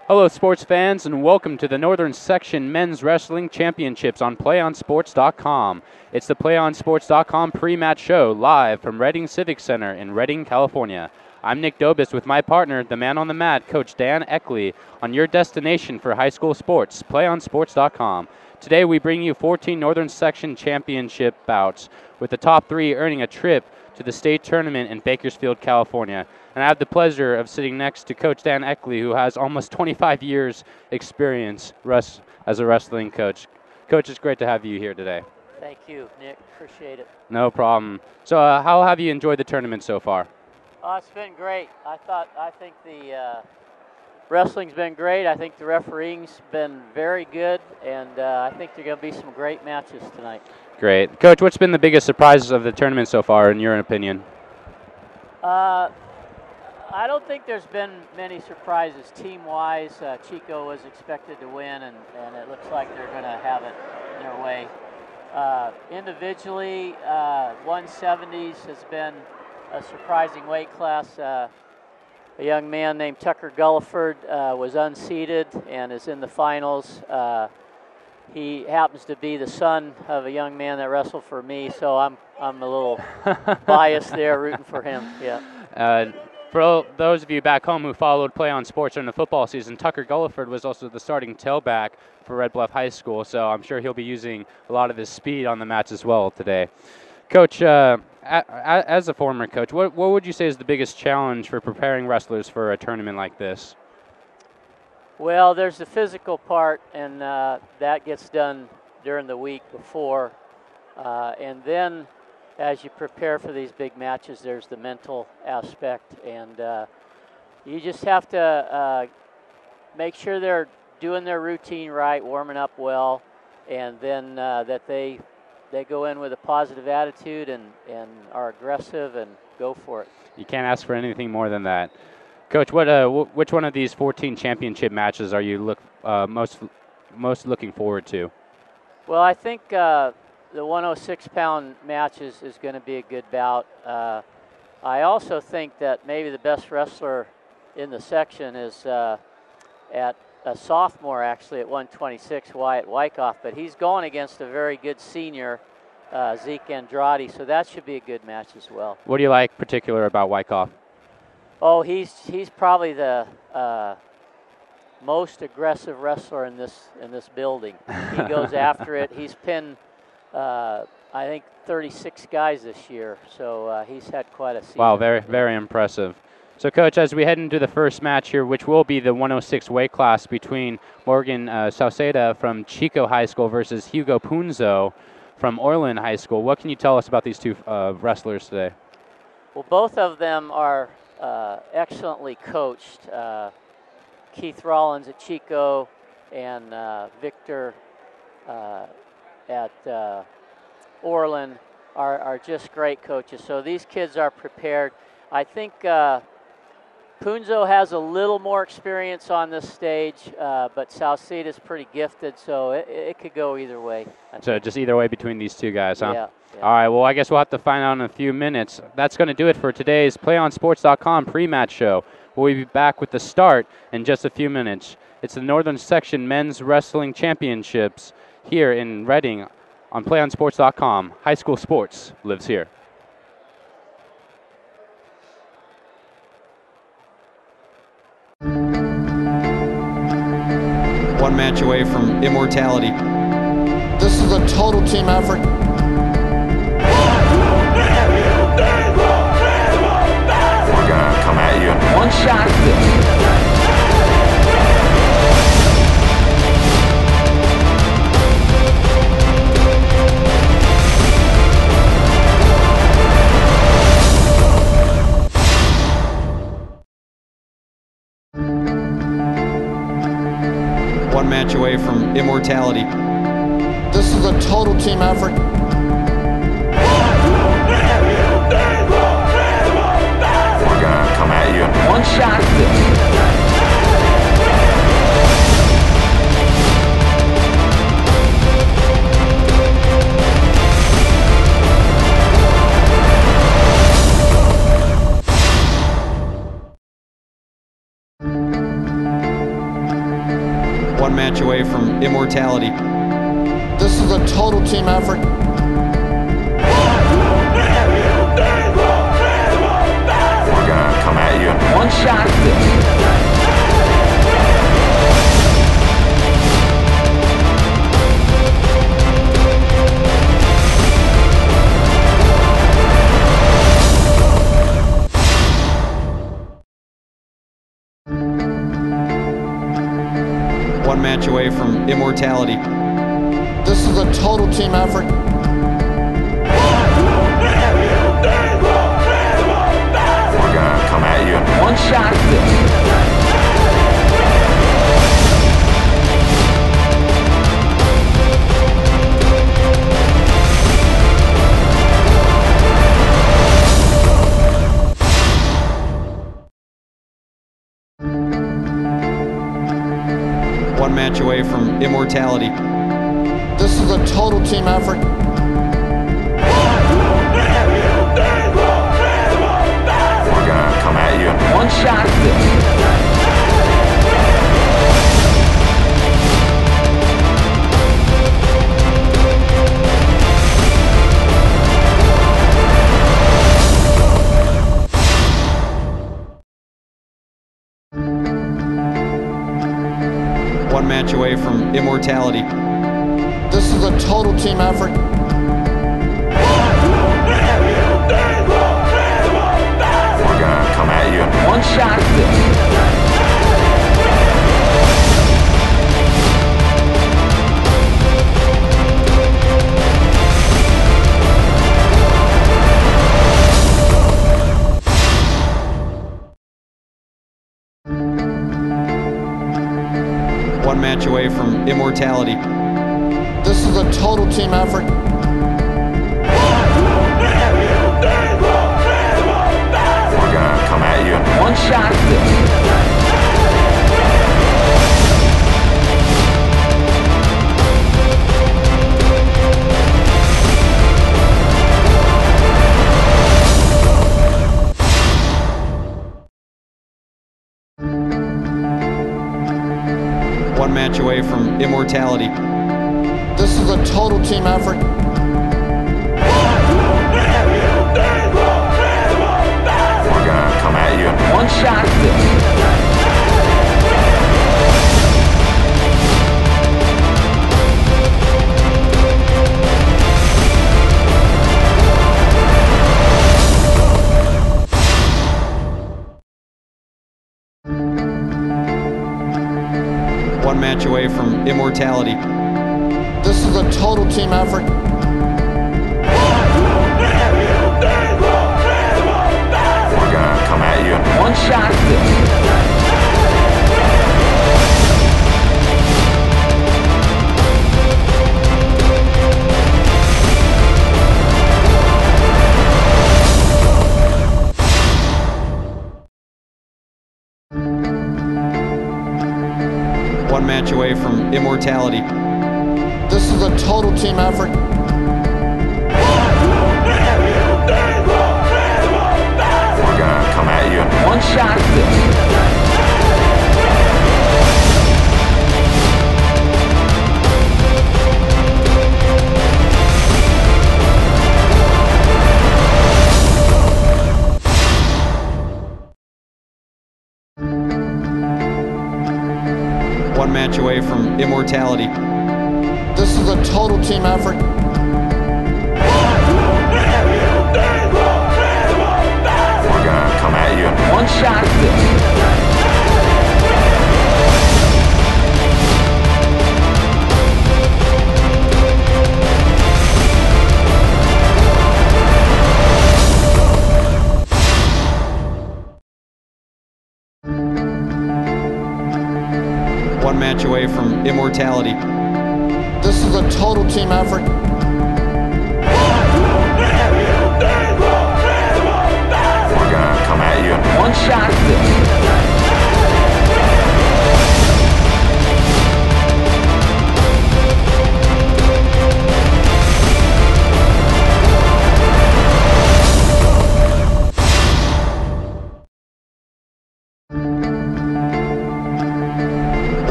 Hello, sports fans, and welcome to the Northern Section Men's Wrestling Championships on PlayOnSports.com. It's the PlayOnSports.com pre-match show live from Redding Civic Center in Redding, California. I'm Nick Dobis with my partner, the man on the mat, Coach Dan Eckley, on your destination for high school sports, PlayOnSports.com. Today we bring you 14 Northern Section Championship bouts, with the top 3 earning a trip to the state tournament in Bakersfield, California. And I have the pleasure of sitting next to Coach Dan Eckley, who has almost 25 years experience as a wrestling coach. Coach, it's great to have you here today. Thank you, Nick. Appreciate it. No problem. So how have you enjoyed the tournament so far? It's been great. I think the wrestling's been great. I think the refereeing's been very good, and I think there are going to be some great matches tonight. Great. Coach, what's been the biggest surprises of the tournament so far, in your opinion? I don't think there's been many surprises team-wise. Chico was expected to win, and it looks like they're going to have it their way. Individually, 170s has been a surprising weight class. A young man named Tucker Gulliford was unseeded and is in the finals. He happens to be the son of a young man that wrestled for me, so I'm a little biased there, rooting for him. Yeah. For those of you back home who followed Play on Sports during the football season, Tucker Gulliford was also the starting tailback for Red Bluff High School, so I'm sure he'll be using a lot of his speed on the mats as well today. Coach, as a former coach, what would you say is the biggest challenge for preparing wrestlers for a tournament like this? Well, there's the physical part, and that gets done during the week before. And then as you prepare for these big matches, there's the mental aspect. And you just have to make sure they're doing their routine right, warming up well, and then that they go in with a positive attitude and are aggressive and go for it. You can't ask for anything more than that. Coach, which one of these 14 championship matches are you most looking forward to? Well, I think the 106-pound match is going to be a good bout. I also think that maybe the best wrestler in the section is at a sophomore, actually, at 126, Wyatt Wyckoff, but he's going against a very good senior, Zeke Andrade, so that should be a good match as well. What do you like particular about Wyckoff? Oh, he's probably the most aggressive wrestler in this building. He goes after it. He's pinned, I think, 36 guys this year, so he's had quite a season. Wow, very, very impressive. So, Coach, as we head into the first match here, which will be the 106 weight class between Morgan Sauceda from Chico High School versus Hugo Punzo from Orland High School, what can you tell us about these two wrestlers today? Well, both of them are excellently coached. Keith Rollins at Chico and Victor at Orland are just great coaches. So these kids are prepared. I think Punzo has a little more experience on this stage, but Sauceda is pretty gifted, so it could go either way. So just either way between these two guys, huh? Yeah. All right, well, I guess we'll have to find out in a few minutes. That's going to do it for today's PlayOnSports.com pre-match show. We'll be back with the start in just a few minutes. It's the Northern Section Men's Wrestling Championships here in Redding on PlayOnSports.com. High school sports lives here. One match away from immortality. This is a total team effort. We're gonna come at you. One shot. One match away from immortality. This is a total team effort. We're gonna come at you. One shot. One match away from immortality. This is a total team effort. We're gonna come at you. One shot. One match away from immortality. This is a total team effort. We're gonna come at you. One shot. One match away from immortality. This is a total team effort. We're gonna come at you. One shot. One match away from immortality. This is a total team effort. We're gonna come at you. One shot. One match away from immortality. This is a total team effort. We're gonna come at you. One shot. One match away from immortality. This is a total team effort. We're gonna come at you. One shot. One match away from immortality. This is a total team effort. We're gonna come at you. One shot. One match away from immortality. This is a total team effort. We're gonna come at you. One shot. One match away from immortality. This is a total team effort. We're gonna come at you. One shot. One match away from immortality. This is a total team effort. We're gonna come at you. One shot.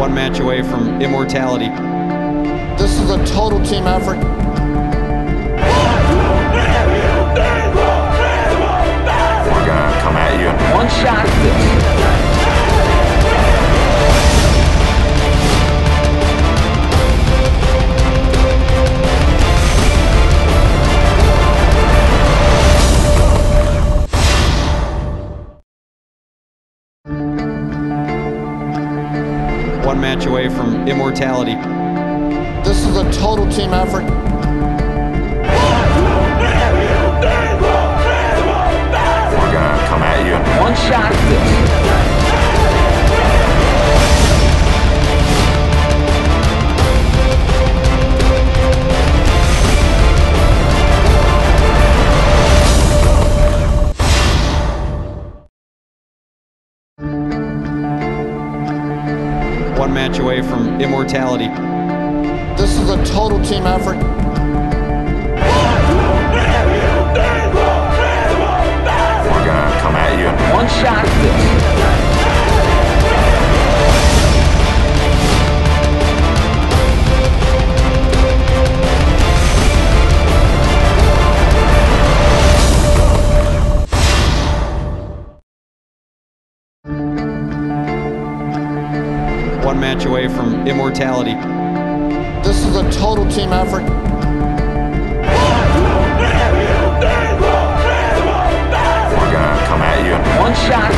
One match away from immortality. This is a total team effort. We're gonna come at you. One shot. One match away from immortality. This is a total team effort. We're gonna come at you. One shot. One match away from immortality. This is a total team effort. We're gonna come at you. One shot. One match away from immortality. This is a total team effort. We're gonna come at you. One shot.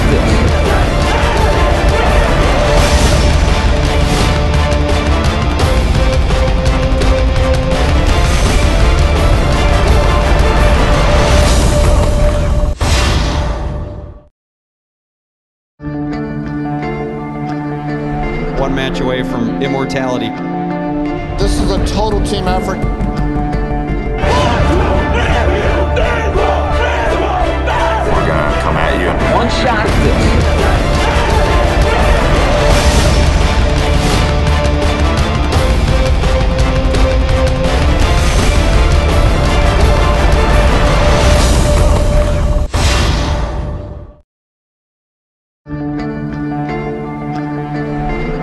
One match away from immortality. This is a total team effort. We're gonna come at you. One shot.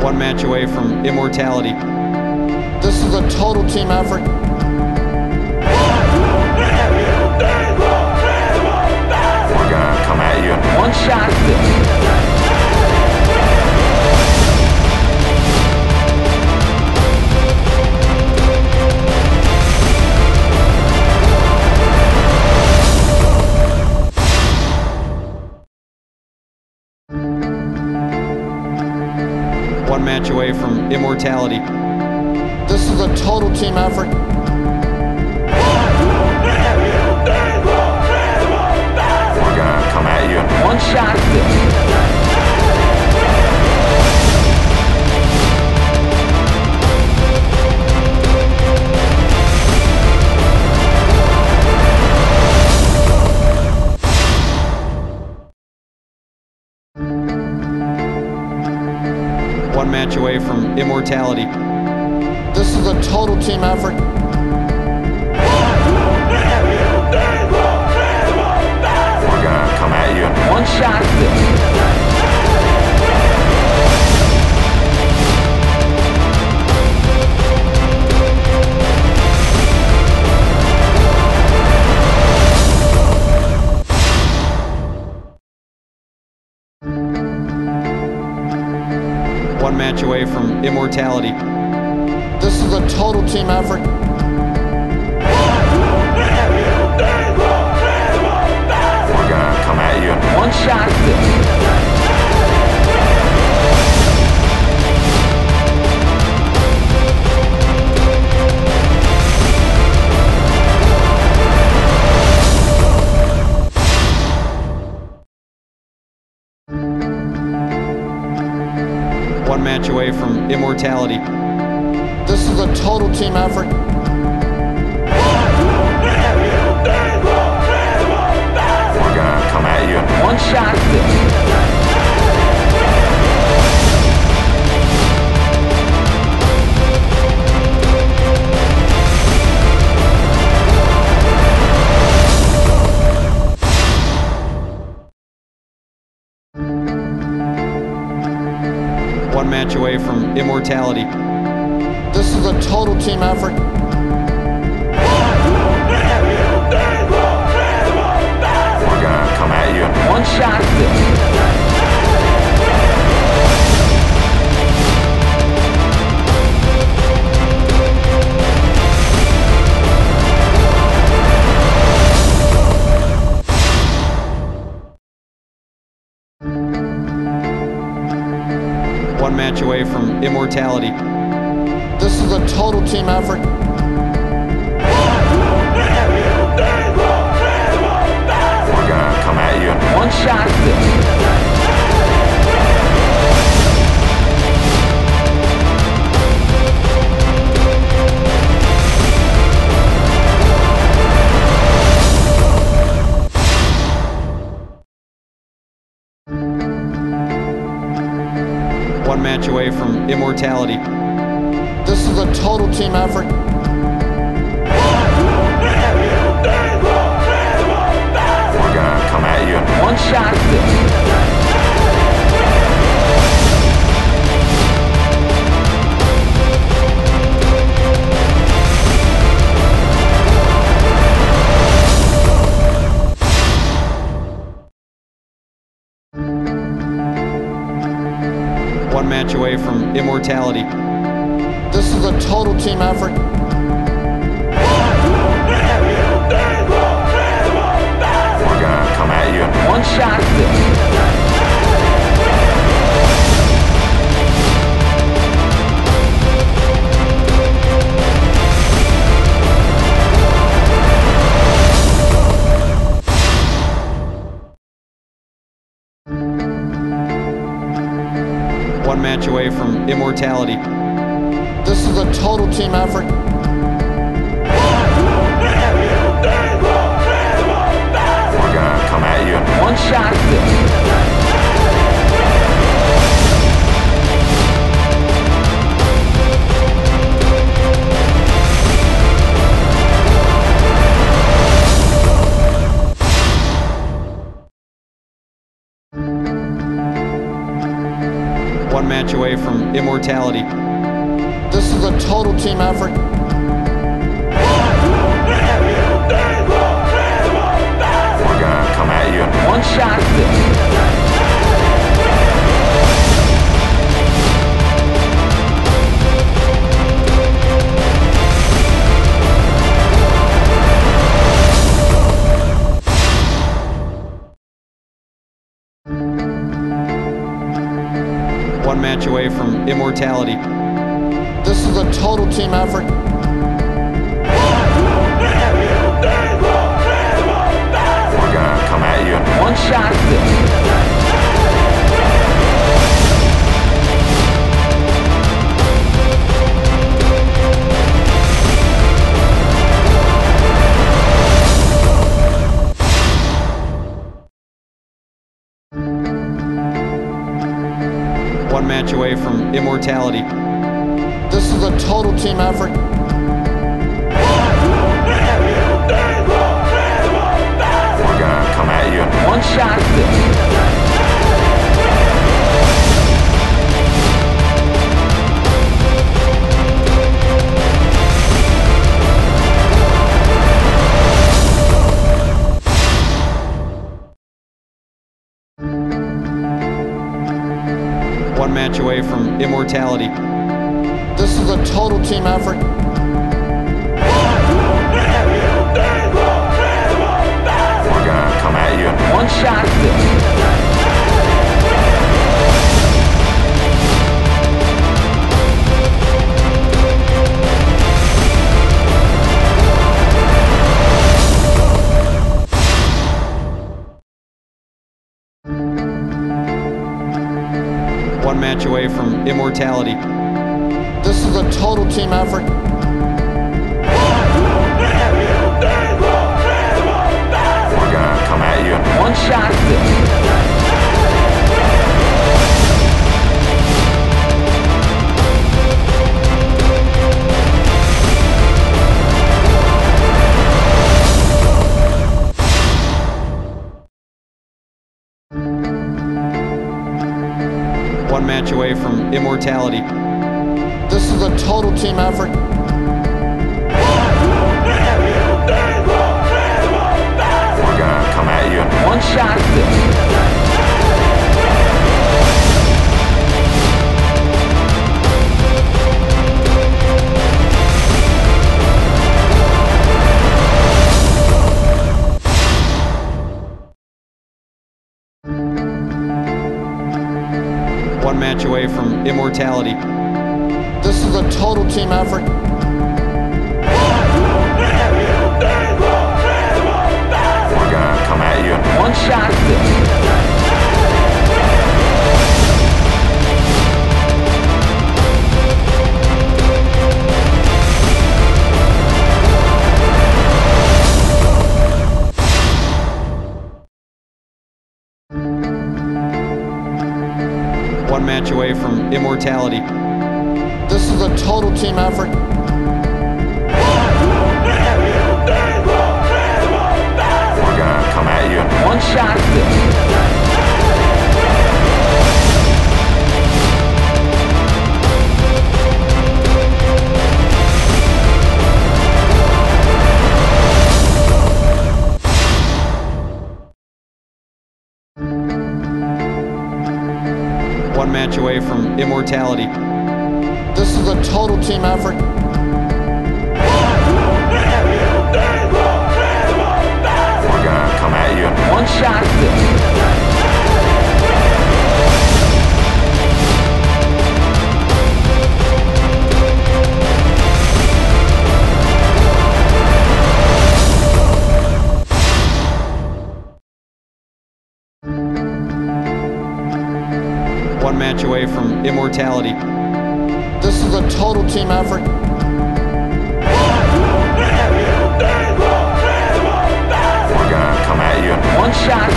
One match away from immortality. This is a total team effort. We're gonna come at you. One shot. One match away from immortality. This is a total team effort. We're gonna come at you. One shot. One match away from immortality. This is a total team effort. We're gonna come at you. One shot. One match away from immortality. This is a total team effort. We're gonna come at you. One shot. One match away from immortality. This is a total team effort. We're gonna come at you. One shot. One match away from immortality. This is a total team effort. We're gonna come at you. One shot. One match away from immortality. This is a total team effort. We're gonna come at you. One shot. One match away from immortality. This is a total team effort. We're gonna come at you. One shot. One match away from immortality. This is a total team effort. We're gonna come at you. One shot. One match away from immortality. This is a total team effort. We're gonna come at you. One shot. One match away from immortality. This is a total team effort. We're gonna come at you. One shot. One match away from immortality. This is a total team effort. We're gonna come at you. One shot. One match away from immortality. This is a total team effort. We're gonna come at you. One shot. One match away from immortality. This is a total team effort. We're gonna come at you. One shot. One match away from immortality. This is a total team effort. We're gonna come at you. One shot. One match away from immortality. immortality. This is a total team effort. We're gonna come at you. One shot. One match away from immortality. This is a total team effort. We're gonna come at you. One shot. One match away from immortality. This is a total team effort. We're gonna come at you. One shot. One match away from immortality. This is a total team effort. We're gonna come at you. One shot. One match away from immortality. This is a total team effort. We're gonna come at you. One shot.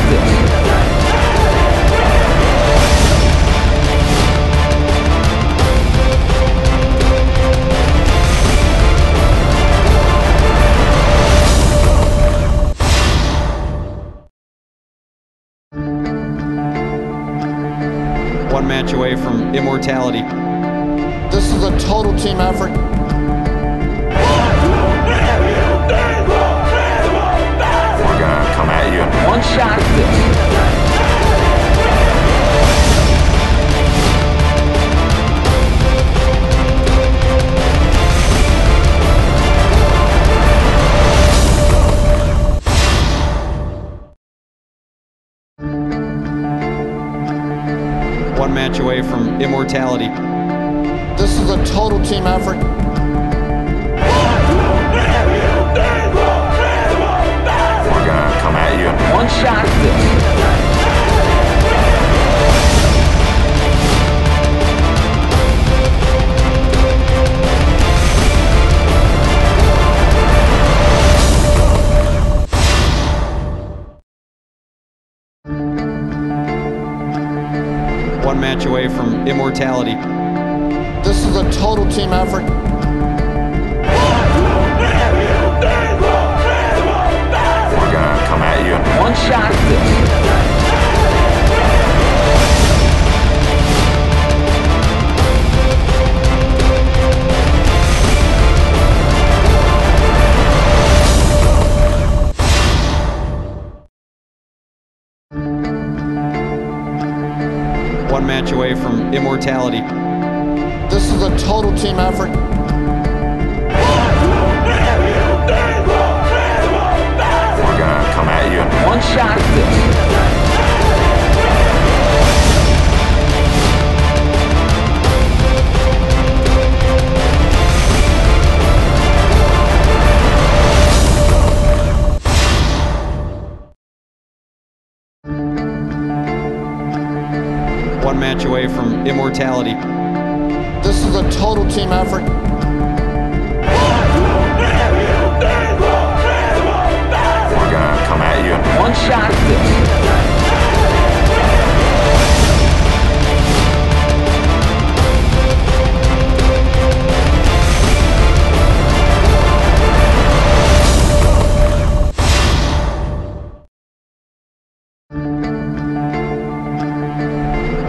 One match away from immortality. This is a total team effort. We're gonna come at you. One shot. One match away from immortality. This is a total team effort. We're gonna come at you. One shot. One match away from immortality. This is a total team effort. We're gonna come at you. One shot. One match away from immortality. This is a total team effort. We're gonna come at you. One shot. One match away from immortality. This is a total team effort. We're gonna come at you. One shot.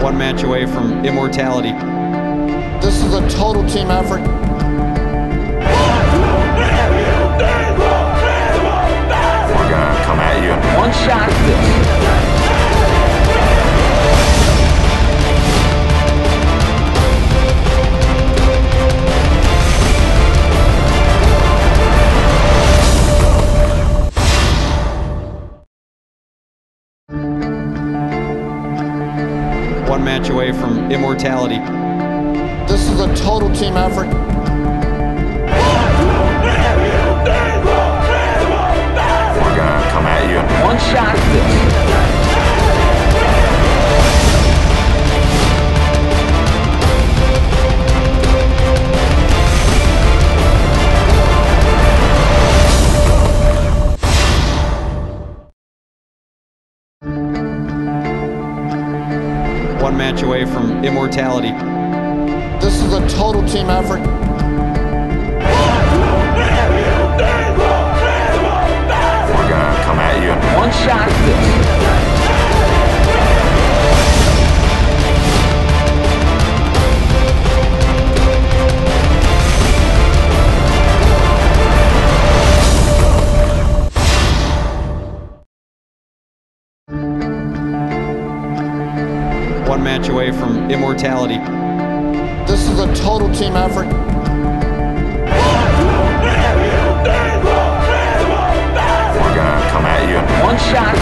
One match away from immortality. total team effort. We're gonna come at you. One shot. One match away from immortality. This is a total team effort. We're gonna come at you. One shot. One match away from immortality. This is a total team effort. We're gonna come at you. One shot. One match away from immortality. This is a total team effort. We're gonna come at you. One shot.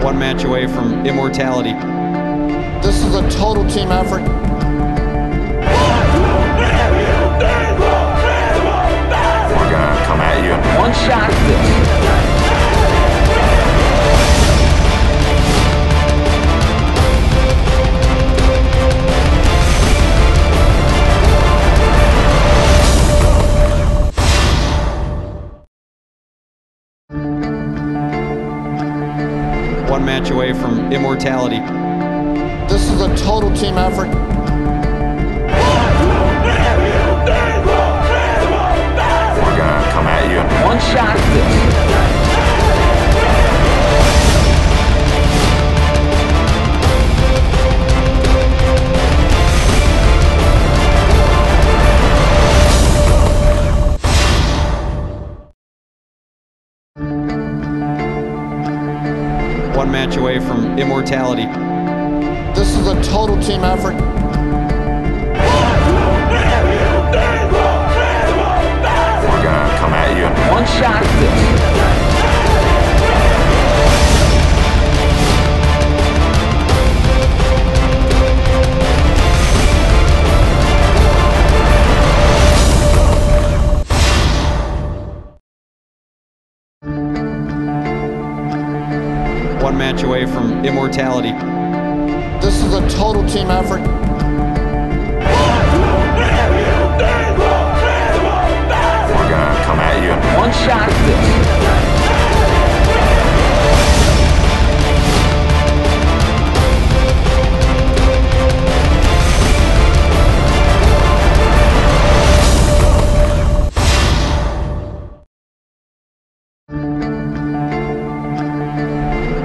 One match away from immortality. This is a total team effort. We're gonna come at you. One shot. One match away from immortality. This is a total team effort. We're gonna come at you. One shot. One match away from immortality. This is a total team effort. We're gonna come at you. One shot. One match away from immortality. This is a total team effort. We're gonna come at you. One shot.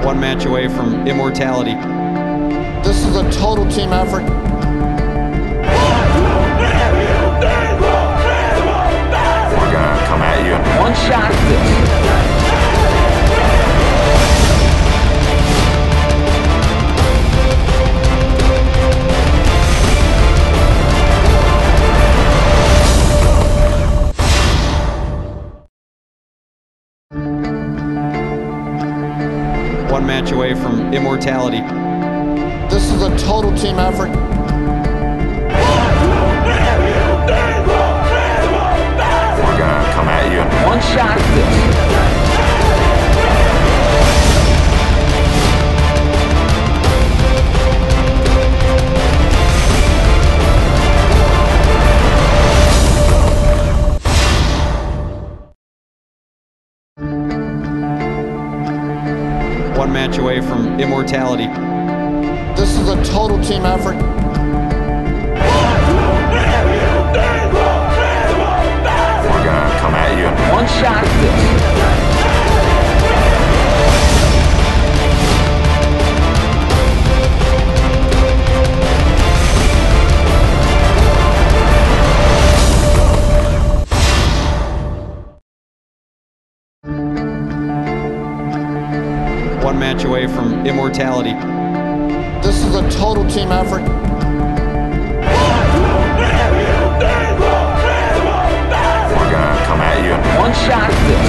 One match away from immortality. This is a total team effort. We're gonna come at you. One shot. One match away from immortality. This is a total team effort. We're gonna come at you. One shot. One match away from immortality. This is a total team effort. We're gonna come at you. One shot at this. One match away from immortality. This is a total team effort. We're gonna come at you. One shot at this.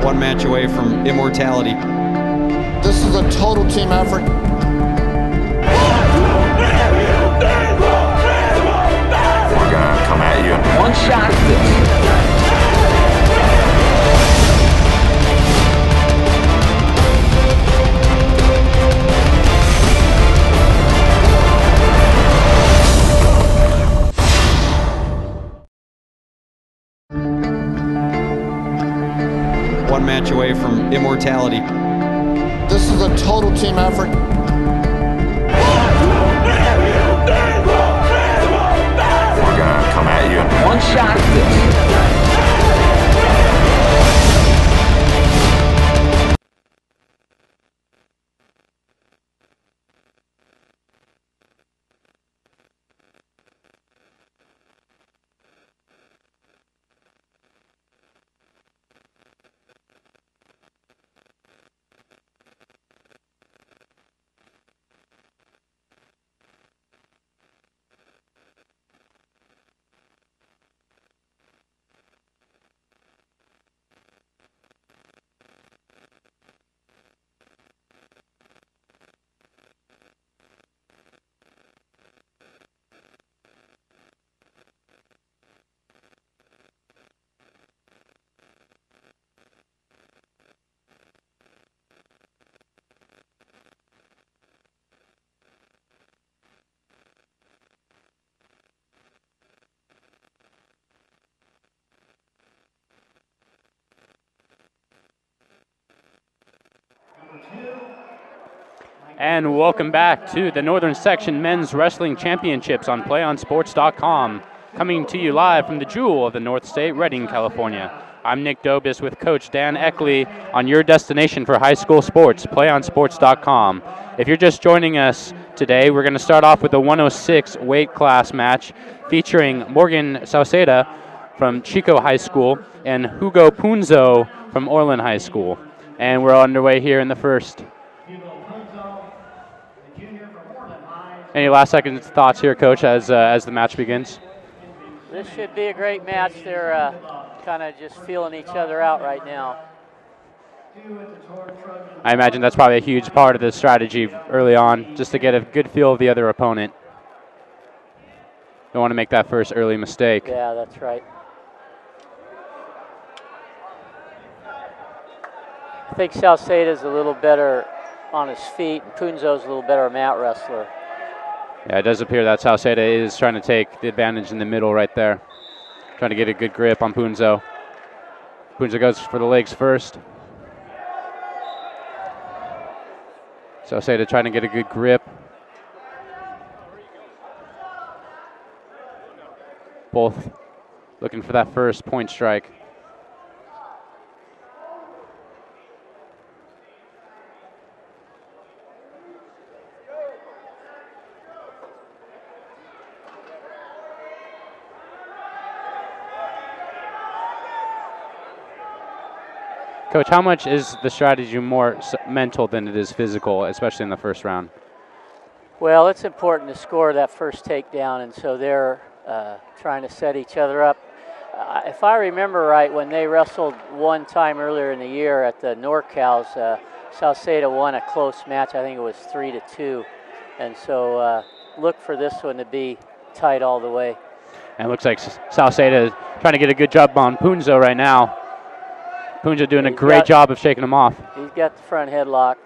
One match away from immortality. This is a total team effort. We're gonna come at you. One shot at this. One match away from immortality. This is a total team effort. We're gonna come at you. One shot at this. And welcome back to the Northern Section Men's Wrestling Championships on PlayOnSports.com. Coming to you live from the Jewel of the North State, Redding, California. I'm Nick Dobis with Coach Dan Eckley on your destination for high school sports, PlayOnSports.com. If you're just joining us today, we're going to start off with a 106 weight class match featuring Morgan Sauceda from Chico High School and Hugo Punzo from Orland High School. And we're underway here in the first. Any last second thoughts here, Coach, as the match begins? This should be a great match. They're kind of just feeling each other out right now. I imagine that's probably a huge part of the strategy early on, just to get a good feel of the other opponent. Don't want to make that first early mistake. Yeah, that's right. I think Sauceda's a little better on his feet, and Punzo's a little better mat wrestler. Yeah, it does appear that Sauceda is trying to take the advantage in the middle right there. Trying to get a good grip on Punzo. Punzo goes for the legs first. Sauceda trying to get a good grip. Both looking for that first point strike. Coach, how much is the strategy more mental than it is physical, especially in the first round? Well, it's important to score that first takedown, and so they're trying to set each other up. If I remember right, when they wrestled one time earlier in the year at the NorCals, Sauceda won a close match. I think it was 3-2. And so look for this one to be tight all the way. And it looks like Sauceda is trying to get a good job on Punzo right now. Punzo doing a great job of shaking him off. He's got the front headlock.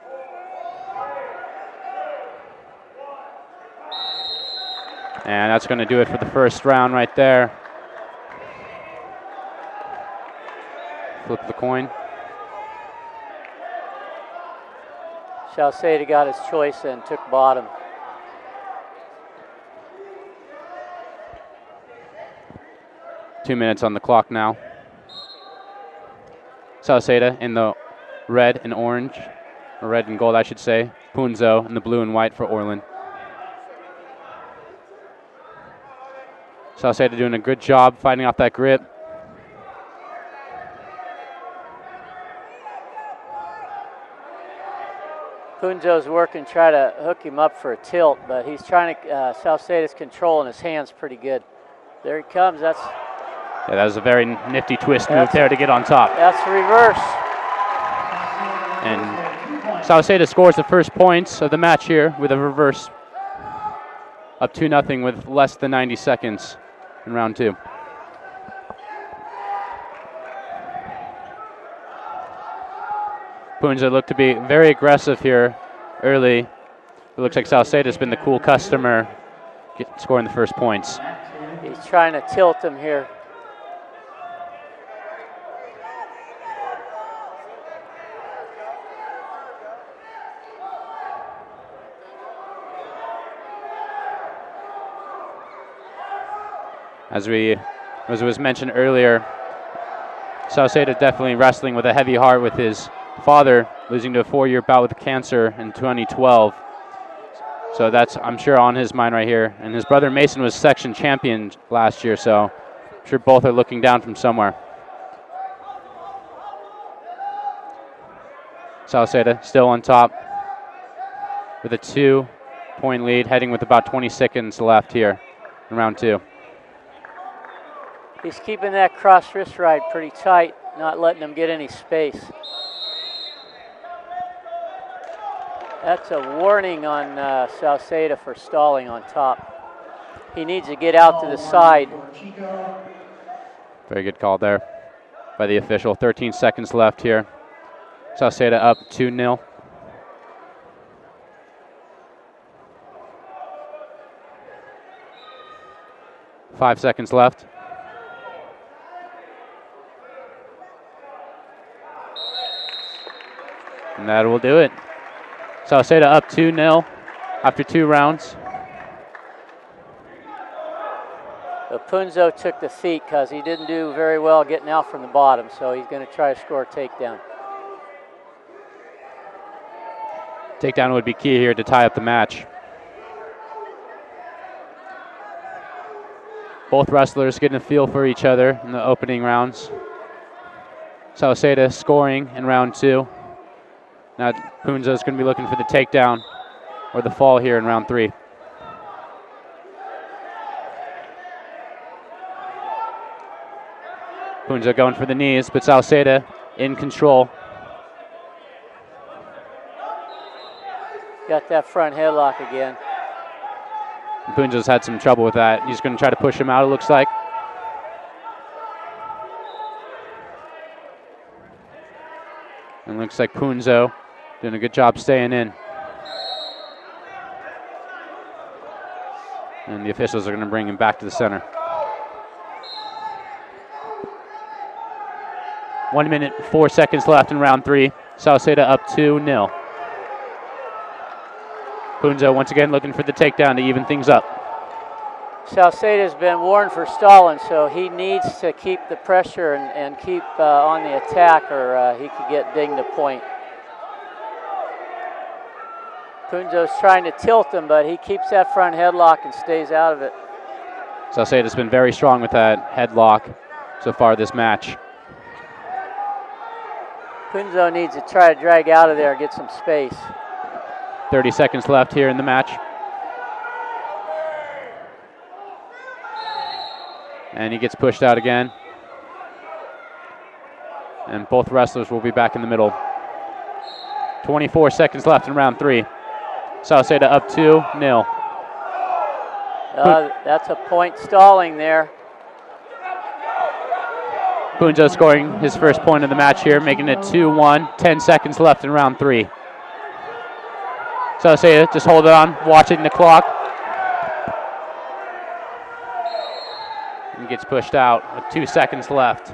And that's going to do it for the first round right there. Flip the coin. Salceda got his choice and took bottom. Two minutes on the clock now. Salceda in the red and orange, or red and gold, I should say. Punzo in the blue and white for Orland. Salceda doing a good job fighting off that grip. Punzo's working, try to hook him up for a tilt, but he's trying to, Salceda's controlling his hands pretty good. There he comes, Yeah, that was a very nifty twist move there to get on top. That's the reverse. And Salceda scores the first points of the match here with a reverse. Up 2-0 with less than 90 seconds in round two. Punzo looked to be very aggressive here early. It looks like Salceda's been the cool customer scoring the first points. He's trying to tilt him here. As it was mentioned earlier, Salceda definitely wrestling with a heavy heart with his father losing to a 4-year bout with cancer in 2012. So that's, I'm sure, on his mind right here. And his brother Mason was section champion last year, so I'm sure both are looking down from somewhere. Salceda still on top with a 2-point lead, heading with about 20 seconds left here in round two. He's keeping that cross wrist ride pretty tight, not letting him get any space. That's a warning on Salceda for stalling on top. He needs to get out to the side. Very good call there by the official. 13 seconds left here. Salceda up 2-0. Five seconds left. And that will do it. Salceda up 2-0 after 2 rounds. Punzo took the feet because he didn't do very well getting out from the bottom, so he's going to try to score a takedown. Takedown would be key here to tie up the match. Both wrestlers getting a feel for each other in the opening rounds. Salceda scoring in round 2. Now Punzo's going to be looking for the takedown or the fall here in round 3. Punzo going for the knees, but Salceda in control. Got that front headlock again. Punzo's had some trouble with that. He's going to try to push him out, it looks like. And looks like Punzo doing a good job staying in. And the officials are going to bring him back to the center. 1 minute, 4 seconds left in round 3. Salceda up 2-0. Punzo once again looking for the takedown to even things up. Salceda's been warned for stalling, so he needs to keep the pressure and keep on the attack, or he could get dinged a point. Punzo's trying to tilt him, but he keeps that front headlock and stays out of it. Salceda's been very strong with that headlock so far this match. Punzo needs to try to drag out of there and get some space. 30 seconds left here in the match. And he gets pushed out again. And both wrestlers will be back in the middle. 24 seconds left in round 3. Salceda up 2-0. That's a point stalling there. Punzo scoring his first point of the match here, making it 2-1. 10 seconds left in round 3. Salceda just hold on, watching the clock. gets pushed out with 2 seconds left.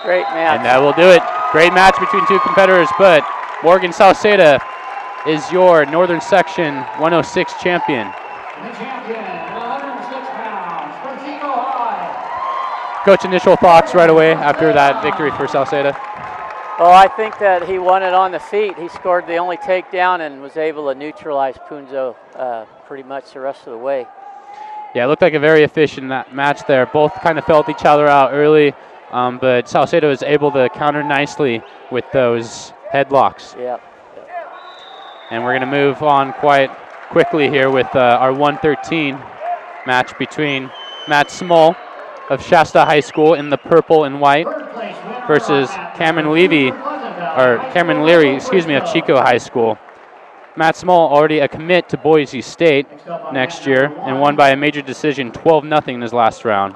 Great match. And that will do it. Great match between two competitors, but Morgan Salceda is your Northern Section 106 champion. The champion, 106 pounds, from Chico High. Coach, initial thoughts right away after that victory for Salceda? Well, I think that he won it on the feet. He scored the only takedown and was able to neutralize Punzo pretty much the rest of the way. Yeah, it looked like a very efficient match there. Both kind of felt each other out early, but Salceda was able to counter nicely with those headlocks. Yeah. And we're going to move on quite quickly here with our 113 match between Matt Small of Shasta High School in the purple and white versus Cameron Leary, of Chico High School. Matt Small already a commit to Boise State next year and won by a major decision, 12-0 in his last round.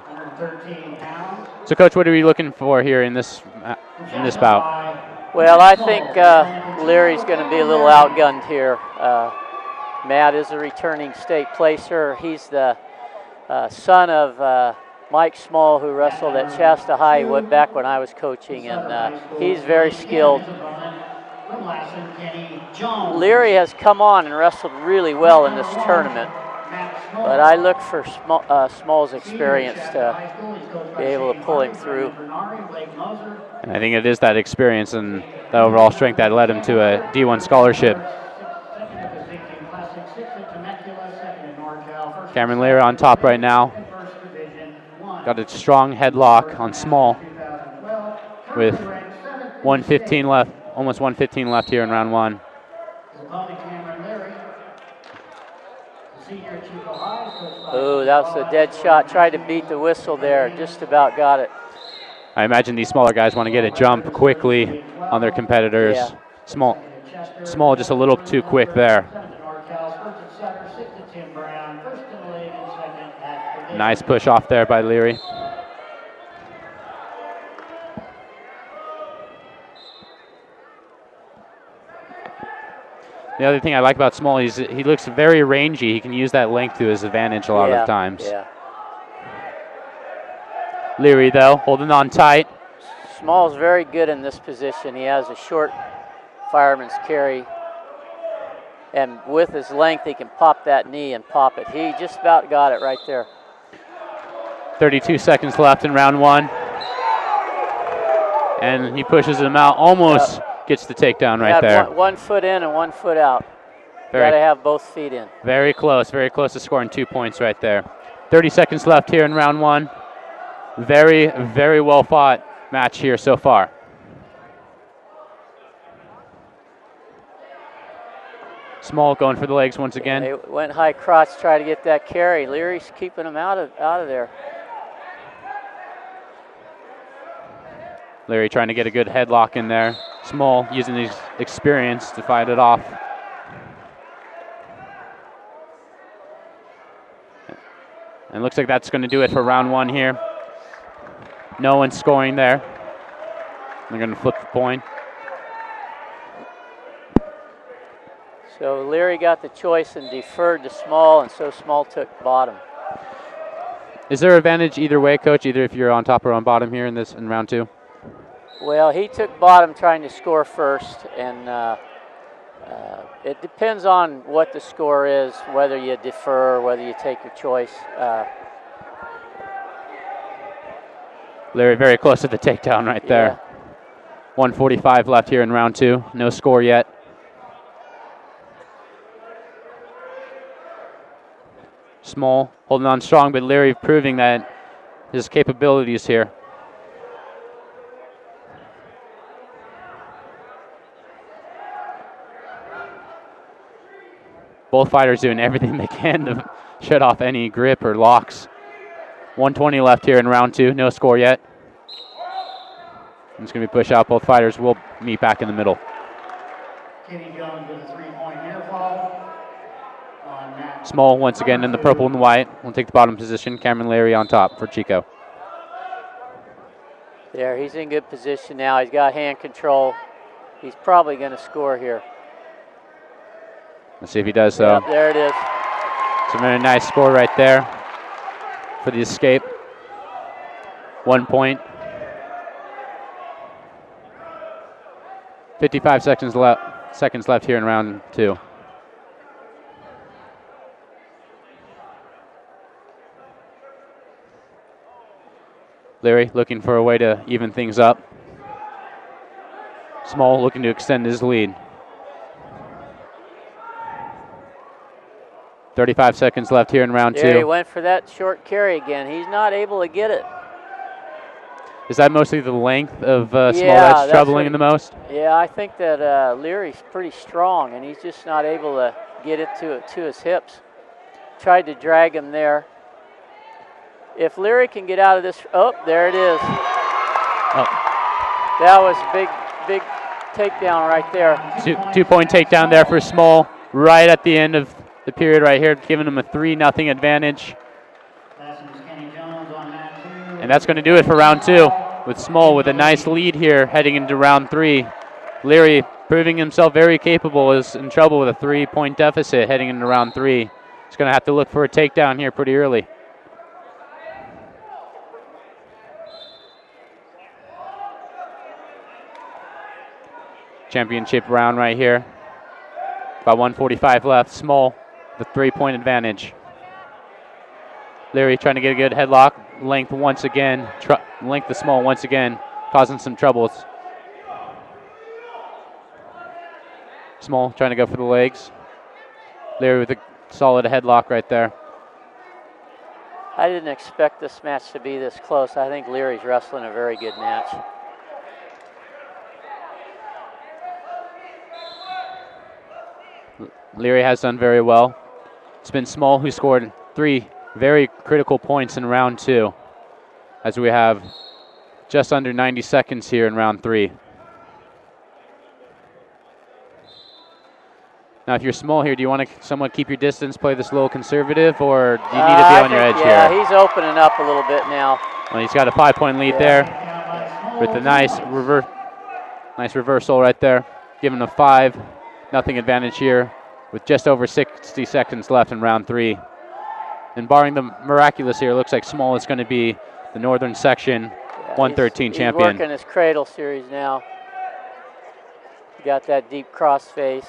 So, Coach, what are you looking for here in this bout? Well, I think Leary's going to be a little outgunned here. Matt is a returning state placer. He's the son of Mike Small, who wrestled at Shasta High back when I was coaching, and he's very skilled. Leary has come on and wrestled really well in this tournament, but I look for Small's experience to be able to pull him through. And I think it is that experience and that overall strength that led him to a D1 scholarship. Cameron Leary on top right now. Got a strong headlock on Small with 1:15 left, almost 1:15 left here in round one. Oh, that was a dead shot. Tried to beat the whistle there. Just about got it. I imagine these smaller guys want to get a jump quickly on their competitors. Yeah. Small just a little too quick there. Nice push off there by Leary. The other thing I like about Small is he looks very rangy. He can use that length to his advantage a lot of times. Yeah. Leary, though, holding on tight. Small's very good in this position. He has a short fireman's carry, and with his length, he can pop that knee and pop it. He just about got it right there. 32 seconds left in round one. And he pushes him out, almost gets the takedown right there. One foot in and 1 foot out. Got to have both feet in. Very close to scoring 2 points right there. 30 seconds left here in round one. Very, very well fought match here so far. Small going for the legs once again. They went high crotch, try to get that carry. Leary's keeping him out of there. Leary trying to get a good headlock in there. Small using his experience to fight it off. And looks like that's going to do it for round one here. No one scoring there. They're going to flip the coin. So Leary got the choice and deferred to Small, and so Small took bottom. Is there advantage either way, Coach, either if you're on top or on bottom here in round two? Well, he took bottom trying to score first, and it depends on what the score is, whether you defer or whether you take your choice. Leary very close to the takedown right there. 1:45 left here in round two. No score yet. Small holding on strong, but Leary proving that his capabilities here. Both fighters doing everything they can to shut off any grip or locks. 1:20 left here in round two. No score yet. It's going to be push out. Both fighters will meet back in the middle. Kenny Jones with a 3-point near fall. Small once again in the purple and white. We'll take the bottom position. Cameron Leary on top for Chico. There, he's in good position now. He's got hand control. He's probably going to score here. Let's see if he does so. Yep, there it is. It's a very nice score right there for the escape. 1 point. 55 seconds left here in round 2. Leary looking for a way to even things up. Small looking to extend his lead. 35 seconds left here in round 2. There he went for that short carry again. He's not able to get it. Is that mostly the length of Small Yeah, that's troubling him the most? Yeah, I think that Leary's pretty strong, and he's just not able to get it to his hips. Tried to drag him there. If Leary can get out of this, oh, there it is. Oh. That was a big takedown right there. 2-point takedown there for Small right at the end of the period right here, giving him a 3-0 advantage. And that's going to do it for round 2 with Small with a nice lead here heading into round 3. Leary proving himself very capable, is in trouble with a 3-point deficit heading into round 3. He's going to have to look for a takedown here pretty early. Championship round right here. About 1:45 left. Small, the 3-point advantage. Leary trying to get a good headlock. Length once again. Length to Small once again, causing some troubles. Small trying to go for the legs. Leary with a solid headlock right there. I didn't expect this match to be this close. I think Leary's wrestling a very good match. Leary has done very well. It's been Small who scored 3 very critical points in round 2, as we have just under 90 seconds here in round 3. Now, if you're Small here, do you want to somewhat keep your distance, play this a little conservative, or do you need to be on your edge here? Yeah, he's opening up a little bit now. Well, he's got a 5-point lead there with a nice reversal right there, giving a 5-0 advantage here with just over 60 seconds left in round 3. And barring the miraculous here, it looks like Small is going to be the Northern Section 113 champion. He's working his cradle series now. Got that deep cross face.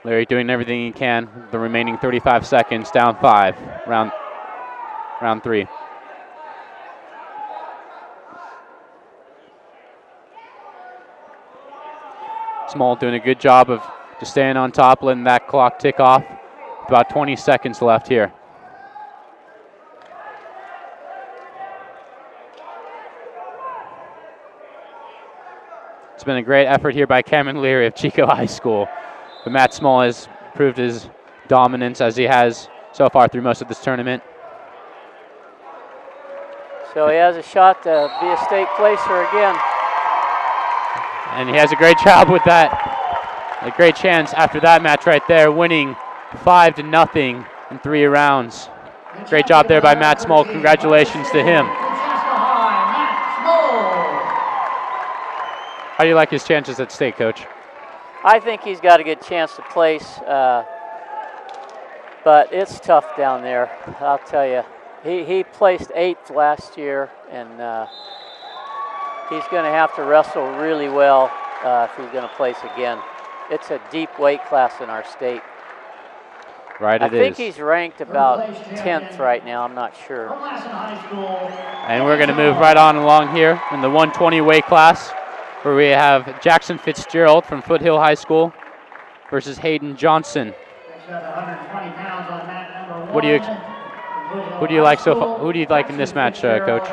Leary doing everything he can. The remaining 35 seconds, down 5, round 3. Small doing a good job of just staying on top, letting that clock tick off. About 20 seconds left here. It's been a great effort here by Cameron Leary of Chico High School. But Matt Small has proved his dominance as he has so far through most of this tournament. So he has a shot to be a state placer again. And he has a great job with that. A great chance after that match right there, winning 5-0 in 3 rounds. Great job there by Matt Small. Congratulations to him. How do you like his chances at state, Coach? I think he's got a good chance to place, but it's tough down there, I'll tell you. He placed 8th last year, and he's going to have to wrestle really well if he's going to place again. It's a deep weight class in our state. Right, I think he's ranked about 10th right now, I'm not sure. And we're going to move right on along here in the 120 weight class, where we have Jackson Fitzgerald from Foothill High School versus Hayden Johnson. Who do you like so far? Who do you like in this match, Coach?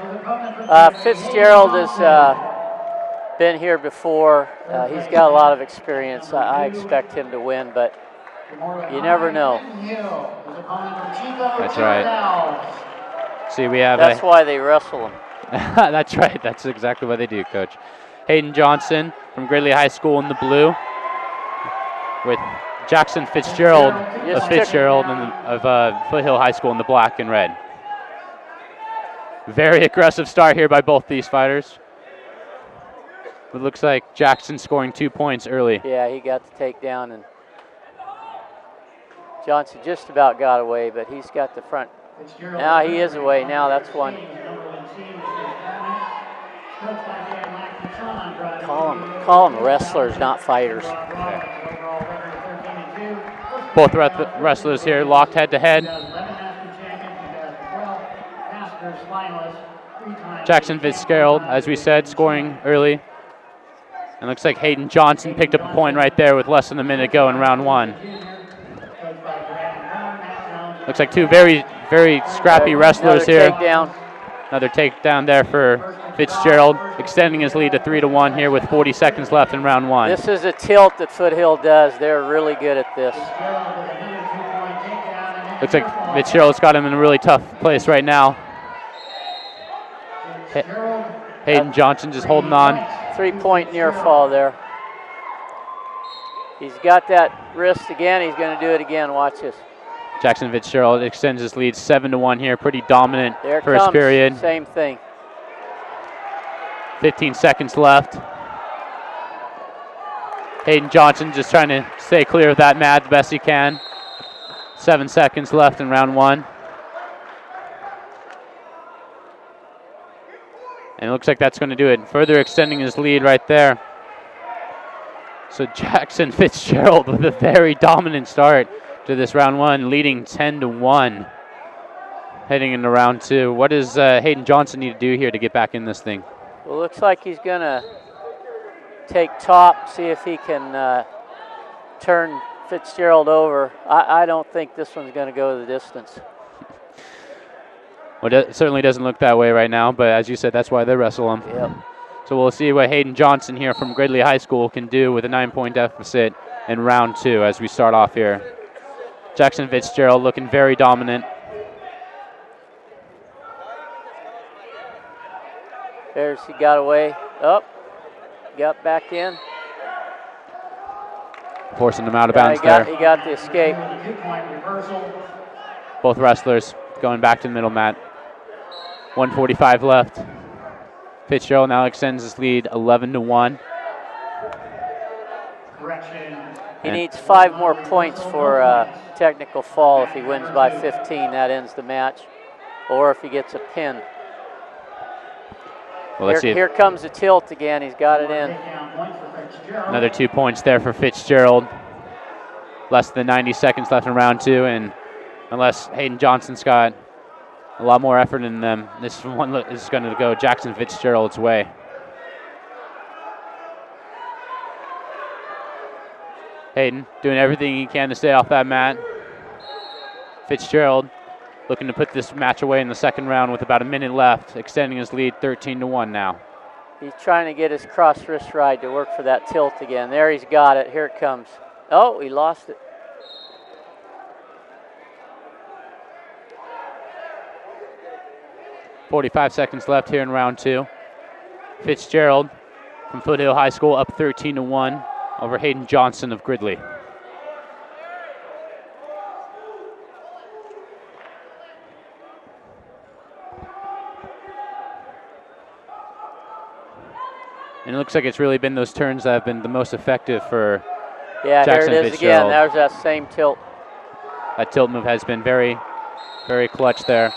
Fitzgerald has been here before. He's got a lot of experience. I expect him to win, but you never know. That's right. See, we have. That's why they wrestle him. That's right. That's exactly what they do, Coach. Hayden Johnson from Gridley High School in the blue, with Jackson Fitzgerald of Fitzgerald and of Foothill High School in the black and red. Very aggressive start here by both these fighters. It looks like Jackson scoring 2 points early. Yeah, he got the takedown, and Johnson just about got away, but he's got the front. Now he is away. Now that's one. Call them wrestlers, not fighters. Both wrestlers here locked head to head. Jackson Fitzgerald, as we said, scoring early. And looks like Hayden Johnson picked up a point right there with less than a minute to go in round one. Looks like two very, very scrappy wrestlers here. Another takedown there for Fitzgerald, extending his lead to 3-1 here with 40 seconds left in round one. This is a tilt that Foothill does. They're really good at this. Looks like Fitzgerald's got him in a really tough place right now. Hayden Johnson just holding on. 3-point near fall there. He's got that wrist again. He's going to do it again. Watch this. Jackson Fitzgerald extends his lead 7-1 here. Pretty dominant there first comes, period. Same thing. 15 seconds left. Hayden Johnson just trying to stay clear of that mat the best he can. 7 seconds left in round one. And it looks like that's going to do it. Further extending his lead right there. So Jackson Fitzgerald with a very dominant start to this round one, leading 10-1. Heading into round two. What does Hayden Johnson need to do here to get back in this thing? Well, looks like he's going to take top, see if he can turn Fitzgerald over. I don't think this one's going to go the distance. Well, it certainly doesn't look that way right now, but as you said, that's why they wrestle him. Yep. So we'll see what Hayden Johnson here from Gridley High School can do with a 9-point deficit in round two as we start off here. Jackson Fitzgerald looking very dominant. There's, he got away. Up, got back in. Forcing him out of bounds He got the escape. Both wrestlers going back to the middle mat. 1:45 left. Fitzgerald now extends his lead 11-1. He needs 5 more points for technical fall. If he wins by 15, that ends the match. Or if he gets a pin. Well, let's see. Here comes the tilt again. He's got it in. Another 2 points there for Fitzgerald. Less than 90 seconds left in round two, and unless Hayden Johnson's got a lot more effort in them, this one is going to go Jackson Fitzgerald's way. Hayden doing everything he can to stay off that mat. Fitzgerald looking to put this match away in the second round with about a minute left, extending his lead 13-1 now. He's trying to get his cross wrist ride to work for that tilt again. There, he's got it. Here it comes. Oh, he lost it. .45 seconds left here in round two. Fitzgerald from Foothill High School up 13-1 over Hayden Johnson of Gridley. And it looks like it's really been those turns that have been the most effective for Jackson here it is Fitzgerald. again. There's that same tilt. That tilt move has been very, very clutch there.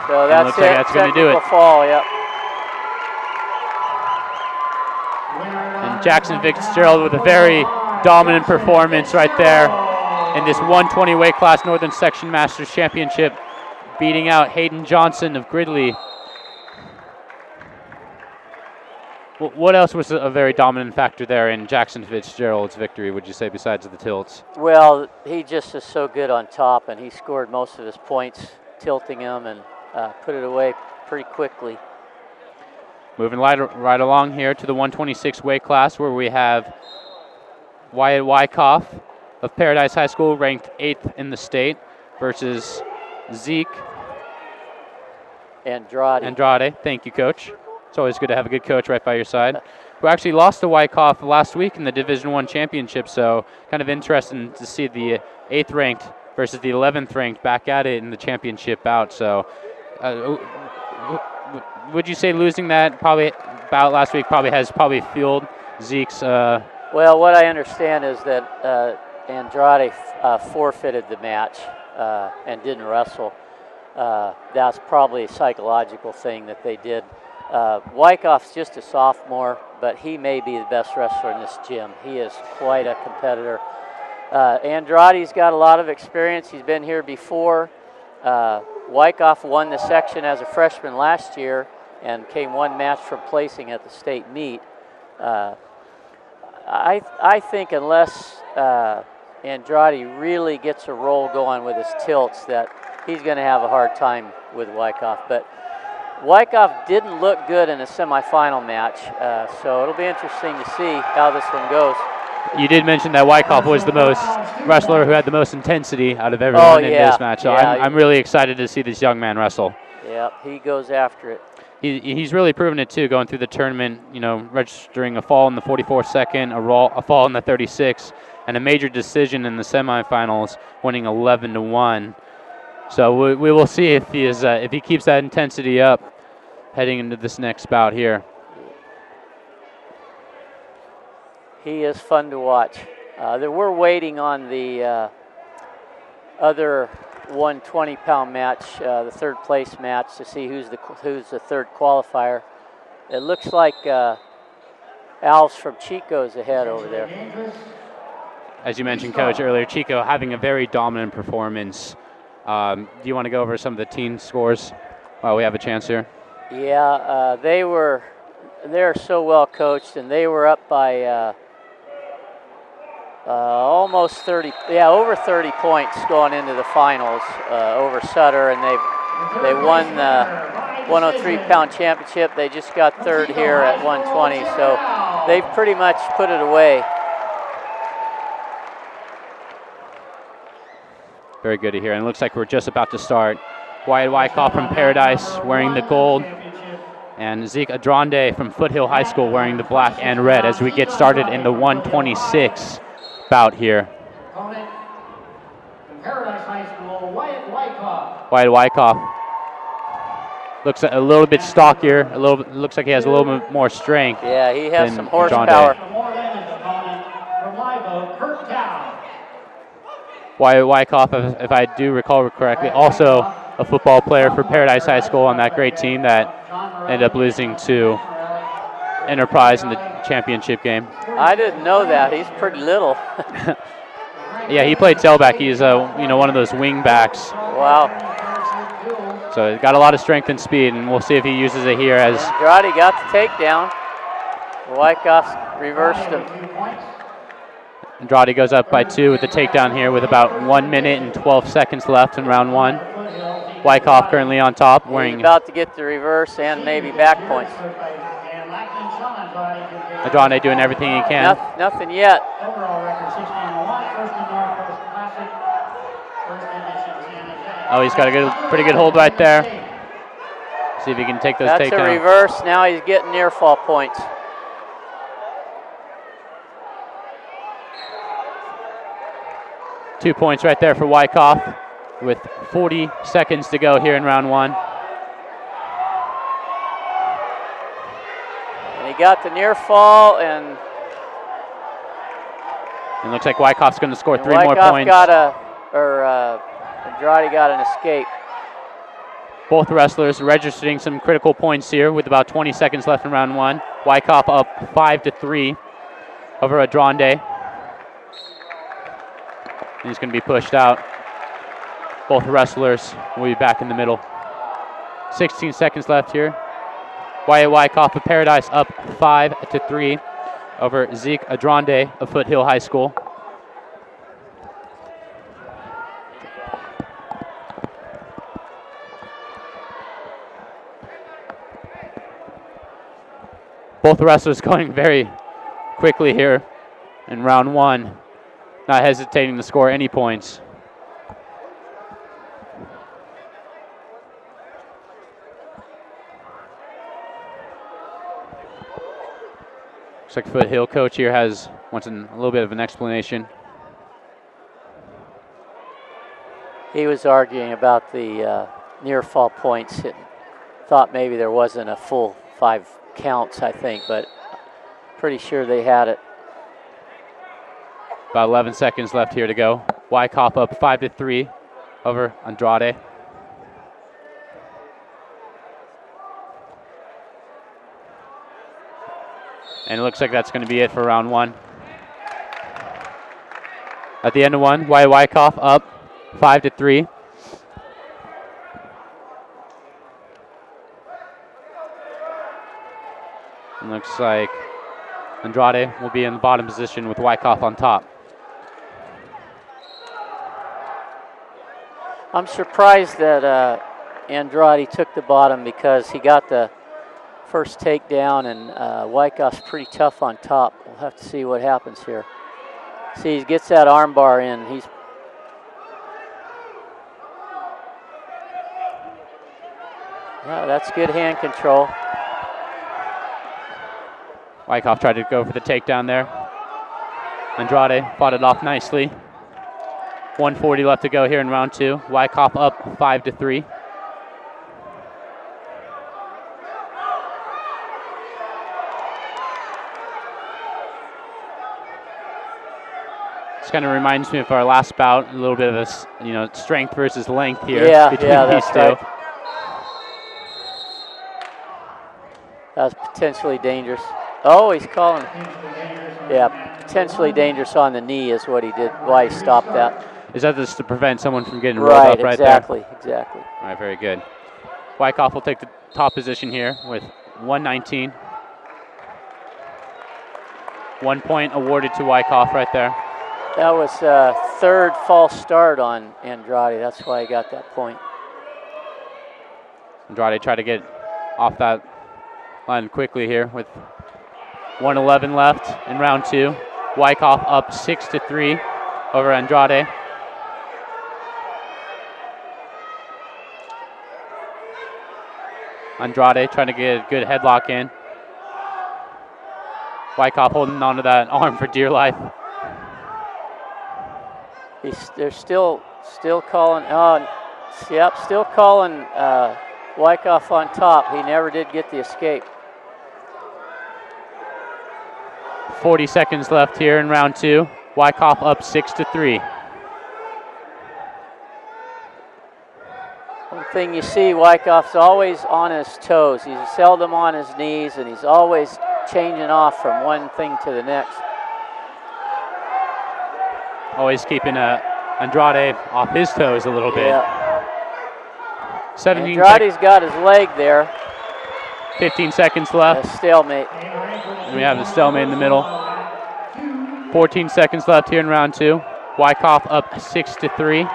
So that's looks like that's going to do it. Fall, yep. And Jackson Fitzgerald with a very dominant performance right there in this 120 weight class Northern Section Masters Championship, beating out Hayden Johnson of Gridley. What else was a very dominant factor there in Jackson Fitzgerald's victory, would you say, besides the tilts? Well, he just is so good on top, and he scored most of his points tilting him and put it away pretty quickly. Moving right along here to the 126 weight class, where we have Wyatt Wyckoff of Paradise High School, ranked 8th in the state, versus Zeke Andrade. Thank you, Coach. It's always good to have a good coach right by your side, who actually lost to Wyckoff last week in the Division I championship, so kind of interesting to see the 8th ranked versus the 11th ranked back at it in the championship bout. So would you say losing that bout last week has fueled Zeke's? Well, what I understand is that Andrade forfeited the match and didn't wrestle. That's probably a psychological thing that they did. Wyckoff's just a sophomore, but he may be the best wrestler in this gym. He is quite a competitor. Andrade's got a lot of experience. He's been here before. Wyckoff won the section as a freshman last year and came one match from placing at the state meet. I think unless Andrade really gets a roll going with his tilts, that he's going to have a hard time with Wyckoff. But Wyckoff didn't look good in a semifinal match, so it'll be interesting to see how this one goes. You did mention that Wyckoff was the most wrestler who had the most intensity out of everyone in this match. So I'm really excited to see this young man wrestle. Yeah, he goes after it. He's really proven it too, going through the tournament. Registering a fall in the 44 second, a fall in the 36, and a major decision in the semifinals, winning 11-1. So we will see if he keeps that intensity up heading into this next bout here. He is fun to watch. We're waiting on the other 120-pound match, the third place match, to see who's the third qualifier. It looks like Al's from Chico's ahead over there. As you mentioned, Coach, earlier, Chico having a very dominant performance. Do you want to go over some of the team scores while we have a chance here? Yeah, they're so well coached, and they were up by almost 30, over 30 points going into the finals over Sutter, and they won the 103-pound championship. They just got third here at 120, so they've pretty much put it away. Very good to hear, and it looks like we're just about to start. Wyatt Wyckoff from Paradise wearing the gold, and Zeke Adrande from Foothill High School wearing the black and red as we get started in the 126 bout here. Opponent from Paradise High School, Wyatt Wyckoff. Wyatt Wyckoff looks a little bit stockier. Looks like he has a little bit more strength. Yeah, he has some horsepower. Wyatt Wyckoff, if I do recall correctly, also a football player for Paradise High School on that great team that ended up losing to Enterprise in the championship game. I didn't know that. He's pretty little. Yeah, he played tailback. He's one of those wing backs. Wow. So he's got a lot of strength and speed, and we'll see if he uses it here as Andrade got the takedown. Wyckoff reversed him. Andrade goes up by 2 with the takedown here with about 1 minute and 12 seconds left in round 1. Wyckoff currently on top, wearing. He's about to get the reverse and maybe back points. Andrade doing everything he can. Nothing yet. Oh, he's got a pretty good hold right there. See if he can take those takedowns. That's a reverse. Now he's getting near fall points. Two points right there for Wyckoff with 40 seconds to go here in round 1. And he got the near fall, and it looks like Wyckoff's going to score 3 more points. Andrade got an escape. Both wrestlers registering some critical points here with about 20 seconds left in round 1. Wyckoff up 5-3 over Adrande. He's going to be pushed out. Both wrestlers will be back in the middle. 16 seconds left here. Wyatt Wyckoff of Paradise up 5-3 over Zeke Adrande of Foothill High School. Both wrestlers going very quickly here in round 1, not hesitating to score any points. Looks like Foothill coach here wants a little bit of an explanation. He was arguing about the near fall points. Thought maybe there wasn't a full 5 counts, I think, but pretty sure they had it. About 11 seconds left here to go. Wyckoff up 5-3 over Andrade. And it looks like that's going to be it for round 1. At the end of 1, Wyckoff up 5-3. And looks like Andrade will be in the bottom position with Wyckoff on top. I'm surprised that Andrade took the bottom because he got the first takedown, and Wyckoff's pretty tough on top. We'll have to see what happens here. See, he gets that arm bar in. Yeah, that's good hand control. Wyckoff tried to go for the takedown there. Andrade fought it off nicely. 1:40 left to go here in round 2. Wyckoff up 5-3. This kind of reminds me of our last bout, a little bit of a, strength versus length here between these two. Right. That was potentially dangerous. Oh, he's calling. Yeah, potentially dangerous on the knee is what he did, why he stopped that. Is that just to prevent someone from getting rolled up right exactly, there? Exactly. All right, very good. Wyckoff will take the top position here with 119. 1 point awarded to Wyckoff right there. That was a third false start on Andrade. That's why he got that point. Andrade tried to get off that line quickly here with 1:11 left in round 2. Wyckoff up 6-3 over Andrade. Andrade trying to get a good headlock in. Wyckoff holding onto that arm for dear life. They're still calling. Still calling Wyckoff on top. He never did get the escape. 40 seconds left here in round 2. Wyckoff up 6-3. One thing you see, Wyckoff's always on his toes. He's seldom on his knees, and he's always changing off from one thing to the next. Always keeping Andrade off his toes a little bit. Yeah. 17 Andrade's got his leg there. 15 seconds left. A stalemate. And we have a stalemate in the middle. 14 seconds left here in round 2. Wyckoff up 6-3.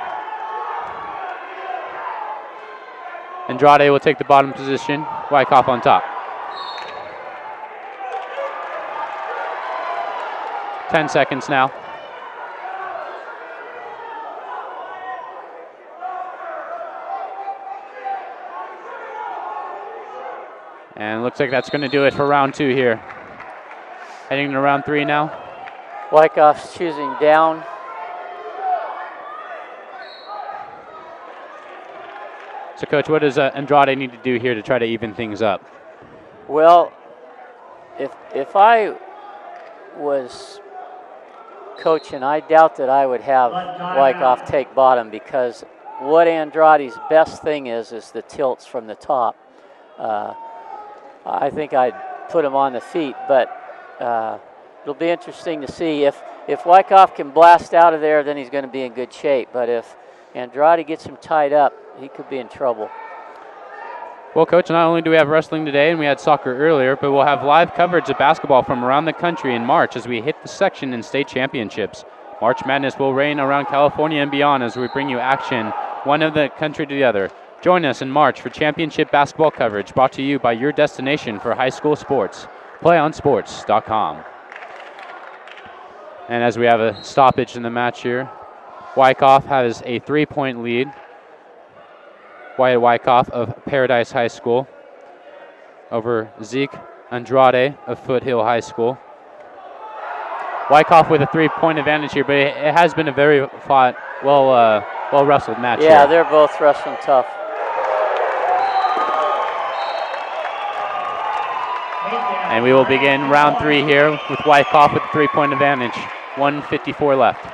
Andrade will take the bottom position. Wyckoff on top. 10 seconds now. And looks like that's going to do it for round 2 here. Heading to round 3 now. Wyckoff's choosing down. So, Coach, what does Andrade need to do here to try to even things up? Well, if I was coaching, I doubt that I would have Wyckoff take bottom, because what Andrade's best thing is the tilts from the top. I think I'd put him on the feet, but it'll be interesting to see. If Wyckoff can blast out of there, then he's going to be in good shape. But if Andrade gets him tied up, he could be in trouble. Well, Coach, not only do we have wrestling today and we had soccer earlier, but we'll have live coverage of basketball from around the country in March as we hit the section and state championships. March Madness will reign around California and beyond as we bring you action one of the country to the other. Join us in March for championship basketball coverage brought to you by your destination for high school sports, playonsports.com. And as we have a stoppage in the match here, Wyckoff has a 3-point lead. Wyatt Wyckoff of Paradise High School over Zeke Andrade of Foothill High School. Wyckoff with a 3-point advantage here, but it has been a very fought, well wrestled match. Yeah, here. they're both wrestling tough. And we will begin round 3 here with Wyckoff with a 3-point advantage. 1:54 left.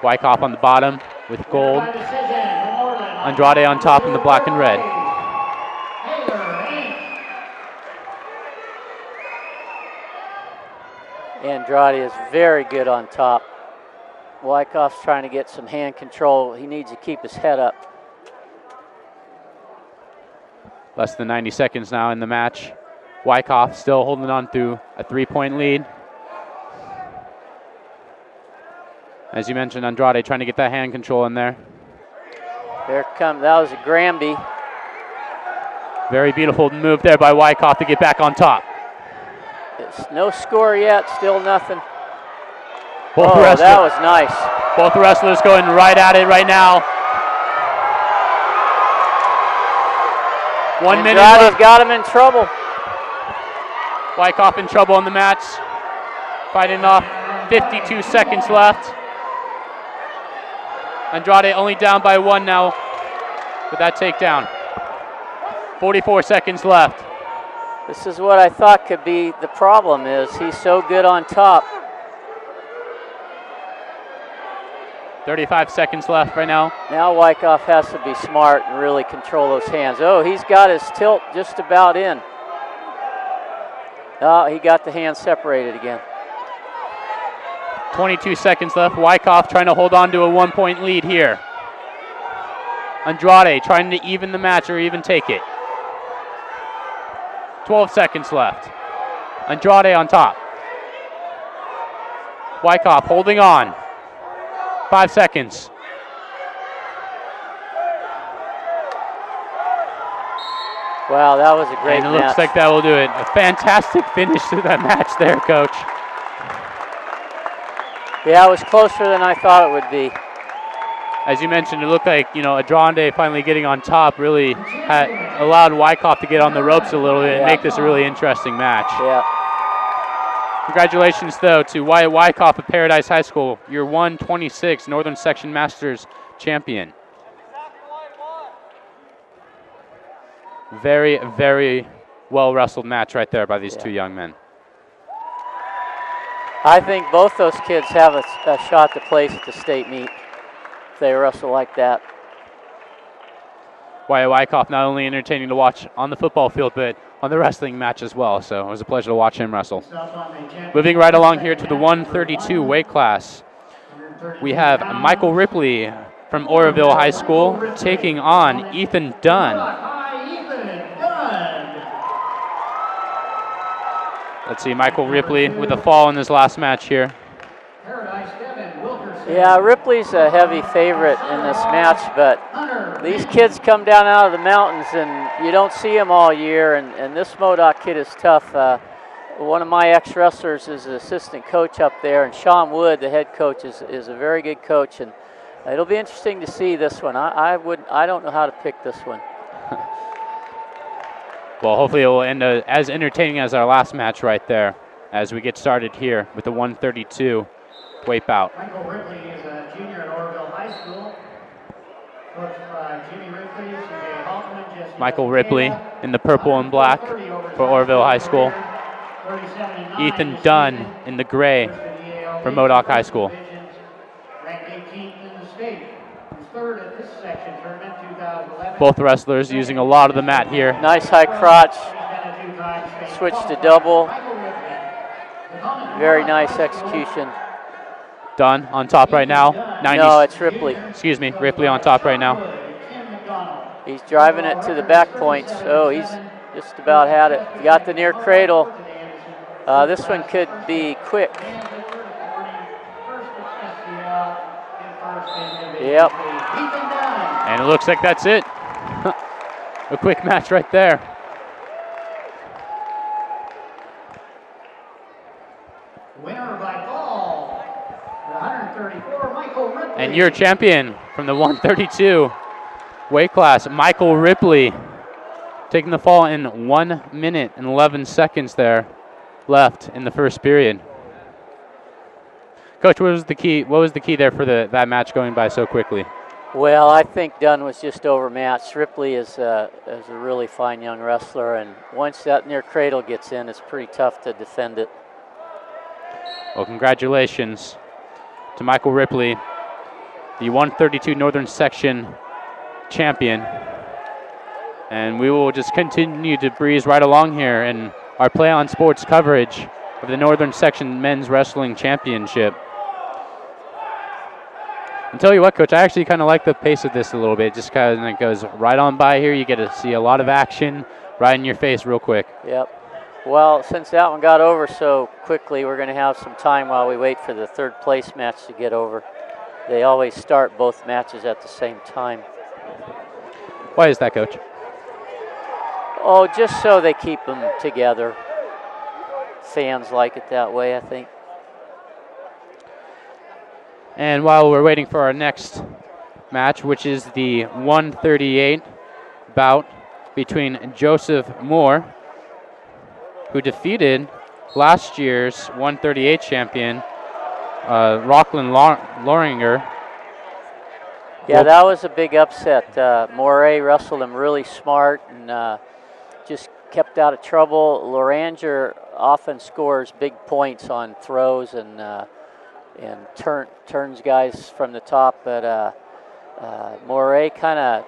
Wyckoff on the bottom with gold. Andrade on top in the black and red. Andrade is very good on top. Wyckoff's trying to get some hand control. He needs to keep his head up. Less than 90 seconds now in the match. Wyckoff still holding on to a 3-point lead. As you mentioned, Andrade trying to get that hand control in there. That was a Granby. Very beautiful move there by Wyckoff to get back on top. It's no score yet, still nothing. Both that was nice. Both wrestlers going right at it right now. 1 minute left. Andrade's got him in trouble. Wyckoff in trouble on the match. Fighting off. 52 seconds left. Andrade only down by 1 now with that takedown. 44 seconds left. This is what I thought could be the problem, is he's so good on top. 35 seconds left right now. Now Wyckoff has to be smart and really control those hands. Oh, he's got his tilt just about in. Oh, he got the hands separated again. 22 seconds left. Wyckoff trying to hold on to a 1-point lead here. Andrade trying to even the match or even take it. 12 seconds left. Andrade on top. Wyckoff holding on. 5 seconds. Wow, that was a great match. And it match. looks like that will do it. A fantastic finish to that match there, Coach. Yeah, it was closer than I thought it would be. As you mentioned, it looked like, Andrade finally getting on top really had allowed Wyckoff to get on the ropes a little bit and make this a really interesting match. Yeah. Congratulations, though, to Wyatt Wyckoff of Paradise High School, your 126 Northern Section Masters champion. Very, very well-wrestled match right there by these two young men. I think both those kids have a shot to place at the state meet if they wrestle like that. Wyatt Wyckoff not only entertaining to watch on the football field, but on the wrestling match as well. So it was a pleasure to watch him wrestle. Moving right along here to the 132 weight class. We have Michael Ripley from Oroville High School taking on Ethan Dunn. Let's see, Michael Ripley with a fall in his last match here. Yeah, Ripley's a heavy favorite in this match, but these kids come down out of the mountains and you don't see them all year, and this Modoc kid is tough. One of my ex-wrestlers is an assistant coach up there, and Sean Wood, the head coach, is a very good coach, and it'll be interesting to see this one. I don't know how to pick this one. Well, hopefully it will end as entertaining as our last match right there as we get started here with the 132 weight bout. Michael Ripley is a junior at Oroville High School. Coached by Jimmy Ripley, CJ Hoffman, Jesse Michael Ripley in the purple and black for Oroville High School. Ethan Dunn in the gray for Modoc High School. Ranked 18th in the state. He's third at this section tournament, 2011. Both wrestlers using a lot of the mat here. Nice high crotch. Switch to double. Very nice execution. Dunn on top right now. No, it's Ripley. Excuse me, Ripley on top right now. He's driving it to the back points. Oh, he's just about had it. He got the near cradle. This one could be quick. Yep. And it looks like that's it. A quick match right there. Winner by fall, the 134, Michael Ripley. And your champion from the 132 weight class, Michael Ripley, taking the fall in 1 minute and 11 seconds there left in the first period. Coach, what was the key there for that match going by so quickly? Well, I think Dunn was just overmatched. Ripley is a really fine young wrestler, and once that near cradle gets in, it's pretty tough to defend it. Well, congratulations to Michael Ripley, the 132 Northern Section champion. And we will just continue to breeze right along here in our Play On Sports coverage of the Northern Section Men's Wrestling Championship. And tell you what, Coach, I actually kind of like the pace of this a little bit. Just kind of goes right on by here. You get to see a lot of action right in your face real quick. Yep. Well, since that one got over so quickly, we're going to have some time while we wait for the third place match to get over. They always start both matches at the same time. Why is that, Coach? Oh, just so they keep them together. Fans like it that way, I think. And while we're waiting for our next match, which is the 138 bout between Joseph Moore, who defeated last year's 138 champion, Rockland Loringer. Yeah, that was a big upset. Moray wrestled him really smart and just kept out of trouble. Loranger often scores big points on throws and turns guys from the top, but Moray kind of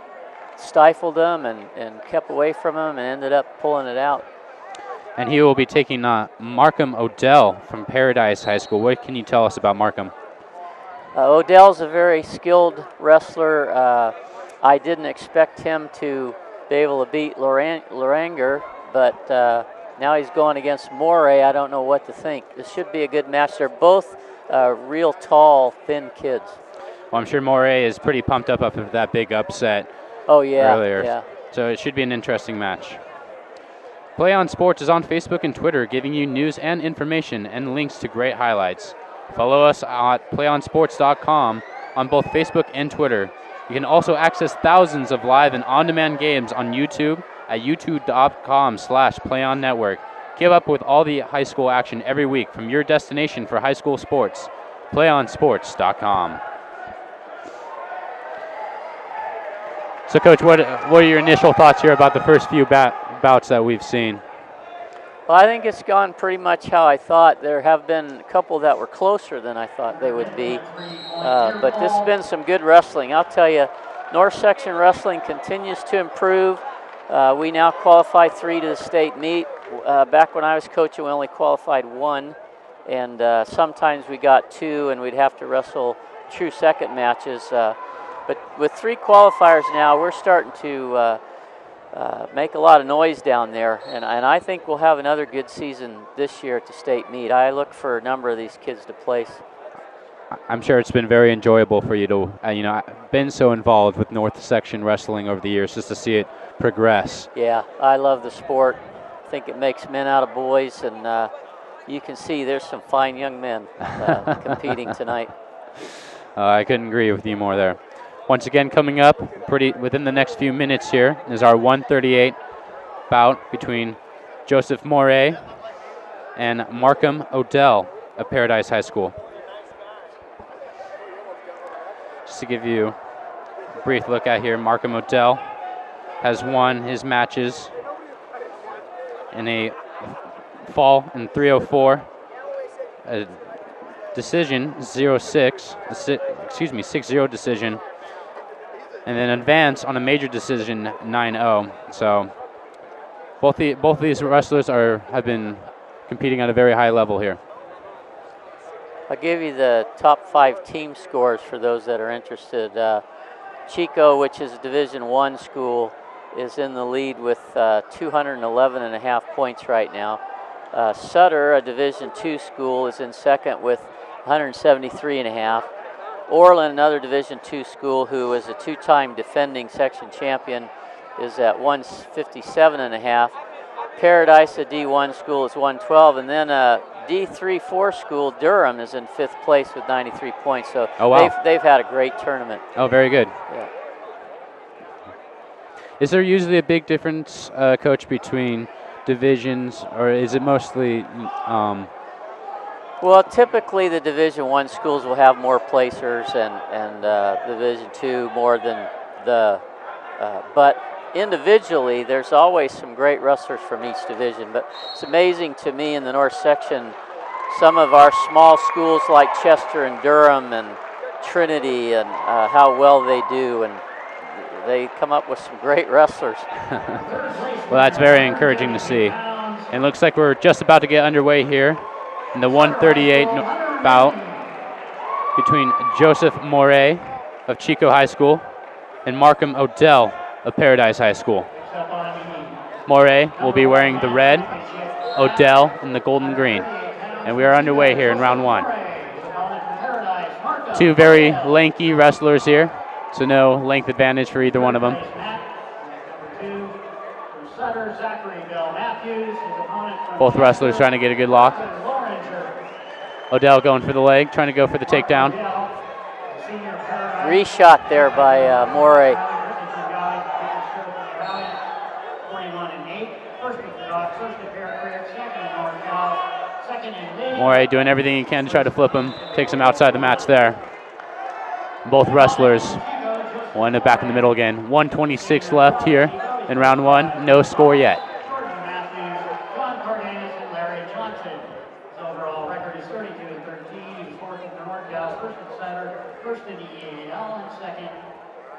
stifled him and kept away from him and ended up pulling it out. And he will be taking Markham Odell from Paradise High School. What can you tell us about Markham? Odell's a very skilled wrestler. I didn't expect him to be able to beat Loranger, but now he's going against Moray. I don't know what to think. This should be a good match. They're both real tall, thin kids. Well, I'm sure Moray is pretty pumped up after that big upset earlier. Yeah. So it should be an interesting match. Play On Sports is on Facebook and Twitter, giving you news and information and links to great highlights. Follow us at playonsports.com on both Facebook and Twitter. You can also access thousands of live and on-demand games on YouTube at youtube.com/playonnetwork. Keep up with all the high school action every week from your destination for high school sports, playonsports.com. So, Coach, what are your initial thoughts here about the first few bouts that we've seen? Well, I think it's gone pretty much how I thought. There have been a couple that were closer than I thought they would be, but this has been some good wrestling. I'll tell you, North Section Wrestling continues to improve. We now qualify 3 to the state meet. Back when I was coaching, we only qualified 1, and sometimes we got 2, and we'd have to wrestle true second matches. But with 3 qualifiers now, we're starting to make a lot of noise down there, and I think we'll have another good season this year at the state meet. I look for a number of these kids to place. I'm sure it's been very enjoyable for you to, I've been so involved with North Section Wrestling over the years just to see it progress. Yeah, I love the sport. I think it makes men out of boys, and you can see there's some fine young men competing tonight. I couldn't agree with you more there. Once again, coming up within the next few minutes here is our 138 bout between Joseph Moray and Markham Odell of Paradise High School. Just to give you a brief look at here, Markham Odell has won his matches in a fall in 304, a decision 6-0 decision, and then advance on a major decision 9-0. So both these wrestlers have been competing at a very high level here. I'll give you the top 5 team scores for those that are interested. Chico, which is a Division I school, is in the lead with 211.5 points right now. Sutter, a Division II school, is in second with 173.5. Orland, another Division II school who is a 2-time defending section champion, is at 157.5. Paradise, a D1 school, is 112, and then a D3-4 school, Durham, is in 5th place with 93 points. So they've had a great tournament. Oh, very good. Yeah. Is there usually a big difference, Coach, between divisions, or is it mostly Well, typically the Division I schools will have more placers and Division II more than but individually there's always some great wrestlers from each division. But it's amazing to me in the North section, some of our small schools like Chester and Durham and Trinity and how well they do, and they come up with some great wrestlers. Well, that's very encouraging to see. And it looks like we're just about to get underway here in the 138 bout between Joseph Moray of Chico High School and Markham Odell of Paradise High School. Moray will be wearing the red, Odell in the golden green. And we are underway here in round one. Two very lanky wrestlers here, so no length advantage for either one of them. Both wrestlers trying to get a good lock. Odell going for the leg, trying to go for the takedown. Reshot there by Moray. Moray doing everything he can to try to flip him, takes him outside the mats there. Both wrestlers will end up back in the middle again. 1:26 left here in round one, no score yet.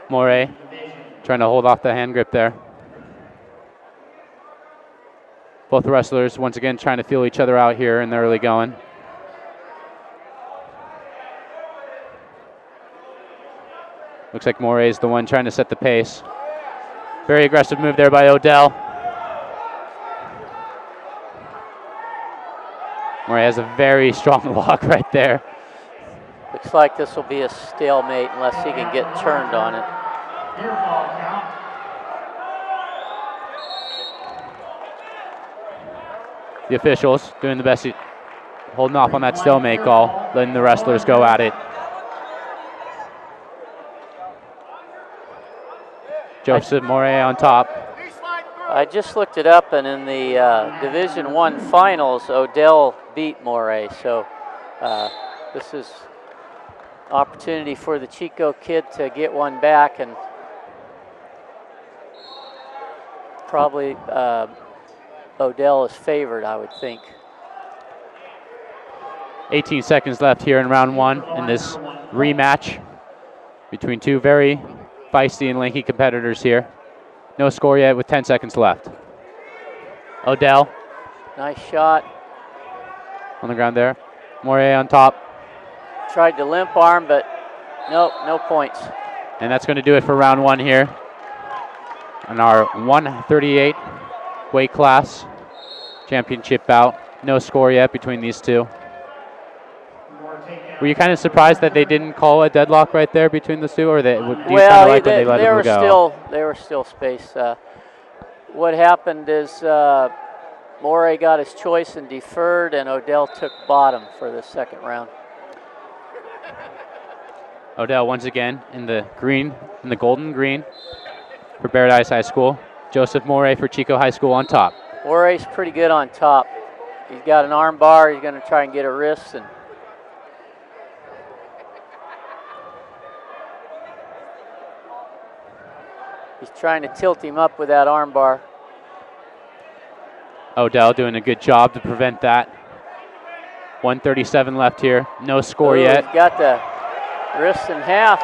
Moray trying to hold off the hand grip there. Both wrestlers once again trying to feel each other out here in the early going. Looks like Moray's the one trying to set the pace. Very aggressive move there by Odell. Moray has a very strong lock right there. Looks like this will be a stalemate unless he can get turned on it. The officials doing the best, holding off on that stalemate call, letting the wrestlers go at it. Joseph Moray on top. I just looked it up, and in the Division I finals, Odell beat Moray. So this is opportunity for the Chico kid to get one back, and probably Odell is favored, I would think. 18 seconds left here in round one in this rematch between two very feisty and lanky competitors here. No score yet with 10 seconds left. Odell. Nice shot. On the ground there. Moray on top. Tried to limp arm, but nope, no points. And that's going to do it for round one here in our 138 weight class championship bout. No score yet between these two. Were you kind of surprised that they didn't call a deadlock right there between the two, or do you kind of like when they let it go? They were still spaced. What happened is Moray got his choice and deferred, and Odell took bottom for the second round. Odell once again in the green, in the golden green for Paradise High School. Joseph Moray for Chico High School on top. Moray's pretty good on top. He's got an arm bar. He's going to try and get a wrist, and he's trying to tilt him up with that arm bar. Odell doing a good job to prevent that. 1:37 left here. No score yet. He's got the wrist in half.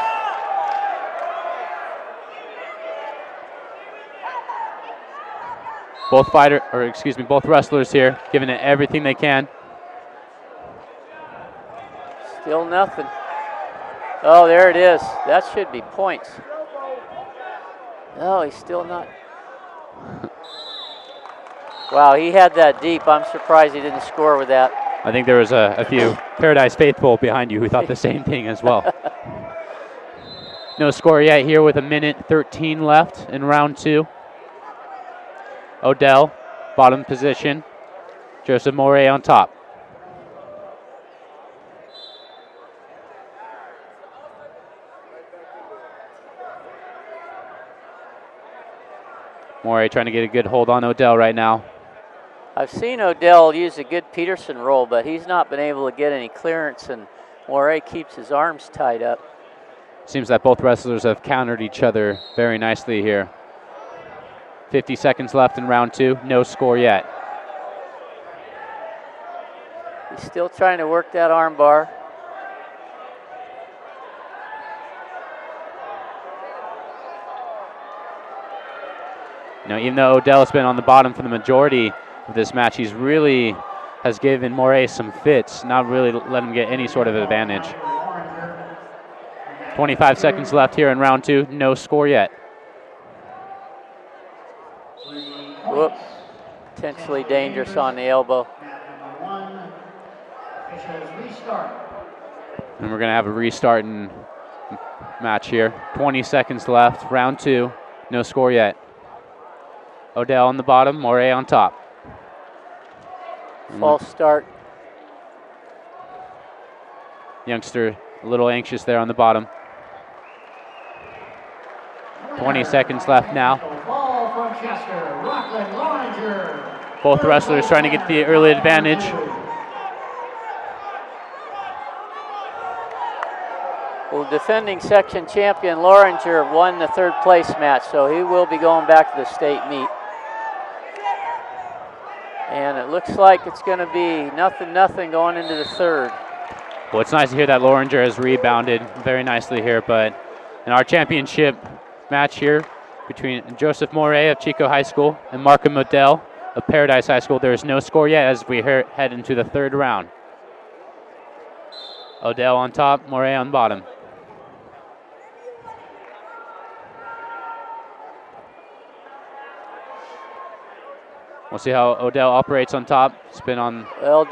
Both both wrestlers here giving it everything they can. Still nothing. Oh, there it is. That should be points. No, he's still not. Wow, he had that deep. I'm surprised he didn't score with that. I think there was a few Paradise faithful behind you who thought the same thing as well. No score yet here with 1:13 left in round two. Odell, bottom position. Joseph Moray on top. Moray trying to get a good hold on Odell right now. I've seen Odell use a good Peterson roll, but he's not been able to get any clearance, and Moray keeps his arms tied up. Seems that both wrestlers have countered each other very nicely here. 50 seconds left in round 2, no score yet. He's still trying to work that arm bar. Even though Odell's been on the bottom for the majority of this match, he's really has given Moray some fits, not really let him get any sort of advantage. 25 seconds left here in round 2, no score yet. Whoop. Potentially dangerous on the elbow. And we're going to have a restart in match here. 20 seconds left, round 2, no score yet. Odell on the bottom, Moray on top. False start. Youngster a little anxious there on the bottom. 20 seconds left now. Both wrestlers trying to get the early advantage. Well, defending section champion Loringer won the 3rd place match, so he will be going back to the state meet. And it looks like it's going to be 0-0 going into the 3rd. Well, it's nice to hear that Loringer has rebounded very nicely here, but in our championship match here between Joseph Moray of Chico High School and Markham Odell of Paradise High School, there is no score yet as we head into the 3rd round. Odell on top, Moray on bottom. We'll see how Odell operates on top. Spin on. Well,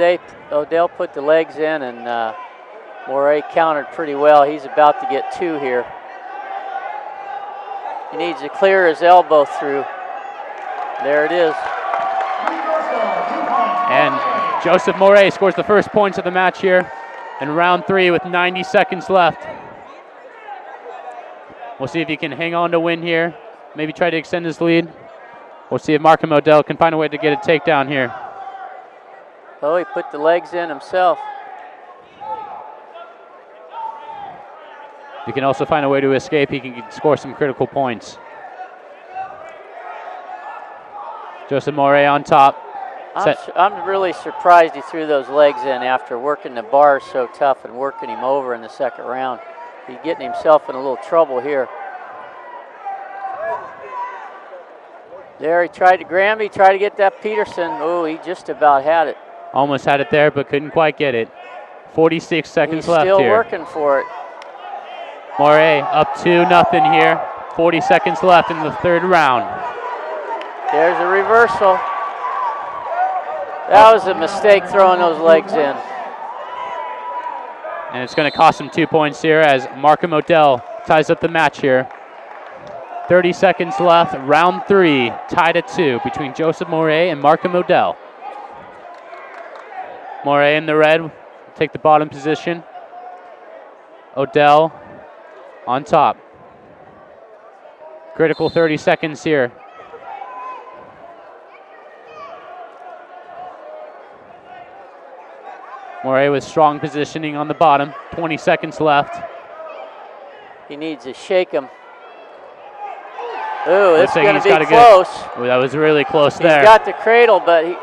Odell put the legs in, and Moray countered pretty well. He's about to get 2 here. He needs to clear his elbow through. There it is. And Joseph Moray scores the first points of the match here in round 3 with 90 seconds left. We'll see if he can hang on to win here. Maybe try to extend his lead. We'll see if Markham Odell can find a way to get a takedown here. Oh, he put the legs in himself. He can also find a way to escape. He can score some critical points. Joseph Moray on top. I'm really surprised he threw those legs in after working the bars so tough and working him over in the 2nd round. He's getting himself in a little trouble here. There, he tried to Granby, tried to get that Peterson. Oh, he just about had it. Almost had it there, but couldn't quite get it. 46 seconds left here. He's still working for it. Moray up 2-0 here. 40 seconds left in the 3rd round. There's a reversal. That was a mistake throwing those legs in. And it's going to cost him 2 points here as Markham Odell ties up the match here. 30 seconds left, round 3, tied at 2 between Joseph Moray and Markham Odell. Moray in the red will take the bottom position. Odell on top. Critical 30 seconds here. Moray with strong positioning on the bottom. 20 seconds left. He needs to shake him. Ooh, it's going to be close. Ooh, that was really close there. He's got the cradle, but he...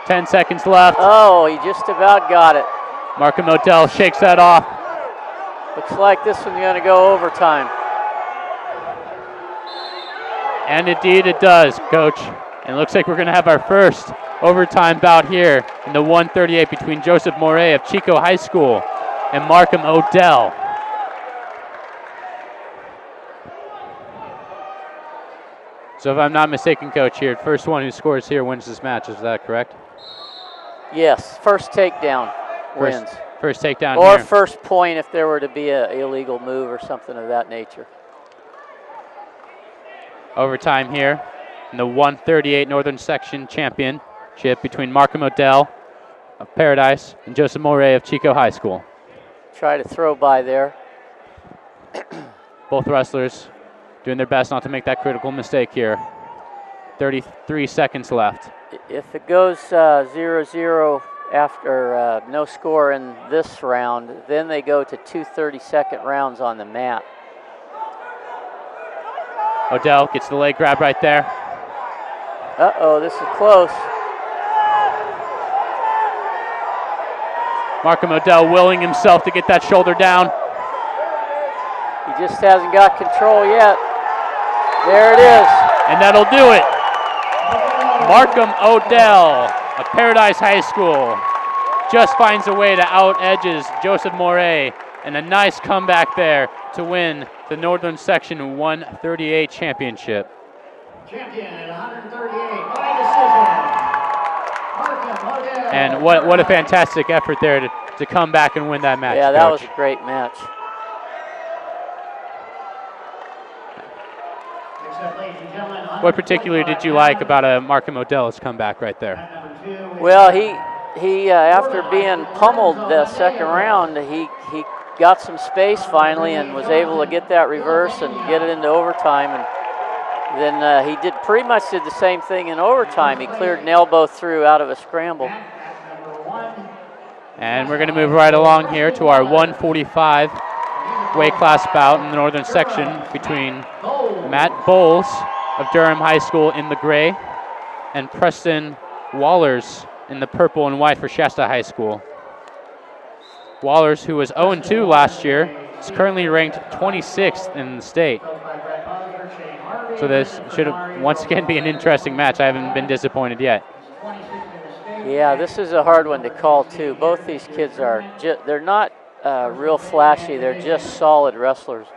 10 seconds left. Oh, he just about got it. Markham Odell shakes that off. Looks like this one's going to go overtime. And indeed it does, Coach. And it looks like we're going to have our first overtime bout here in the 138 between Joseph Moray of Chico High School and Markham Odell. So if I'm not mistaken, Coach, here, first one who scores here wins this match. Is that correct? Yes, first takedown wins. First takedown or here. First point if there were to be an illegal move or something of that nature. Overtime here in the 138 Northern Section Championship between Markham Odell of Paradise and Joseph Moray of Chico High School. Try to throw by there. Both wrestlers doing their best not to make that critical mistake here. 33 seconds left. If it goes 0-0 after no score in this round, then they go to 2 30-second rounds on the mat. Odell gets the leg grab right there. Uh-oh, this is close. Markham Odell willing himself to get that shoulder down. He just hasn't got control yet. There it is. And that'll do it. Markham Odell of Paradise High School just finds a way to out-edges Joseph Moret, and a nice comeback there to win the Northern Section 138 championship. Champion at 138 by decision. Markham Odell. And what a fantastic effort there to come back and win that match. Yeah, that Coach. was a great match. What particularly did you like about Markham Odell's comeback right there? Well, he after being pummeled the second round, he got some space finally and was able to get that reverse and get it into overtime. And then he pretty much did the same thing in overtime. He cleared an elbow through out of a scramble. And we're going to move right along here to our 145 weight class bout in the Northern Section between Matt Bowles of Durham High School in the gray and Preston Wallers in the purple and white for Shasta High School. Wallers, who was 0-2 last year, is currently ranked 26th in the state. So this should once again be an interesting match. I haven't been disappointed yet. Yeah, this is a hard one to call too. Both these kids are they're not real flashy. They're just solid wrestlers.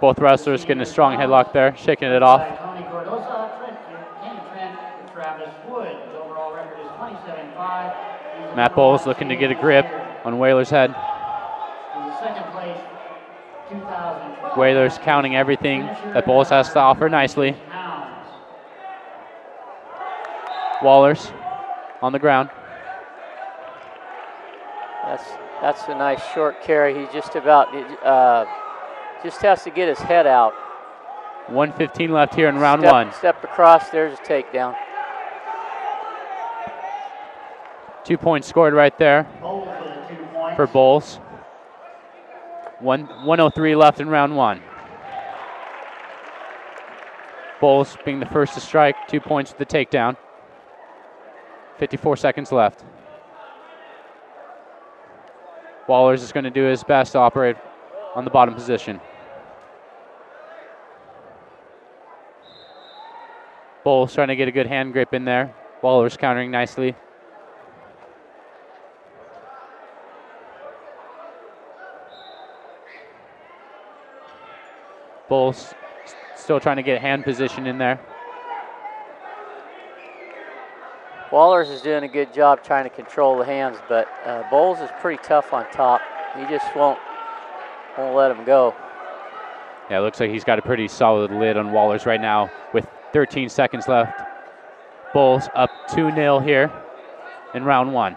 Both wrestlers getting a strong headlock there, shaking it off. Matt Bowles looking to get a grip on Whaler's head. Whaler's counting everything that Bowles has to offer nicely. Wallers on the ground. That's a nice short carry. He just has to get his head out. 1:15 left here in round one. Step across, there's a takedown. 2 points scored right there for Bowles. 1:03 left in round one. Bowles being the first to strike, 2 points with the takedown. 54 seconds left. Wallers is going to do his best to operate on the bottom position. Bowles trying to get a good hand grip in there. Wallers countering nicely. Bowles still trying to get hand position in there. Wallers is doing a good job trying to control the hands, but Bowles is pretty tough on top. He just won't let him go. Yeah, it looks like he's got a pretty solid lid on Wallers right now with 13 seconds left. Bowles up 2-0 here in round one.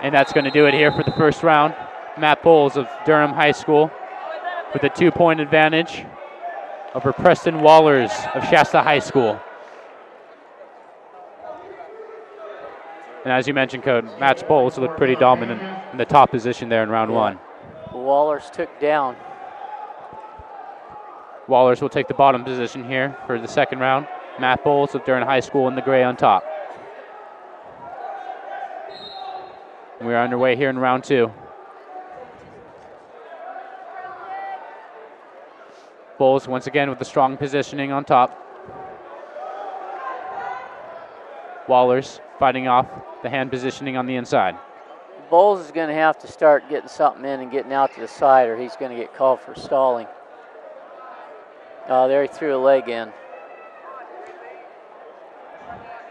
And that's going to do it here for the first round. Matt Bowles of Durham High School with a 2-point advantage over Preston Wallers of Shasta High School. And as you mentioned, Code, Matt Bowles looked pretty dominant in the top position there in round one. Wallers took down. Wallers will take the bottom position here for the second round. Matt Bowles of Durham High School in the gray on top. We're underway here in round two. Bowles once again with the strong positioning on top. Wallers fighting off the hand positioning on the inside. Bowles is going to have to start getting something in and getting out to the side, or he's going to get called for stalling. There he threw a leg in.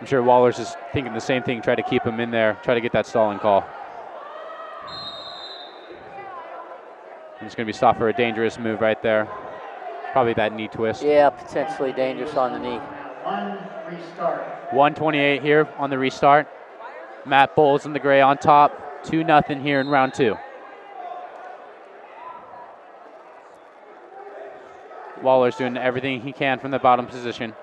I'm sure Wallers is thinking the same thing, try to keep him in there, try to get that stalling call. And it's going to be stopped for a dangerous move right there. Probably that knee twist. Yeah, potentially dangerous on the knee. 1:28 here on the restart. Matt Bowles in the gray on top. 2-0 here in round 2. Waller's doing everything he can from the bottom position.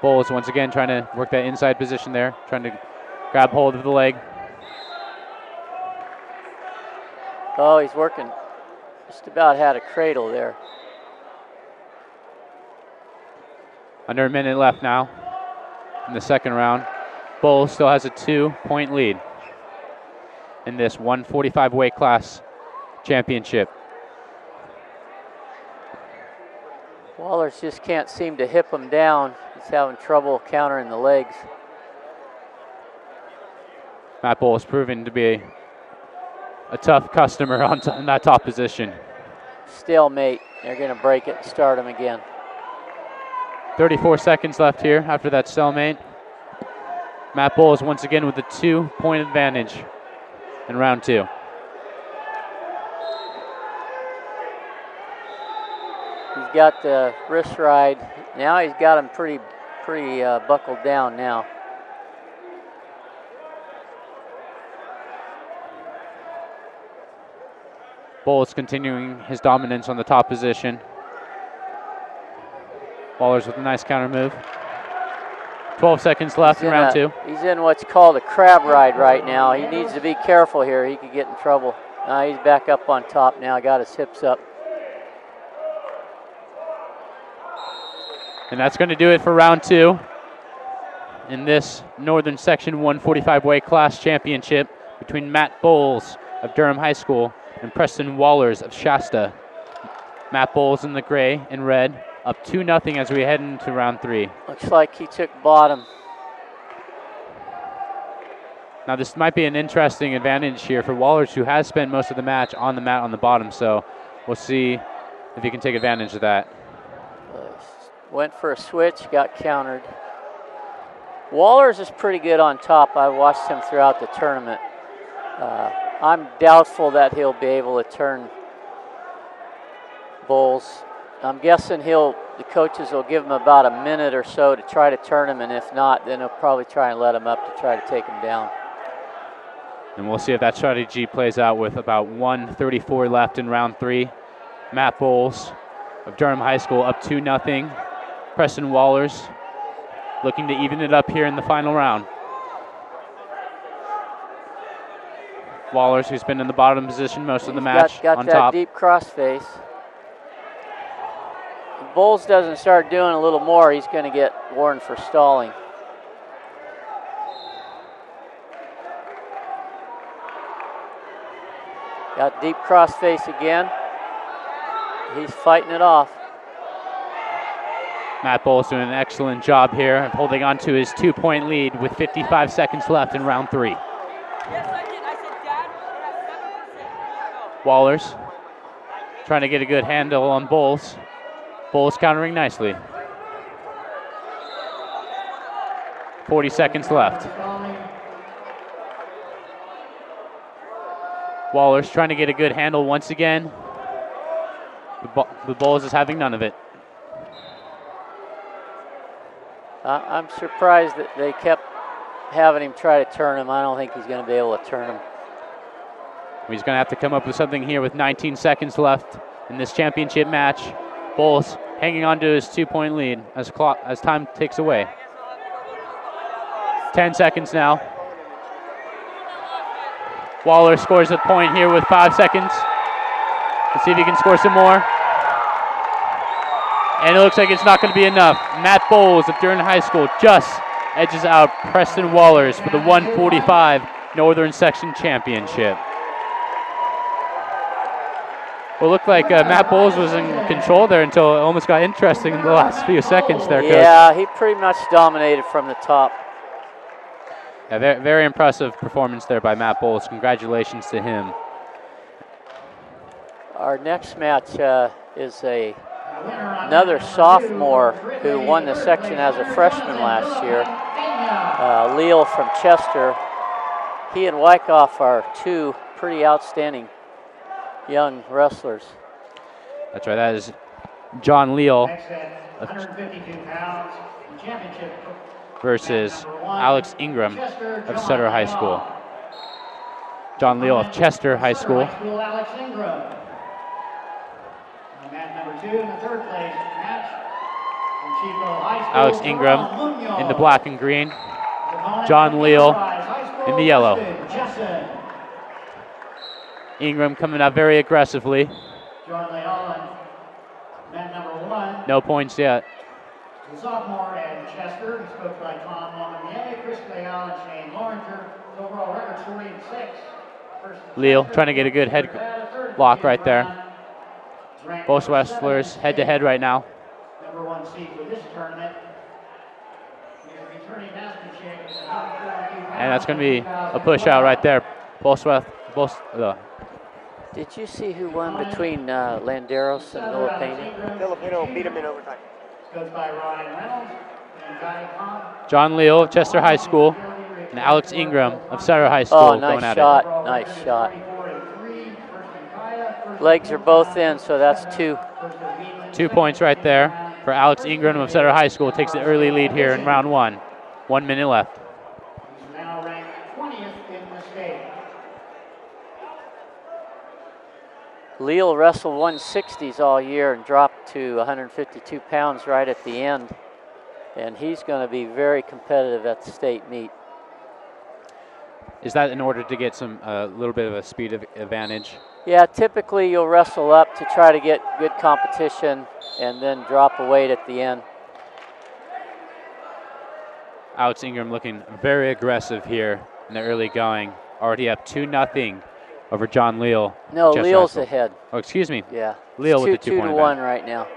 Bowles once again trying to work that inside position there, trying to grab hold of the leg. Oh, he's working. Just about had a cradle there. Under a minute left now in the second round. Bowles still has a 2-point lead in this 145 weight class championship. Wallers just can't seem to hip him down. He's having trouble countering the legs. Matt Bowles proving to be a tough customer in that top position. Stalemate. They're going to break it and start him again. 34 seconds left here after that stalemate. Matt Bowles once again with a 2-point advantage in round 2. He's got the wrist ride. Now he's got him pretty buckled down now. Bowles continuing his dominance on the top position. Wallers with a nice counter move. 12 seconds left in round 2. He's in what's called a crab ride right now. He needs to be careful here. He could get in trouble. He's back up on top now. Got his hips up. And that's going to do it for round 2 in this Northern Section 145 weight class championship between Matt Bowles of Durham High School and Preston Wallers of Shasta. Matt Bowles in the gray and red, up 2-0 as we head into round 3. Looks like he took bottom. Now this might be an interesting advantage here for Wallers, who has spent most of the match on the mat on the bottom, so we'll see if he can take advantage of that. Went for a switch, got countered. Wallers is pretty good on top. I've watched him throughout the tournament. I'm doubtful that he'll be able to turn Bowles. I'm guessing the coaches will give him about a minute or so to try to turn him, and if not, then they'll probably try and let him up to try to take him down. And we'll see if that strategy plays out with about 1:34 left in round 3. Matt Bowles of Durham High School up 2-0. Preston Wallers looking to even it up here in the final round. Wallers, who's been in the bottom position most of the match, got on that top. Deep crossface. If Bowles doesn't start doing a little more, he's going to get warned for stalling. Got deep crossface again. He's fighting it off. Matt Bowles doing an excellent job here of holding on to his 2-point lead with 55 seconds left in round 3. Wallers trying to get a good handle on Bowles. Bowles countering nicely. 40 seconds left. Wallers trying to get a good handle once again. The Bowles is having none of it. I'm surprised that they kept having him try to turn him. I don't think he's going to be able to turn him. He's going to have to come up with something here with 19 seconds left in this championship match. Bowles hanging on to his 2-point lead as time ticks away. 10 seconds now. Waller scores a point here with 5 seconds. Let's see if he can score some more. And it looks like it's not going to be enough. Matt Bowles of Durham High School just edges out Preston Wallers for the 145 Northern Section Championship. Well, it looked like Matt Bowles was in control there until it almost got interesting in the last few seconds there, Coach. Yeah, he pretty much dominated from the top. Yeah, very, very impressive performance there by Matt Bowles. Congratulations to him. Our next match is another sophomore who won the section as a freshman last year, Leal from Chester. He and Wyckoff are two pretty outstanding young wrestlers. That's right. That is John Leal Next at 152 pounds, the championship versus number 1, Alex Ingram Chester, of John Sutter High School. Leal. John Leal of Opponent Chester from High Sutter School. High School, Alex Ingram. On mat number 2 in the third place match, from Chico High School, Alex Ingram Jerome Munoz. in the black and green. Opponent John from Leal Enterprise High School, in the yellow. Justin Jessen. Ingram coming out very aggressively. John Leal on mat number 1. No points yet. The sophomore at Chester, he's coached by Tom Lomanier, Chris Leal, and Shane Loringer. His overall record 40-6. Leal trying to get a good head lock right there. Both wrestlers head to head right now. Number 1 seed for this tournament. And that's going to be a push out right there. Did you see who won between Landeros and Filipino? Filipino beat him in overtime. Coached by Ryan Reynolds and Guy Kong. John Leal of Chester High School and Alex Ingram of Sutter High School going nice at shot, it. nice shot. Legs are both in, so that's 2. 2 points right there for Alex Ingram of Sutter High School. Takes the early lead here in round 1. 1 minute left. He's now ranked 20th in the state. Leal wrestled 160s all year and dropped to 152 pounds right at the end. And he's going to be very competitive at the state meet. Is that in order to get some little bit of a speed advantage? Yeah, typically you'll wrestle up to try to get good competition and then drop a weight at the end. Alex Ingram looking very aggressive here in the early going. Already up 2-0 over John Leal. No, Chester Leal's High School. ahead. Oh, excuse me. Yeah. Leal with the 2 2-point to 1 advantage. right now.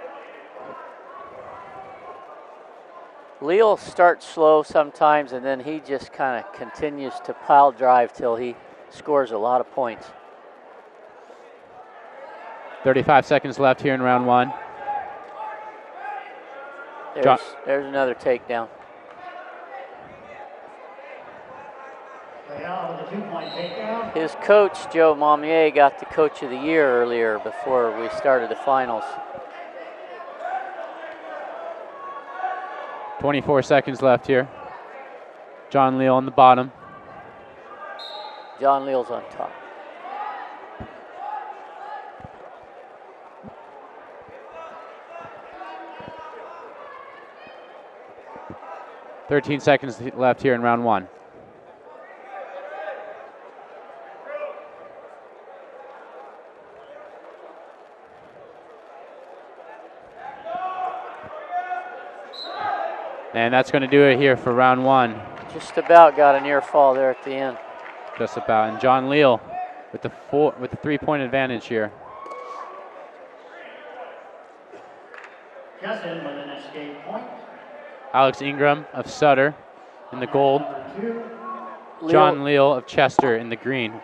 Leal starts slow sometimes, and then he just kind of continues to pile drive till he scores a lot of points. 35 seconds left here in round 1. There's another takedown. Leal with a 2-point takedown. His coach, Joe Maumier, got the Coach of the Year earlier before we started the finals. 24 seconds left here. John Leal on the bottom. John Leal's on top. .13 seconds left here in round 1. And that's going to do it here for round 1. Just about got a near fall there at the end. Just about. And John Leal with the 3-point advantage here. Jessen with an escape point. Alex Ingram of Sutter in the gold. Number 2. John Leal of Chester in the green.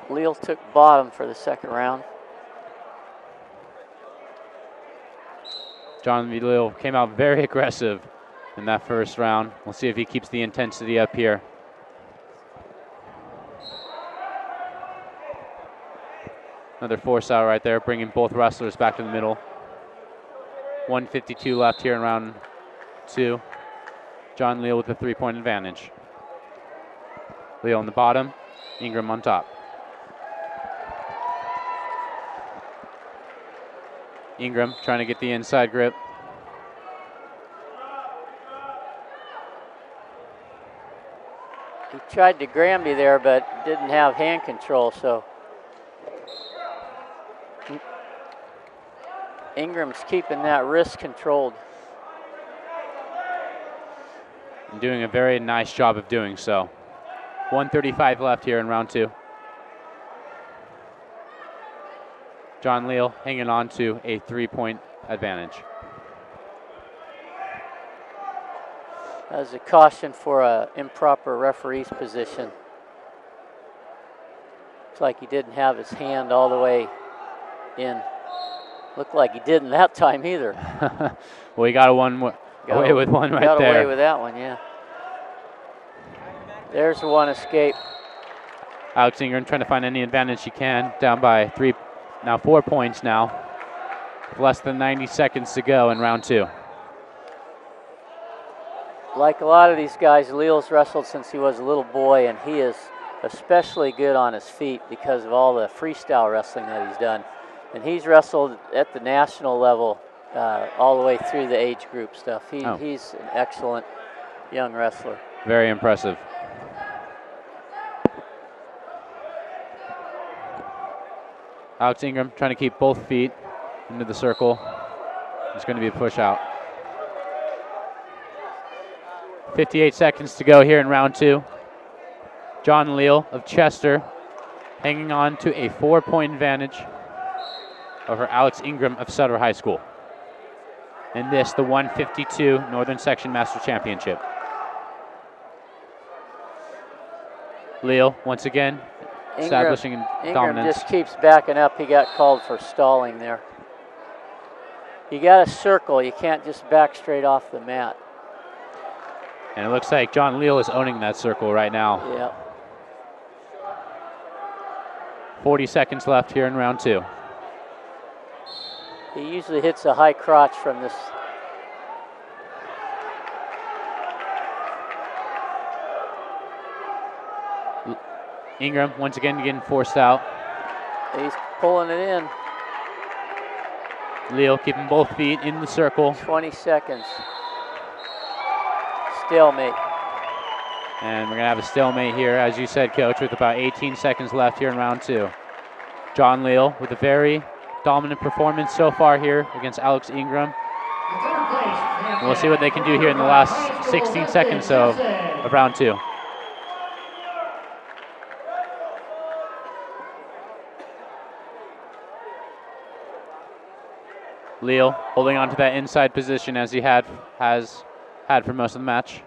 Leal took bottom for the second round. John Leal came out very aggressive in that first round. We'll see if he keeps the intensity up here. Another force out right there, bringing both wrestlers back to the middle. 1:52 left here in round 2. John Leal with a 3-point advantage. Leal on the bottom, Ingram on top. Ingram trying to get the inside grip. He tried to Granby there, but didn't have hand control, so Ingram's keeping that wrist controlled. And doing a very nice job of doing so. 1:35 left here in round 2. John Leal hanging on to a 3-point advantage. As a caution for an improper referee's position. Looks like he didn't have his hand all the way in. Looked like he didn't that time either. Well, he got away with one right got there. Got away with that one, yeah. There's the one escape. Alex Ingram trying to find any advantage he can. Down by 4 points now. Less than 90 seconds to go in round 2. Like a lot of these guys, Leal's wrestled since he was a little boy, and he is especially good on his feet because of all the freestyle wrestling that he's done. And he's wrestled at the national level all the way through the age group stuff. He's an excellent young wrestler. Very impressive. Alex Ingram trying to keep both feet into the circle. It's going to be a push out. 58 seconds to go here in round 2. John Leal of Chester hanging on to a 4-point advantage over Alex Ingram of Sutter High School. In this, the 152 Northern Section Master Championship. Leal, once again, establishing Ingram dominance. just keeps backing up. He got called for stalling there. You got to circle. You can't just back straight off the mat. And it looks like John Leal is owning that circle right now. Yeah. 40 seconds left here in round 2. He usually hits a high crotch from this. Ingram once again getting forced out. He's pulling it in. Leal keeping both feet in the circle. 20 seconds. Stalemate. And we're going to have a stalemate here, as you said, Coach, with about 18 seconds left here in round 2. John Leal with a very dominant performance so far here against Alex Ingram. And we'll see what they can do here in the last 16 seconds of round 2. Leal holding on to that inside position as he has had for most of the match.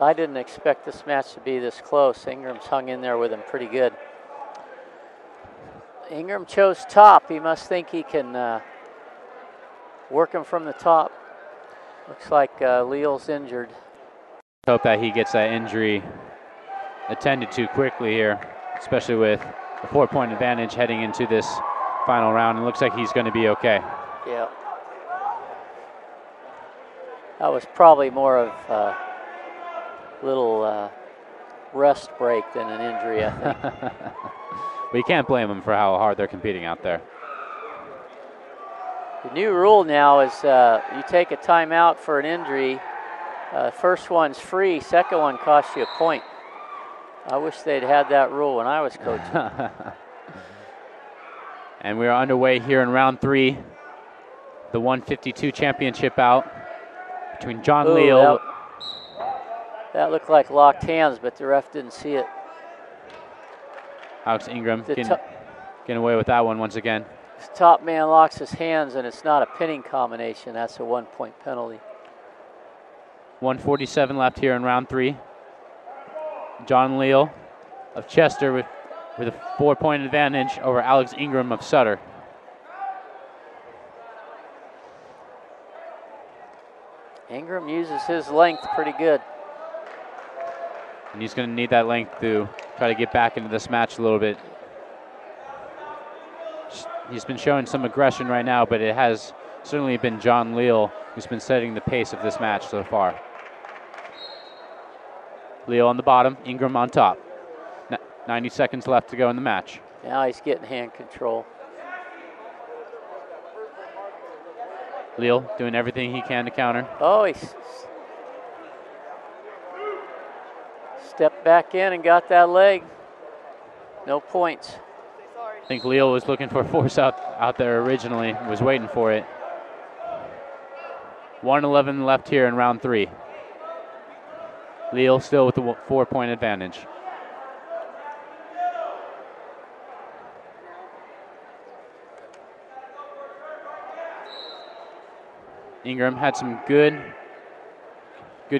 I didn't expect this match to be this close. Ingram's hung in there with him pretty good. Ingram chose top. He must think he can work him from the top. Looks like Leal's injured. Hope that he gets that injury attended to quickly here, especially with a 4-point advantage heading into this final round. It looks like he's going to be okay. Yeah. That was probably more of a little rest break than an injury, I think. We can't blame them for how hard they're competing out there. The new rule now is you take a timeout for an injury. First one's free, second one costs you a point. I wish they'd had that rule when I was coaching. And we are underway here in round 3. The 152 championship out between John Leal. That looked like locked hands, but the ref didn't see it. Alex Ingram getting away with that one once again. If top man locks his hands and it's not a pinning combination, that's a 1-point penalty. 147 left here in round 3. John Leal of Chester with a 4-point advantage over Alex Ingram of Sutter. Ingram uses his length pretty good. And he's going to need that length to try to get back into this match a little bit. He's been showing some aggression right now, but it has certainly been John Leal who's been setting the pace of this match so far. Leal on the bottom, Ingram on top. 90 seconds left to go in the match. Now he's getting hand control. Leal doing everything he can to counter. Oh, he stepped back in and got that leg. No points. I think Leal was looking for force out there originally, was waiting for it. 1:11 left here in round 3. Leal still with the 4-point advantage. Ingram had some good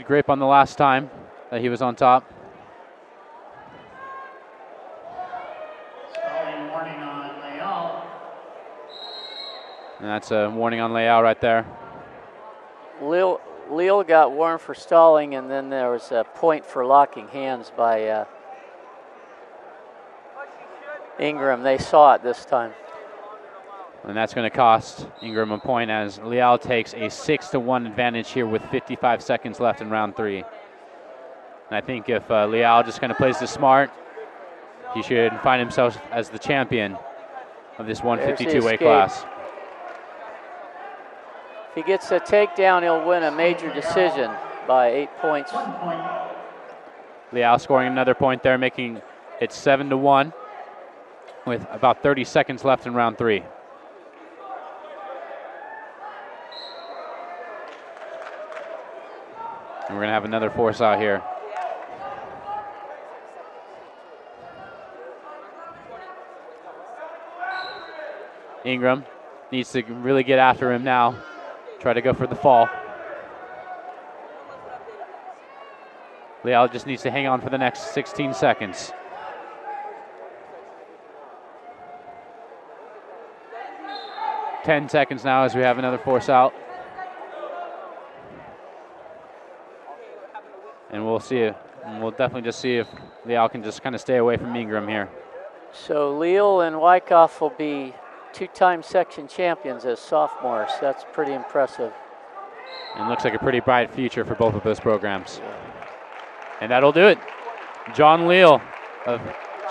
grip on the last time that he was on top. Warning on Leal. And that's a warning on Leal right there. Leal got warned for stalling, and then there was a point for locking hands by Ingram. They saw it this time. And that's going to cost Ingram a point as Leal takes a 6-1 advantage here with 55 seconds left in round 3. And I think if Leal just kind of plays this smart, he should find himself as the champion of this 152 weight class. If he gets a takedown, he'll win a major decision by 8 points. Leal scoring another point there, making it 7-1 with about 30 seconds left in round 3. And we're going to have another force out here. Ingram needs to really get after him now. Try to go for the fall. Leal just needs to hang on for the next 16 seconds. Ten seconds now as we have another force out. And we'll see. And we'll definitely just see if Leal can just kind of stay away from Ingram here. So Leal and Wyckoff will be 2-time section champions as sophomores. That's pretty impressive. And looks like a pretty bright future for both of those programs. And that'll do it. John Leal of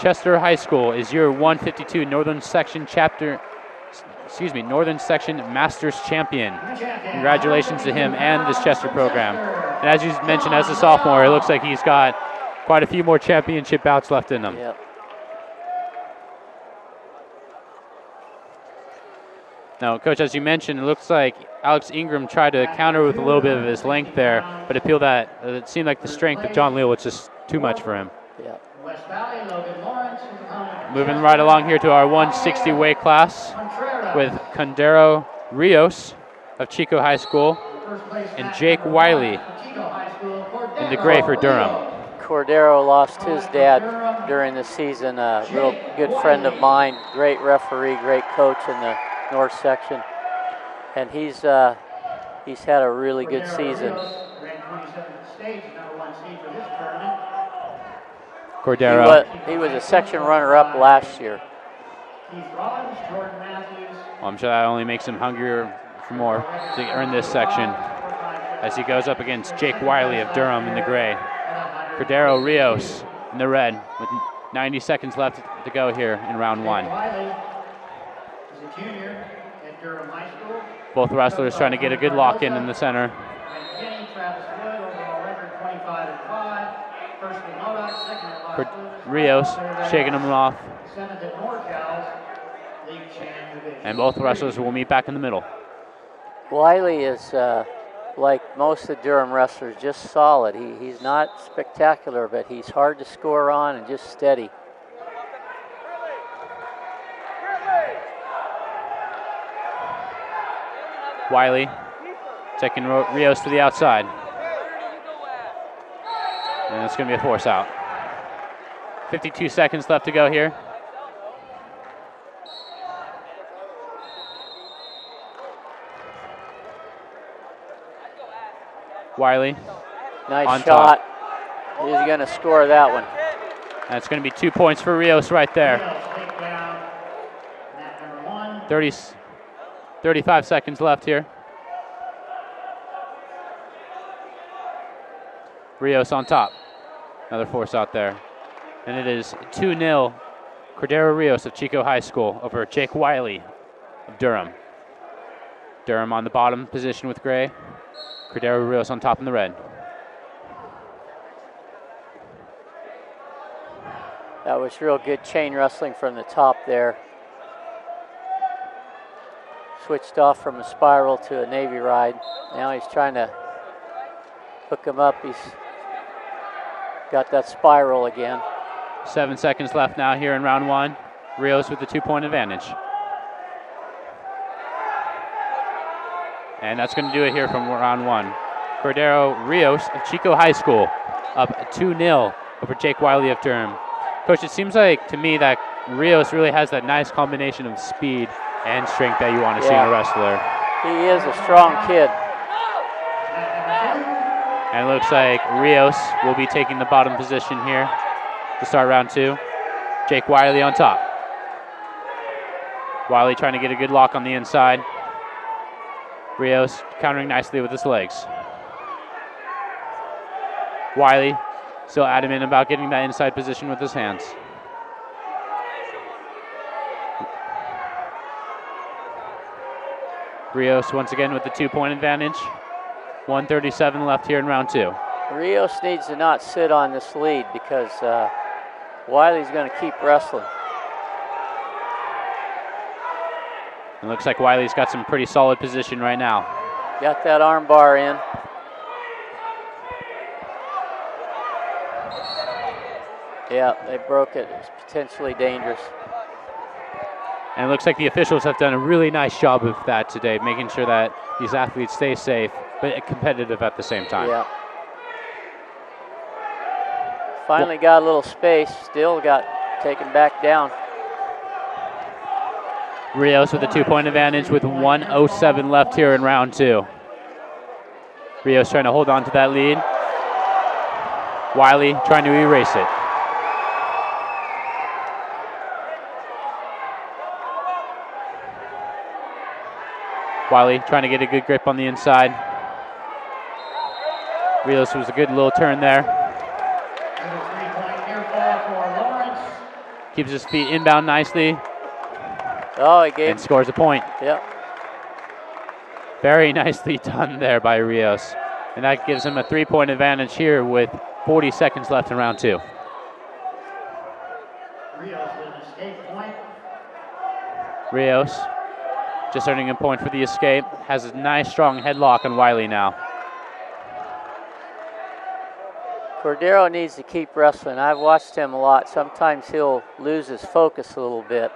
Chester High School is your 152 Northern Section Northern Section Masters champion. Congratulations to him and this Chester program. And as you mentioned, as a sophomore, it looks like he's got quite a few more championship bouts left in him. Yep. Now, Coach, as you mentioned, it looks like Alex Ingram tried to counter with a little bit of his length there, but it seemed like the strength of John Leal was just too much for him. Yep. Moving right along here to our 160 weight class with Condero Rios of Chico High School and Jake Wiley in the gray for Durham. Cordero lost his dad during the season, a real good friend of mine, great referee, great coach in the North Section, and he's had a really good season. Cordero. He was a section runner-up last year. Well, I'm sure that only makes him hungrier for more to earn this section as he goes up against Jake Wiley of Durham in the gray. Cordero Rios in the red with 90 seconds left to go here in round 1. Both wrestlers trying to get a good lock in the center. Rios shaking him off. And both wrestlers will meet back in the middle. Wiley is, like most of Durham wrestlers, just solid. He's not spectacular, but he's hard to score on and just steady. Wiley taking Rios to the outside. And it's going to be a force out. 52 seconds left to go here. Wiley. Nice shot. He's going to score that one. That's going to be 2 points for Rios right there. 35 seconds left here. Rios on top. Another force out there. And it is 2-0 Cordero Rios of Chico High School over Jake Wiley of Durham. Durham on the bottom position with gray. Cordero Rios on top in the red. That was real good chain wrestling from the top there. Switched off from a spiral to a Navy ride. Now he's trying to hook him up. He's got that spiral again. 7 seconds left now here in round 1. Rios with the 2-point advantage. And that's going to do it here from round 1. Cordero Rios of Chico High School up 2-0 over Jake Wiley of Durham. Coach, it seems like to me that Rios really has that nice combination of speed and strength that you want to see in a wrestler. He is a strong kid. And it looks like Rios will be taking the bottom position here to start round 2. Jake Wiley on top. Wiley trying to get a good lock on the inside. Rios countering nicely with his legs. Wiley still adamant about getting that inside position with his hands. Rios once again with the 2-point advantage. 1:37 left here in round 2. Rios needs to not sit on this lead because Wiley's going to keep wrestling. It looks like Wiley's got some pretty solid position right now. Got that arm bar in. Yeah, they broke it. It's potentially dangerous. And it looks like the officials have done a really nice job of that today, making sure that these athletes stay safe, but competitive at the same time. Yeah. Finally got a little space, still got taken back down. Rios with a 2-point advantage with 1:07 left here in round 2. Rios trying to hold on to that lead. Wiley trying to erase it. Wiley trying to get a good grip on the inside. Rios was a good little turn there. Keeps his feet inbound nicely. Oh, he gave. And scores a point. Yep. Very nicely done there by Rios. And that gives him a 3-point advantage here with 40 seconds left in round 2. Rios just earning a point for the escape. Has a nice strong headlock on Wiley now. Cordero needs to keep wrestling. I've watched him a lot. Sometimes he'll lose his focus a little bit.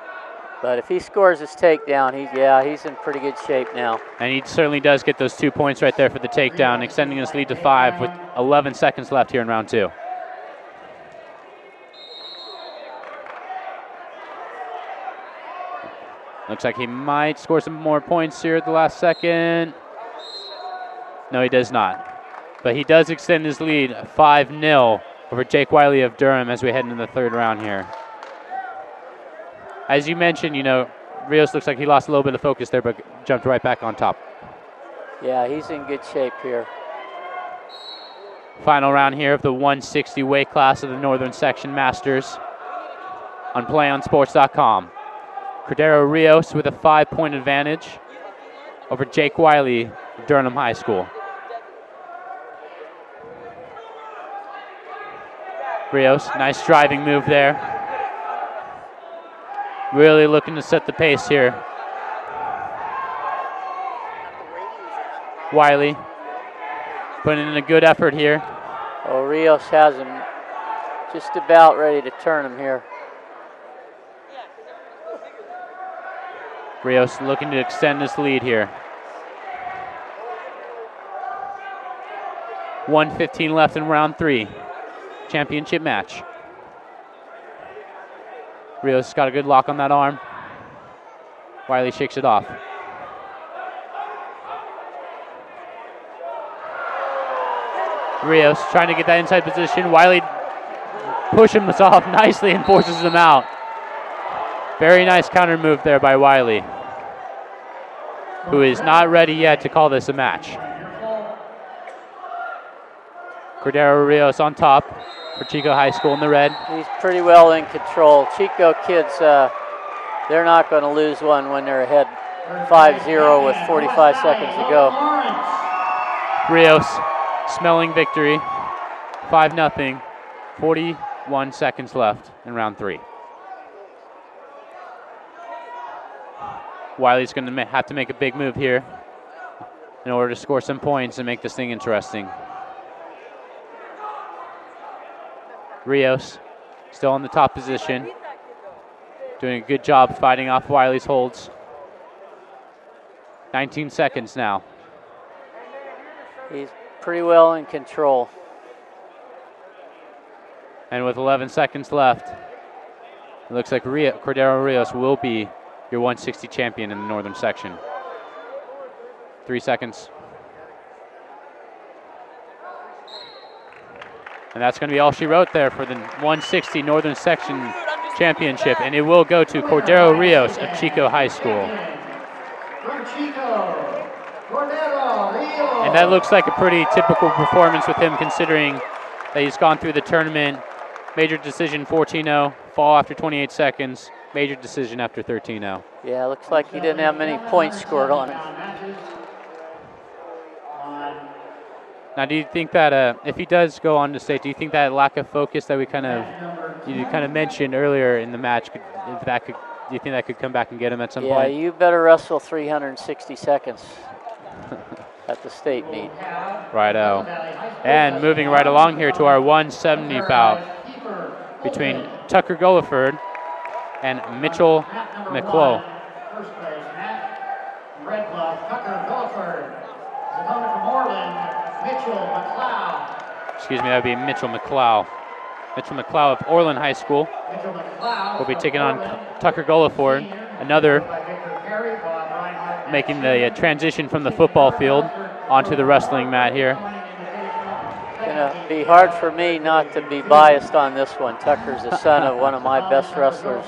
But if he scores his takedown, he's in pretty good shape now. And he certainly does get those 2 points right there for the takedown, extending his lead to 5 with 11 seconds left here in round 2. Looks like he might score some more points here at the last second. No, he does not. But he does extend his lead 5-0 over Jake Wiley of Durham as we head into the 3rd round here. As you mentioned, Rios looks like he lost a little bit of focus there, but jumped right back on top. Yeah, he's in good shape here. Final round here of the 160 weight class of the Northern Section Masters on PlayOnSports.com. Cordero Rios with a 5-point advantage over Jake Wiley of Durham High School. Rios, nice driving move there. Really looking to set the pace here. Wiley putting in a good effort here. Oh, Rios has him just about ready to turn him here. Rios looking to extend this lead here. 1:15 left in round 3. Championship match. Rios got a good lock on that arm. Wiley shakes it off. Rios trying to get that inside position. Wiley pushes him off nicely and forces him out. Very nice counter move there by Wiley, who is not ready yet to call this a match. Cordero Rios on top for Chico High School in the red. He's pretty well in control. Chico kids, they're not going to lose one when they're ahead 5-0 with 45 seconds to go. Rios smelling victory, 5-0, 41 seconds left in round 3. Wiley's going to have to make a big move here in order to score some points and make this thing interesting. Rios still in the top position, doing a good job fighting off Wiley's holds. 19 seconds now. He's pretty well in control. And with 11 seconds left, it looks like Cordero Rios will be your 160 champion in the Northern Section. 3 seconds. And that's going to be all she wrote there for the 160 Northern Section championship, and it will go to Cordero Rios of Chico High School. From Chico, Cordero Rios. And that looks like a pretty typical performance with him, considering that he's gone through the tournament. Major decision 14-0, fall after 28 seconds, major decision after 13-0. Yeah, looks like he didn't have many points scored on him. Now, do you think that if he does go on to state, do you think that lack of focus that you kind of mentioned earlier in the match, do you think that could come back and get him at some point? Yeah, you better wrestle 360 seconds at the state meet. Righto. And moving right along here to our 170 bout between Tucker Gulliford and Mitchell McClough. First place match, Red Bluff, Tucker Gulliford. His opponent from Orland, Mitchell McClough. Excuse me, that would be Mitchell McClough. Mitchell McClough of Orland High School Mitchell McClough will be taking on Tucker Gulliford, another making the transition from the football field onto the wrestling mat here. Gonna be hard for me not to be biased on this one. Tucker's the son of one of my best wrestlers.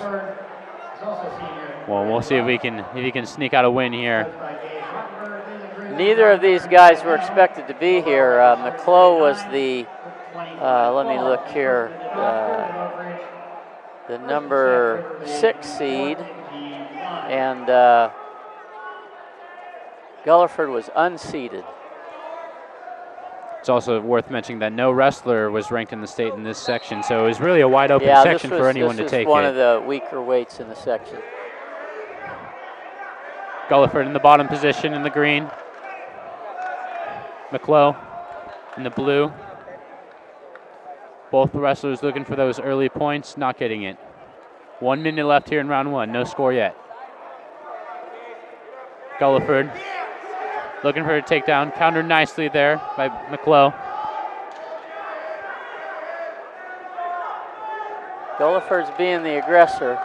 Well, we'll see if he can sneak out a win here. Neither of these guys were expected to be here. McClough was the, let me look here, the number 6 seed, and Gulliford was unseeded. It's also worth mentioning that no wrestler was ranked in the state in this section, so it was really a wide open section for anyone to take this was one of the weaker weights in the section. Gulliford in the bottom position in the green. McClough in the blue. Both wrestlers looking for those early points, not getting it. 1 minute left here in round one, no score yet. Gulliford looking for a takedown, countered nicely there by McClough. Gulliford's being the aggressor.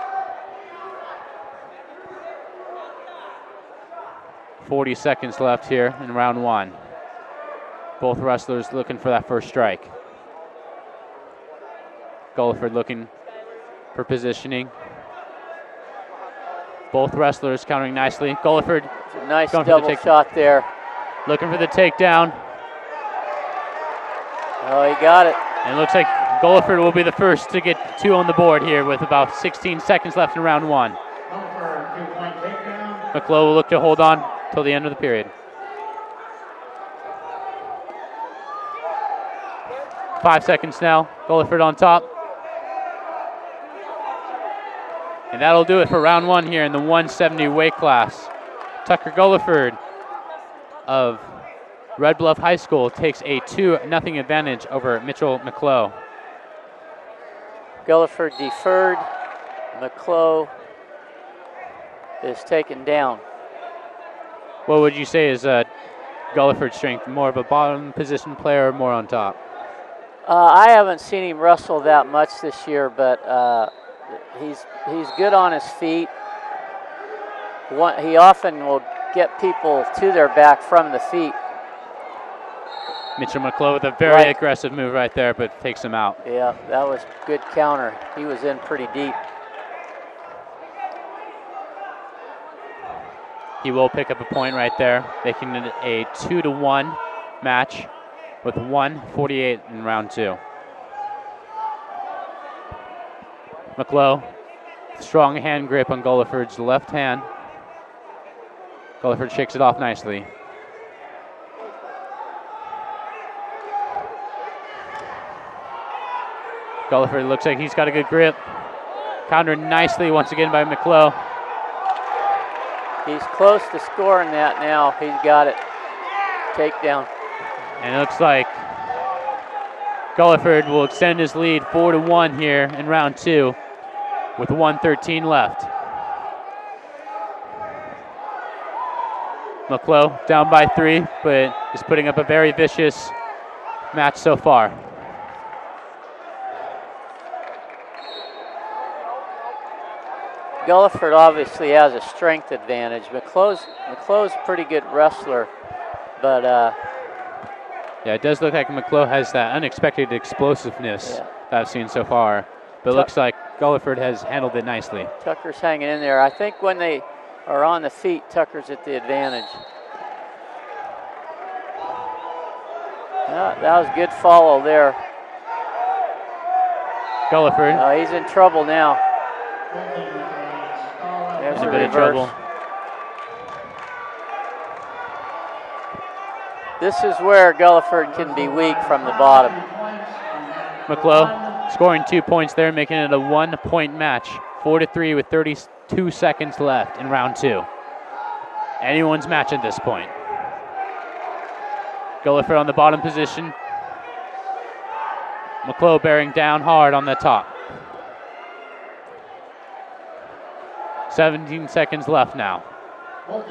40 seconds left here in round one. Both wrestlers looking for that first strike. Gulliford looking for positioning. Both wrestlers countering nicely. Gulliford, it's a nice double shot there. Looking for the takedown. Oh, he got it. And it looks like Gulliford will be the first to get 2 on the board here with about 16 seconds left in round one. McClough will look to hold on till the end of the period. 5 seconds now. Gulliford on top. And that'll do it for round one here in the 170 weight class. Tucker Gulliford of Red Bluff High School takes a 2-0 advantage over Mitchell McClough. Gulliford deferred. McClough is taken down. What would you say is Gulliford's strength? More of a bottom position player or more on top? I haven't seen him wrestle that much this year, but he's good on his feet. He often will get people to their back from the feet. Mitchell McClough with a very aggressive move right there, but takes him out. Yeah, that was good counter. He was in pretty deep. He will pick up a point right there, making it a 2-1 match with 1:48 in round two. McClough, strong hand grip on Gulliford's left hand. Gulliford shakes it off nicely. Gulliford looks like he's got a good grip. Countered nicely once again by McClough. He's close to scoring that now. He's got it. Takedown. And it looks like Gulliford will extend his lead 4-1 here in round two with 1:13 left. McClough down by 3, but is putting up a very vicious match so far. Gulliford obviously has a strength advantage. McClough's a pretty good wrestler, but yeah, it does look like McClough has that unexpected explosiveness that I've seen so far. But it looks like Gulliford has handled it nicely. Tucker's hanging in there. I think when they are on the feet, Tucker's at the advantage. Yeah, that was a good follow there. Gulliford. He's in trouble now. There's In a a bit of reverse. trouble. This is where Gulliford can be weak from the bottom. McClough scoring 2 points there, making it a 1-point match. 4-3 with 32 seconds left in round 2. Anyone's match at this point. Gulliford on the bottom position. McClough bearing down hard on the top. 17 seconds left now. It'll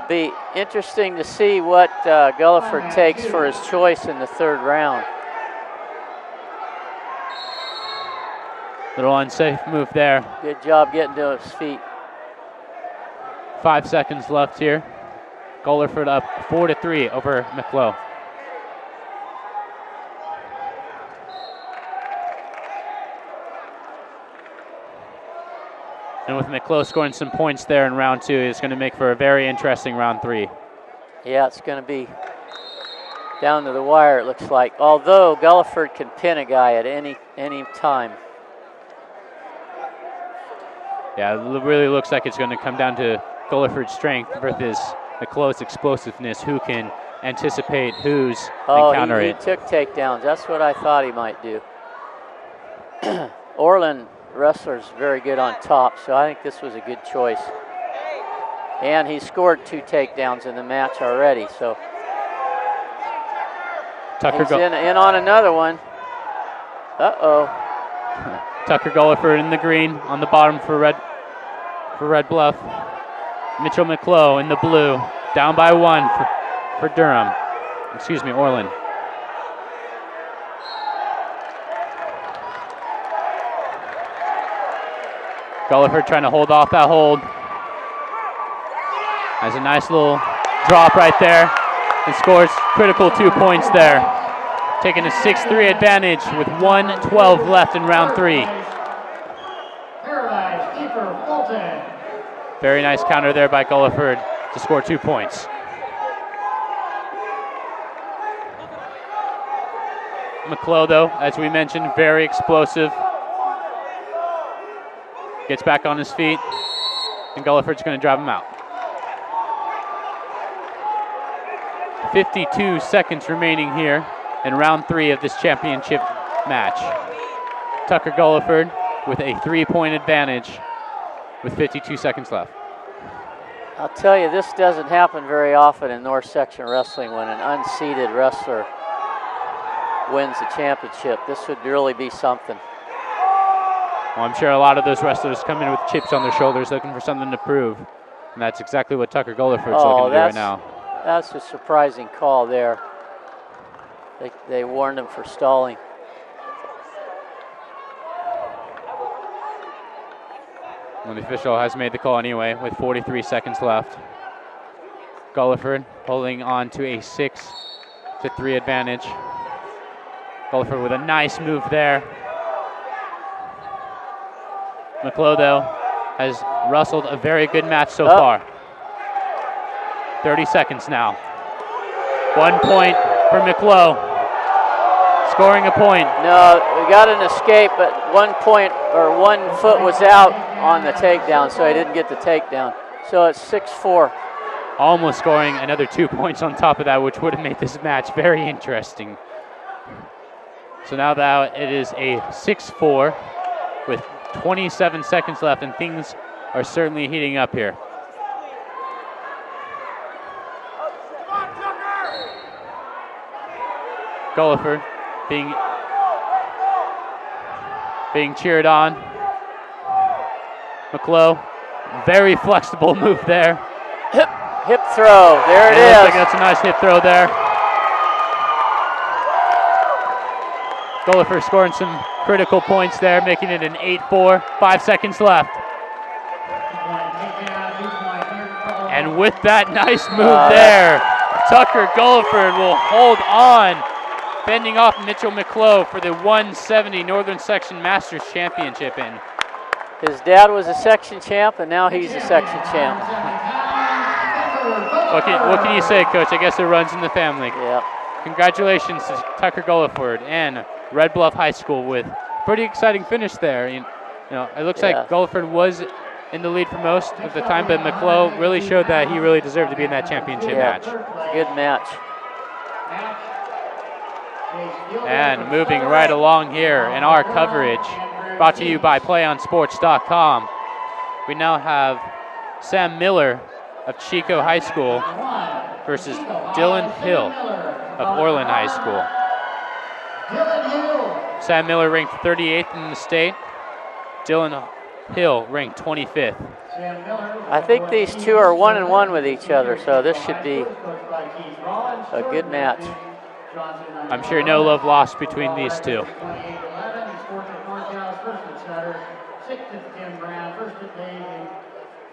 be interesting to see what Gulliford takes for his choice in the 3rd round. Little unsafe move there. Good job getting to his feet. 5 seconds left here. Gulliford up 4-3 over McClough. And with McClough scoring some points there in round 2, it's going to make for a very interesting round 3. Yeah, it's going to be down to the wire, it looks like. Although Gulliford can pin a guy at any time. Yeah, it really looks like it's going to come down to Gulliford's strength versus McClough's explosiveness. Who can anticipate who's and counter he it. took takedowns. That's what I thought he might do. Orland wrestler's very good on top, so I think this was a good choice. And he scored 2 takedowns in the match already, so Tucker he's in on another one. Uh-oh. Tucker Gulliford in the green on the bottom for Red Bluff. Mitchell McClough in the blue, down by 1 for Durham. Excuse me, Orland. Gulliford trying to hold off that hold. Has a nice little drop right there and scores critical 2 points there. Taking a 6-3 advantage with 1:12 left in round 3. Very nice counter there by Gulliford to score 2 points. McClough, though, as we mentioned, very explosive. Gets back on his feet, and Gulliford's going to drive him out. 52 seconds remaining here in round 3 of this championship match. Tucker Gulliford with a 3-point advantage with 52 seconds left. I'll tell you, this doesn't happen very often in North Section Wrestling when an unseeded wrestler wins the championship. This would really be something. Well, I'm sure a lot of those wrestlers come in with chips on their shoulders looking for something to prove. And that's exactly what Tucker Gulliford's looking to do right now. That's a surprising call there. They warned him for stalling. Well, the official has made the call anyway with 43 seconds left. Gulliford holding on to a 6-3 advantage. Gulliford with a nice move there. McClough, though, has wrestled a very good match so far. 30 seconds now. 1 point for McClough. Scoring a point. No, we got an escape, but 1 point or 1 foot was out on the takedown, so he didn't get the takedown. So it's 6-4. Almost scoring another 2 points on top of that, which would have made this match very interesting. So now that it is a 6-4 with 27 seconds left, and things are certainly heating up here. Gulliford being cheered on. McClough, very flexible move there. Hip throw, there it is. Looks like that's a nice hip throw there. Gulliford scoring some critical points there, making it an 8-4, 5 seconds left. And with that nice move there, Tucker Gulliford will hold on fending off Mitchell McClough for the 170 Northern Section Masters Championship. And his dad was a section champ, and now he's a section champ. what can you say, Coach? I guess it runs in the family. Yep. Congratulations to Tucker Gulliford and Red Bluff High School with pretty exciting finish there. You know, it looks like Gulliford was in the lead for most of the time, but McClough really showed that he really deserved to be in that championship match. Good match. And moving right along here in our coverage, brought to you by PlayOnSports.com, we now have Sam Miller of Chico High School versus Dylan Hill of Orland High School. Sam Miller ranked 38th in the state. Dylan Hill ranked 25th. I think these two are 1-1 with each other, so this should be a good match. I'm sure no love lost between these two.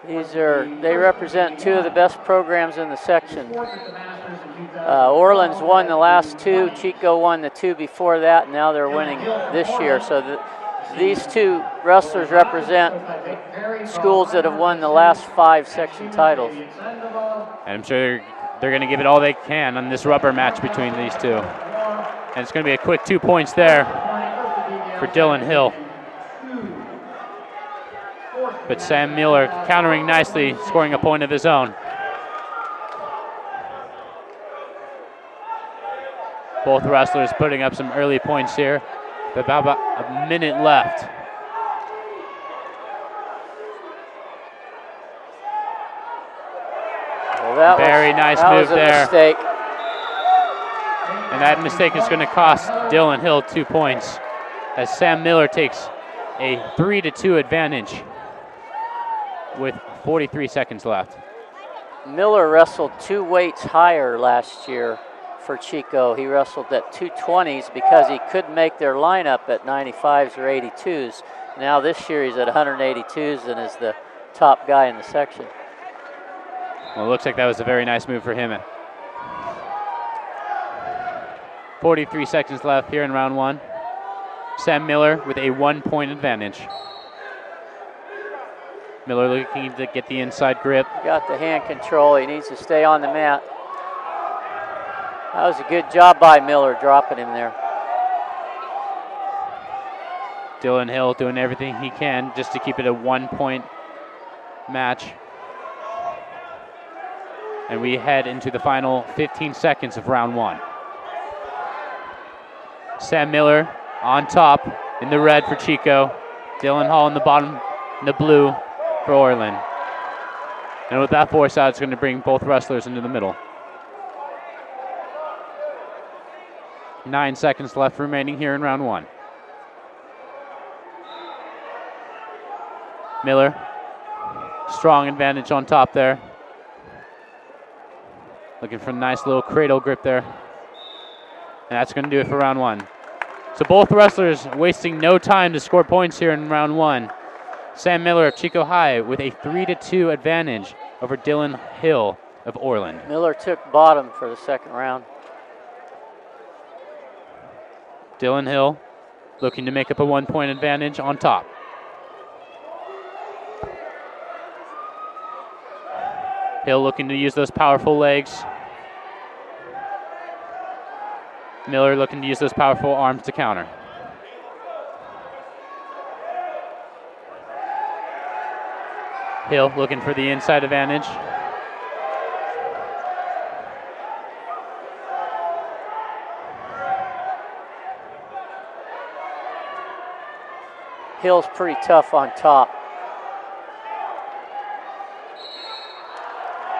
They represent two of the best programs in the section. Orland's won the last two, Chico won the two before that, and now they're winning this year. So these two wrestlers represent schools that have won the last 5 section titles. And I'm sure they're going to give it all they can on this rubber match between these two. And it's going to be a quick 2 points there for Dylan Hill. But Sam Miller countering nicely, scoring a point of his own. Both wrestlers putting up some early points here. About a minute left. Well, Very nice move there. Mistake. And that mistake is going to cost Dylan Hill 2 points as Sam Miller takes a 3-2 advantage with 43 seconds left. Miller wrestled 2 weights higher last year for Chico. He wrestled at 220s because he couldn't make their lineup at 95s or 82s. Now this year he's at 182s and is the top guy in the section. Well, it looks like that was a very nice move for him. 43 seconds left here in round 1. Sam Miller with a 1-point advantage. Miller looking to get the inside grip. Got the hand control. He needs to stay on the mat. That was a good job by Miller dropping him there. Dylan Hill doing everything he can just to keep it a 1-point match. And we head into the final 15 seconds of round 1. Sam Miller on top in the red for Chico. Dylan Hall in the bottom in the blue for Orland. And with that force out, it's going to bring both wrestlers into the middle. 9 seconds left remaining here in round 1. Miller, strong advantage on top there. Looking for a nice little cradle grip there. And that's going to do it for round 1. So both wrestlers wasting no time to score points here in round 1. Sam Miller of Chico High with a 3-2 advantage over Dylan Hill of Orland. Miller took bottom for the second round. Dylan Hill looking to make up a 1-point advantage on top. Hill looking to use those powerful legs. Miller looking to use those powerful arms to counter. Hill looking for the inside advantage. Hill's pretty tough on top.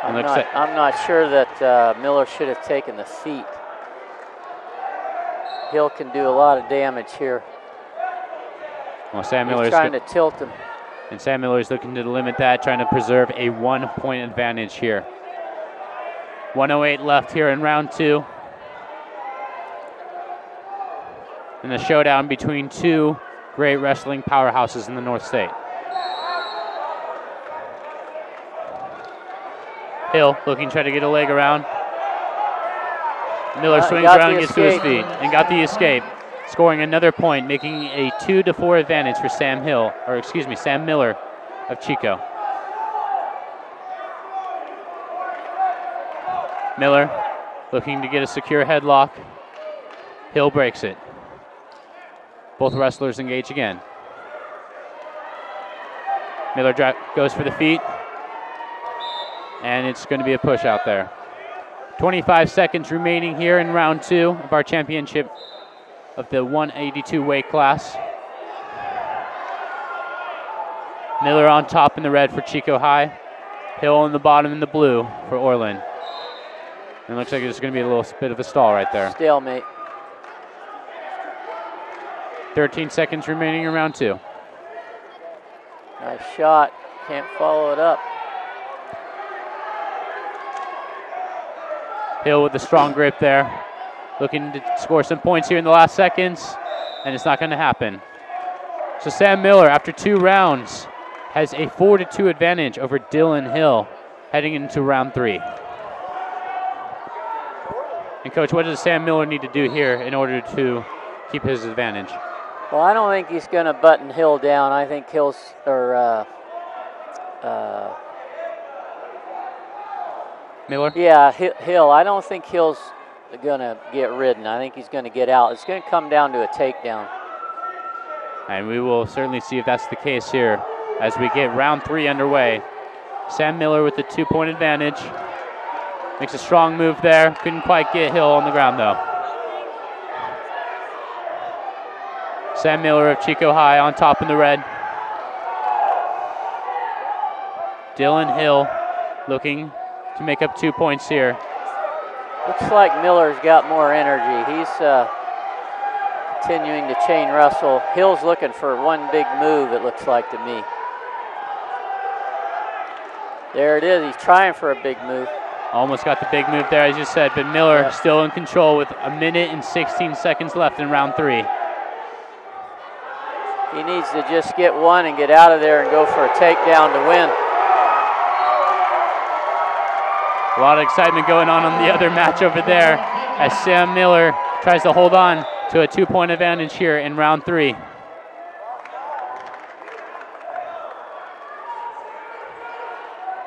I'm not sure that Miller should have taken the feet. Hill can do a lot of damage here. Well, Sam Miller's trying to tilt him. And Sam Miller's looking to limit that, trying to preserve a 1-point advantage here. 1:08 left here in round 2. In the showdown between two great wrestling powerhouses in the North State. Hill looking to try to get a leg around. Miller swings got around the and gets to his escape. feet and got the escape, scoring another point, making a 2-4 advantage for Sam Miller of Chico. Miller looking to get a secure headlock. Hill breaks it. Both wrestlers engage again. Miller goes for the feet, and it's going to be a push out there. 25 seconds remaining here in round 2 of our championship of the 182 weight class. Miller on top in the red for Chico High. Hill on the bottom in the blue for Orland. And it looks like there's going to be a little bit of a stall right there. Stalemate. 13 seconds remaining in round 2. Nice shot. Can't follow it up. Hill with the strong grip there. Looking to score some points here in the last seconds, and it's not going to happen. So Sam Miller, after 2 rounds, has a 4-2 advantage over Dylan Hill heading into round 3. And Coach, what does Sam Miller need to do here in order to keep his advantage? Well, I don't think he's going to button Hill down. I think Miller? Yeah, Hill. I don't think Hill's going to get ridden. I think he's going to get out. It's going to come down to a takedown. And we will certainly see if that's the case here as we get round 3 underway. Sam Miller with the 2-point advantage. Makes a strong move there. Couldn't quite get Hill on the ground though. Sam Miller of Chico High on top in the red. Dylan Hill looking to make up 2 points here. Looks like Miller's got more energy. He's continuing to chain wrestle. Hill's looking for one big move, it looks like to me. There it is. He's trying for a big move. Almost got the big move there, as you said, but Miller still in control with 1 minute and 16 seconds left in round 3. He needs to just get one and get out of there and go for a takedown to win. A lot of excitement going on the other match over there as Sam Miller tries to hold on to a 2-point advantage here in round 3.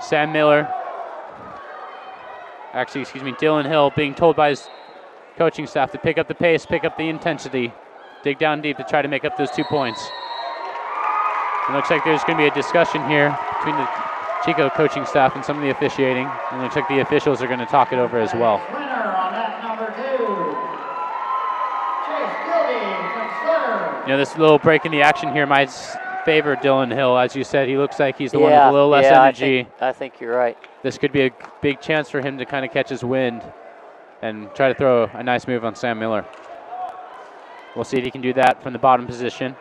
Sam Miller, Dylan Hill being told by his coaching staff to pick up the pace, pick up the intensity, dig down deep to try to make up those 2 points. It looks like there's going to be a discussion here between the Chico coaching staff and some of the officiating. And it looks like the officials are going to talk it over as well. Winner on that number 2. Chase Gilby from Sutter. You know, this little break in the action here might favor Dylan Hill. As you said, he looks like he's the one with a little less energy. I think you're right. This could be a big chance for him to kind of catch his wind and try to throw a nice move on Sam Miller. We'll see if he can do that from the bottom position.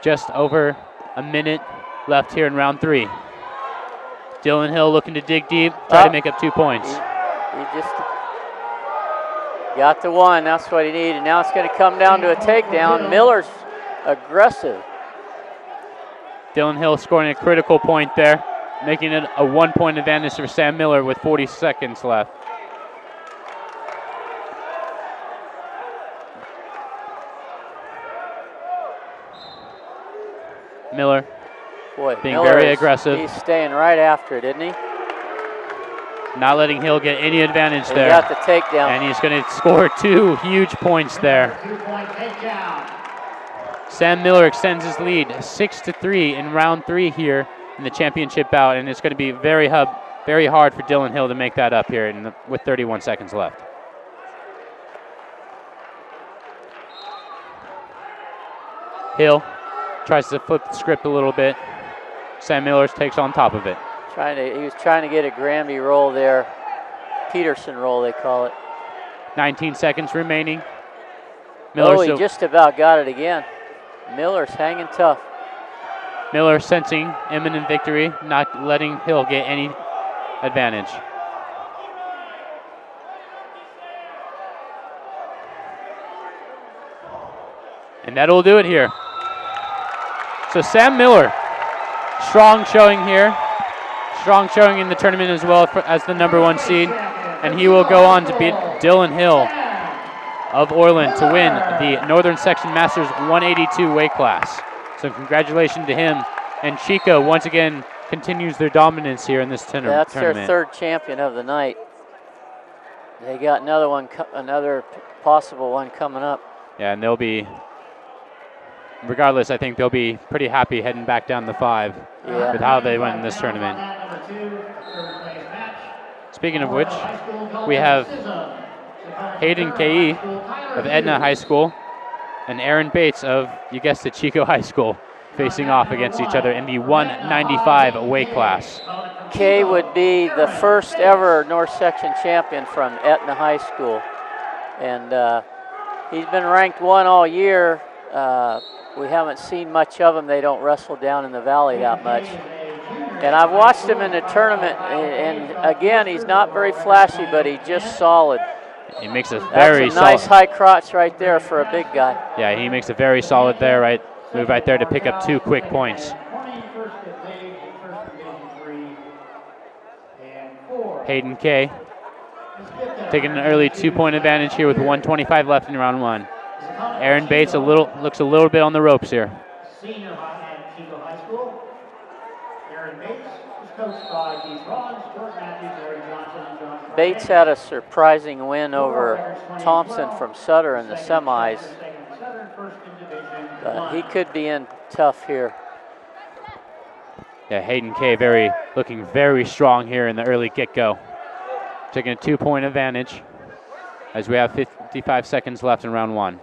Just over a minute left here in round 3. Dylan Hill looking to dig deep, try to make up 2 points. He just got the one. That's what he needed. Now it's going to come down to a takedown. Miller's aggressive. Dylan Hill scoring a critical point there, making it a 1-point advantage for Sam Miller with 40 seconds left. Miller being very aggressive. He's staying right after it, isn't he? Not letting Hill get any advantage He there. got the takedown. And he's going to score 2 huge points there. 2-point takedown. Sam Miller extends his lead 6-3 in round 3 here in the championship bout, and it's going to be very hard for Dylan Hill to make that up here with 31 seconds left. Hill tries to flip the script a little bit. Sam Miller takes on top of it. He was trying to get a Granby roll there. Peterson roll, they call it. 19 seconds remaining. He just about got it again. Miller's hanging tough. Miller sensing imminent victory, not letting Hill get any advantage. And that'll do it here. So Sam Miller, strong showing here. Strong showing in the tournament as well as the number 1 seed. and he will go on to beat Dylan Hill of Orland to win the Northern Section Masters 182 weight class. So congratulations to him. And Chico once again continues their dominance here in this tournament. That's their third champion of the night. They got another one, another possible one coming up. Yeah, and they'll be, regardless, I think they'll be pretty happy heading back down the 5 with how they went in this tournament. Speaking of which, we have Hayden K.E. of Edna High School and Aaron Bates of, you guessed it, Chico High School, facing off against each other in the 195 weight class. Kay would be the first ever North Section champion from Etna High School. And he's been ranked 1 all year. We haven't seen much of him. They don't wrestle down in the valley that much. And I've watched him in the tournament, and again, he's not very flashy, but he's just solid. He makes a very That's a nice high crotch right there for a big guy. Yeah, he makes a very solid there, right? Move right there to pick up 2 quick points. Hayden K taking an early 2-point advantage here with 1:25 left in round 1. Aaron Bates looks a little bit on the ropes here. Senior at Chico High School. Aaron Bates is coached by Keith Rollins, George Matthews, Larry Johnson, and John. Bates had a surprising win over Thompson from Sutter in the semis. But he could be in tough here. Yeah, Hayden K looking very strong here in the early get-go. Taking a 2-point advantage as we have 55 seconds left in round 1.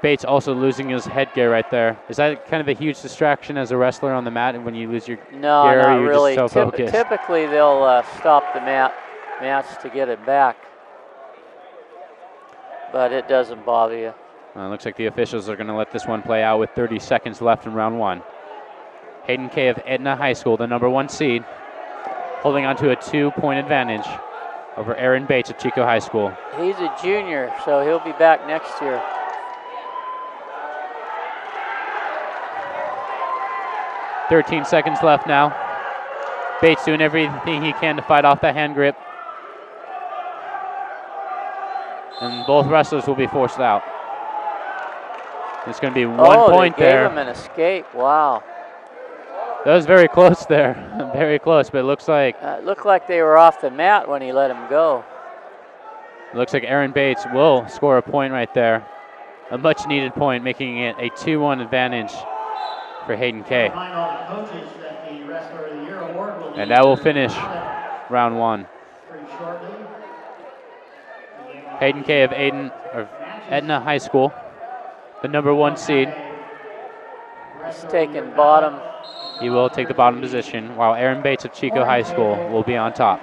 Bates also losing his headgear right there. Is that kind of a huge distraction as a wrestler on the mat, and when you lose your gear, not you're really. just so focused? Typically, they'll stop the match to get it back, but it doesn't bother you. It looks like the officials are going to let this one play out with 30 seconds left in round 1. Hayden K of Edna High School, the number 1 seed, holding on to a 2-point advantage over Aaron Bates of Chico High School. He's a junior, so he'll be back next year. "13 seconds left now. Bates doing everything he can to fight off that hand grip. And both wrestlers will be forced out. It's going to be 1 point there. They gave him an escape. Wow. That was very close there. Very close, but it looks like... It looked like they were off the mat when he let him go. Looks like Aaron Bates will score a point right there. A much-needed point, making it a 2-1 advantage for Hayden K. And that will finish round 1. Hayden K of Edna High School, the number 1 seed. He's taking bottom. He will take the bottom position, while Aaron Bates of Chico High School will be on top.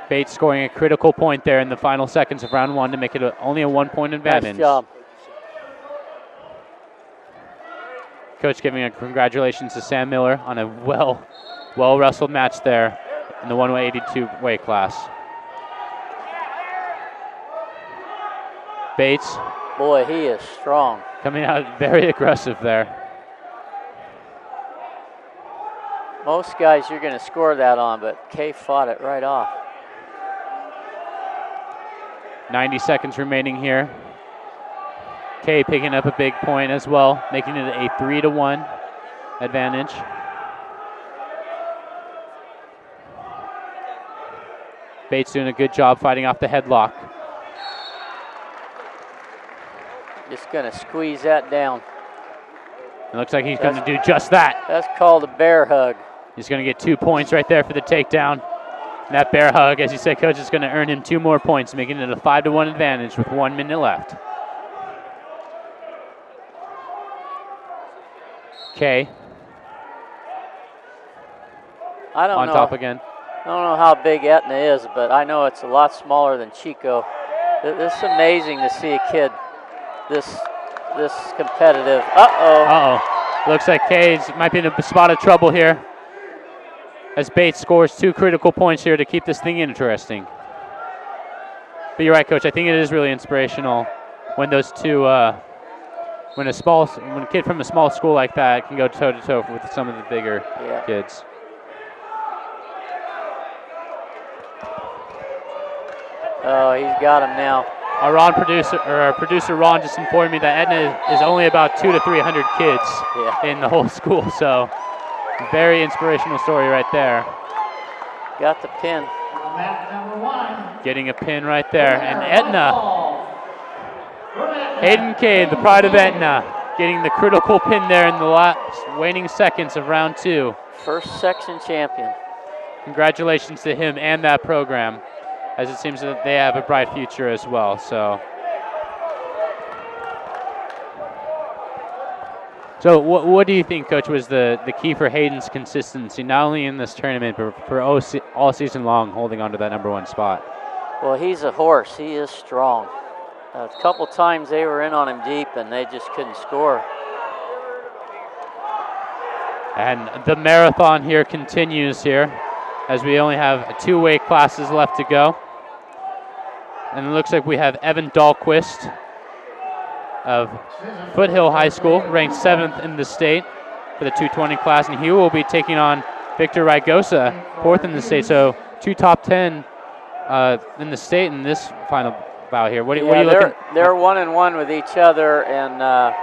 Bates scoring a critical point there in the final seconds of round 1 to make it only a 1-point advantage. Nice job. Coach giving a congratulations to Sam Miller on a well-wrestled match there in the 182 weight class. Bates. Boy, he is strong. Coming out very aggressive there. Most guys you're going to score that on, but Kay fought it right off. 90 seconds remaining here. Kay picking up a big point as well, making it a 3-1 advantage. Bates doing a good job fighting off the headlock. Just going to squeeze that down. It looks like he's going to do just that. That's called a bear hug. He's going to get 2 points right there for the takedown. And that bear hug, as you said, Coach, is going to earn him 2 more points, making it a 5-1 advantage with 1 minute left. Kay. I don't on know. top again. I don't know how big Etna is, but I know it's a lot smaller than Chico. It's amazing to see a kid this competitive. Uh-oh. Looks like Kay might be in a spot of trouble here, as Bates scores 2 critical points here to keep this thing interesting. But you're right, Coach. I think it is really inspirational when those two when a kid from a small school like that can go toe to toe with some of the bigger kids. Oh, he's got him now. Our producer Ron just informed me that Etna is only about 200 to 300 kids in the whole school. So very inspirational story right there. Got the pin. Getting a pin right there. And Etna, Hayden Cade, the pride of Etna, getting the critical pin there in the last waning seconds of round 2. First section champion. Congratulations to him and that program, as it seems that they have a bright future as well. So what do you think, Coach, was the key for Hayden's consistency, not only in this tournament, but for all season long, holding on to that number 1 spot? Well, he's a horse. He is strong. A couple times they were in on him deep, and they just couldn't score. And the marathon here continues here, as we only have 2 weight classes left to go. And it looks like we have Evan Dahlquist of Foothill High School, ranked 7th in the state for the 220 class, and he will be taking on Victor Rygosa, 4th in the state. So 2 top 10 in the state in this final bout here. What are you looking? They're 1-1 with each other, and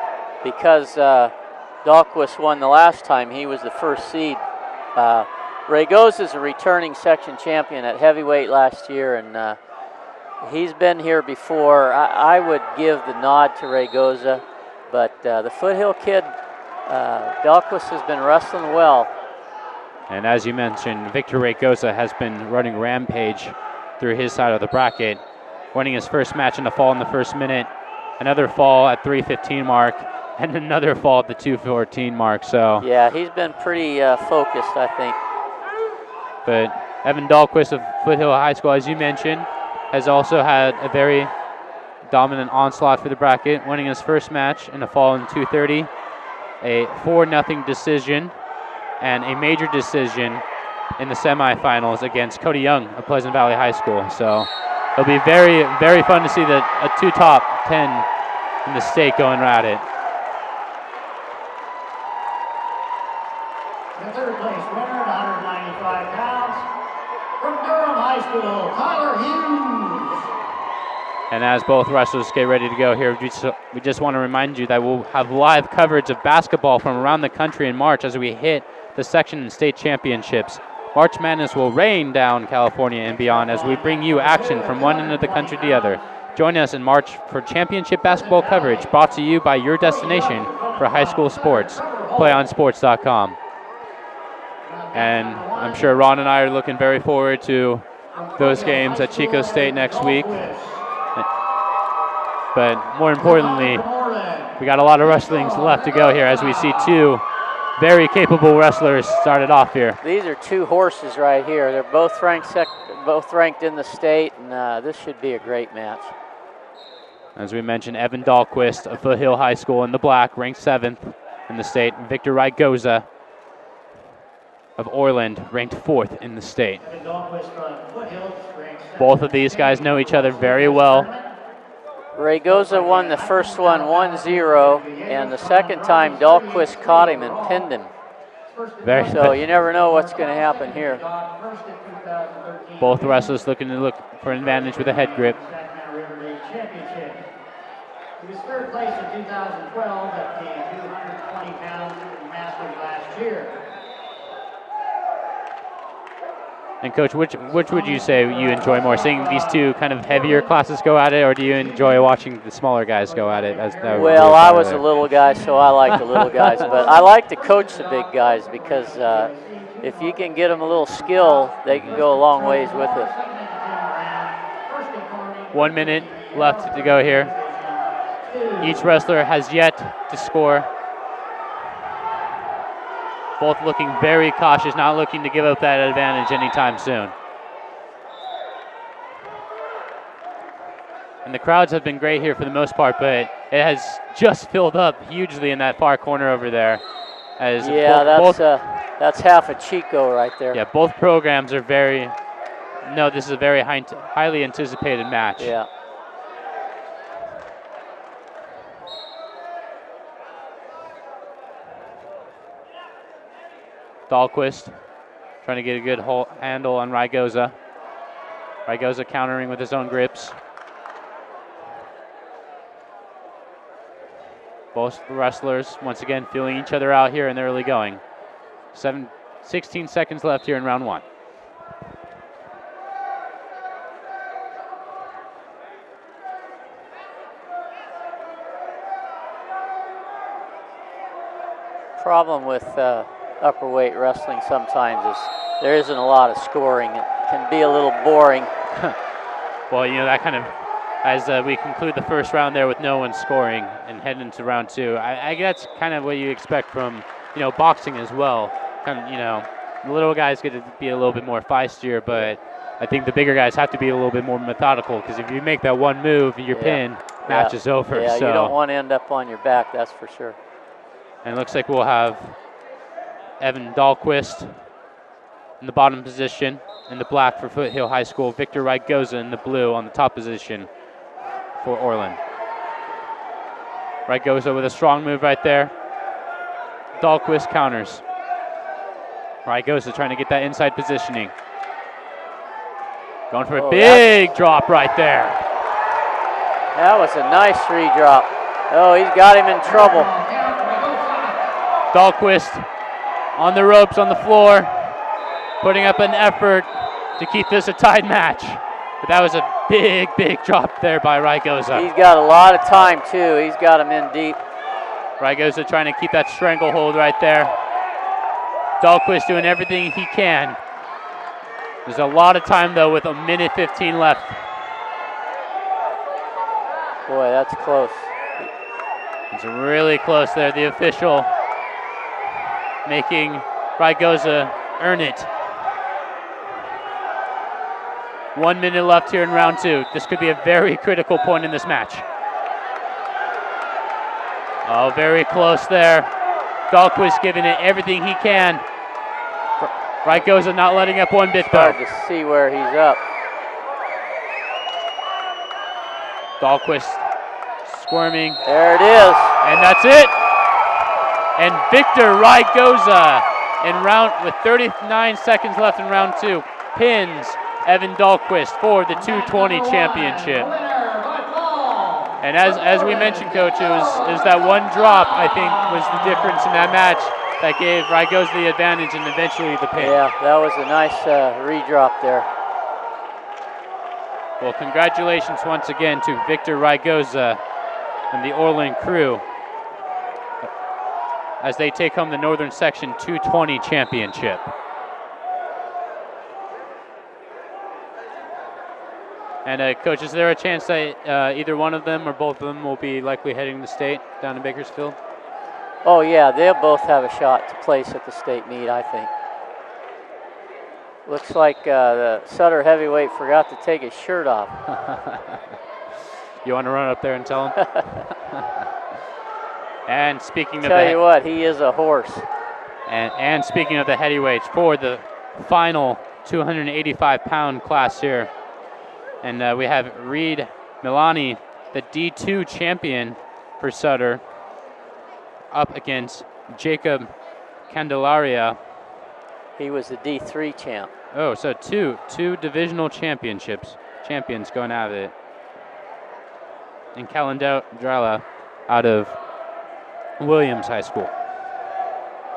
because Dahlquist won the last time, he was the first seed. Rygosa is a returning section champion at heavyweight last year, and he's been here before. I would give the nod to Rygosa, but the Foothill kid, Dahlquist, has been wrestling well. And as you mentioned, Victor Rygosa has been running rampage through his side of the bracket, winning his first match in the fall in the first minute, another fall at 3:15 mark, and another fall at the 2:14 mark. So yeah, he's been pretty focused, I think. But Evan Dahlquist of Foothill High School, as you mentioned, has also had a very dominant onslaught for the bracket, winning his first match in the fall in 2:30, a 4-0 decision, and a major decision in the semifinals against Cody Young of Pleasant Valley High School. So it'll be very, very fun to see a 2 top 10 in the state going at it. The third place winner at 195 pounds from Durham High School, Tyler Hughes. And as both wrestlers get ready to go here, we just want to remind you that we'll have live coverage of basketball from around the country in March as we hit the section and state championships. March Madness will rain down California and beyond as we bring you action from one end of the country to the other. Join us in March for championship basketball coverage brought to you by your destination for high school sports, playonsports.com. And I'm sure Ron and I are looking very forward to those games at Chico State next week. But more importantly, we got a lot of wrestlings left to go here as we see 2 very capable wrestlers started off here. These are 2 horses right here. They're both ranked in the state, and this should be a great match. As we mentioned, Evan Dahlquist of Foothill High School in the black, ranked 7th in the state. Victor Rygosa of Orland, ranked 4th in the state. Both of these guys know each other very well. Rygosa won the first one 1-0, and the second time Dahlquist caught him and pinned him. So you never know what's going to happen here. Both wrestlers looking for an advantage with a head grip. He was third place in 2012 at the 220 pound Masters last year. And Coach, which would you say you enjoy more, seeing these 2 kind of heavier classes go at it, or do you enjoy watching the smaller guys go at it? Well, I was a little guy, so I like the little guys, but I like to coach the big guys because if you can get them a little skill, they can go a long ways with it. 1 minute left to go here. Each wrestler has yet to score. Both looking very cautious, not looking to give up that advantage anytime soon. And the crowds have been great here for the most part, but it has just filled up hugely in that far corner over there. As that's half a Chico right there. Yeah, both programs are this is a very highly anticipated match. Yeah. Dahlquist trying to get a good handle on Rygoza. Rygoza countering with his own grips. Both wrestlers once again feeling each other out here in the early going. 16 seconds left here in round 1. Problem with upper weight wrestling sometimes is there isn't a lot of scoring. It can be a little boring. Well, you know, that kind of, as we conclude the first round there with no one scoring and head into round 2, I guess that's kind of what you expect from, you know, boxing as well. Kind of, you know, the little guys get to be a little bit more feistier, but I think the bigger guys have to be a little bit more methodical, because if you make that one move, you're pinned, match is over. Yeah, so. you don't want to end up on your back, that's for sure. And it looks like we'll have Evan Dahlquist in the bottom position, in the black for Foothill High School. Victor Rygoza in the blue on the top position for Orland. Rygoza with a strong move right there. Dahlquist counters. Rygoza trying to get that inside positioning. Going for a big drop right there. That was a nice redrop. Oh, he's got him in trouble. Dahlquist on the ropes on the floor, putting up an effort to keep this a tied match. But that was a big, big drop there by Rygoza. He's got a lot of time, too. He's got him in deep. Rygoza trying to keep that stranglehold right there. Dahlquist doing everything he can. There's a lot of time, though, with a minute 15 left. Boy, that's close. It's really close there. The official making Rygoza earn it. 1 minute left here in round 2. This could be a very critical point in this match. Oh, very close there. Dahlquist giving it everything he can. Rygoza not letting up one bit, though. Hard to see where he's up. Dahlquist squirming. There it is. And that's it. And Victor Rygoza with 39 seconds left in round 2 pins Evan Dahlquist for the 220 championship. And as we mentioned, Coach, it was that one drop, I think, was the difference in that match that gave Rygoza the advantage and eventually the pin. Yeah, that was a nice redrop there. Well, congratulations once again to Victor Rygoza and the Orland crew as they take home the Northern Section 220 championship. And Coach, is there a chance that either one of them or both of them will be likely heading to state down in Bakersfield? Oh yeah, they'll both have a shot to place at the state meet, I think. Looks like the Sutter heavyweight forgot to take his shirt off. You want to run up there and tell him? And speaking Tell you what, he is a horse. And speaking of the heavyweights, for the final 285-pound class here, and we have Reed Milani, the D2 champion for Sutter, up against Jacob Candelaria. He was the D3 champ. Oh, so two divisional champions going at it. And Calendrala out of Williams High School.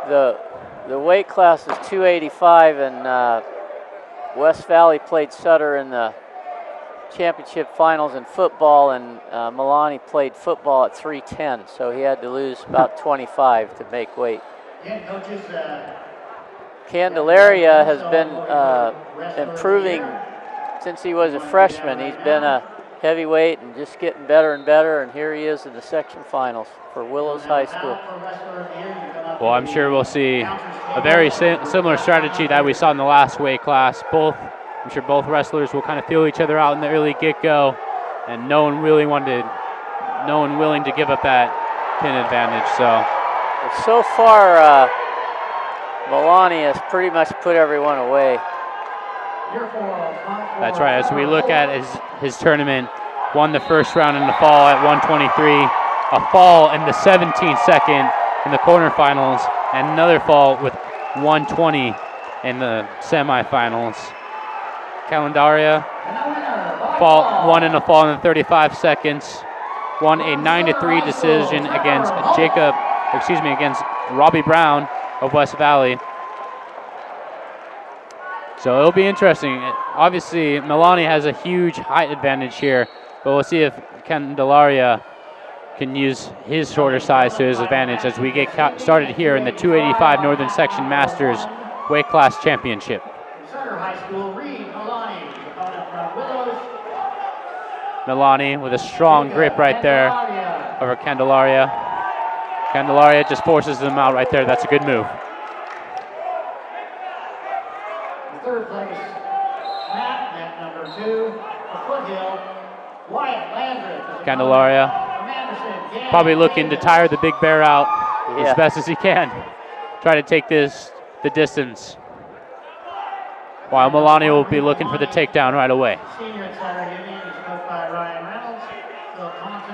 The weight class is 285, and West Valley played Sutter in the championship finals in football, and Milani played football at 310, so he had to lose about 25 to make weight. Candelaria has been improving since he was a freshman. He's been a heavyweight and just getting better and better, and here he is in the section finals for Willows High School. Well, I'm sure we'll see a very similar strategy that we saw in the last weight class. I'm sure both wrestlers will kind of feel each other out in the early get-go, and no one willing to give up that pin advantage. So far, Milani has pretty much put everyone away. That's right. As we look at his tournament, won the first round in the fall at 123, a fall in the 17th second in the quarterfinals, and another fall with 120 in the semifinals. Calendaria won in a fall in 35 seconds. Won a 9-3 decision against against Robbie Brown of West Valley. So it'll be interesting. Obviously, Milani has a huge height advantage here, but we'll see if Candelaria can use his shorter size to his advantage as we get started here in the 285 Northern Section Masters Weight Class Championship. Milani with a strong grip right there over Candelaria. Candelaria just forces them out right there. That's a good move. Third place, Matt number 2, Foothill, Wyatt Landry. Candelaria probably looking to tire the big bear out as best as he can. Try to take the distance. While Milani will be looking for the takedown right away.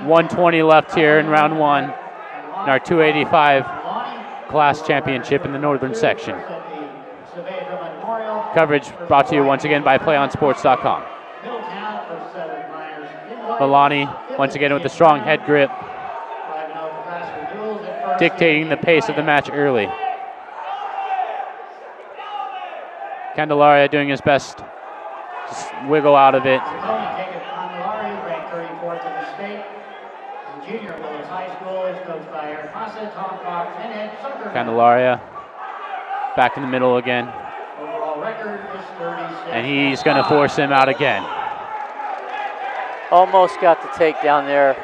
120 left here in round 1 in our 285 class championship in the Northern Section. Coverage brought to you once again by PlayOnSports.com. Milani once again with a strong head grip, dictating the pace of the match early. Candelaria doing his best to wiggle out of it. Candelaria back in the middle again. And he's going to force him out again. Almost got the takedown there.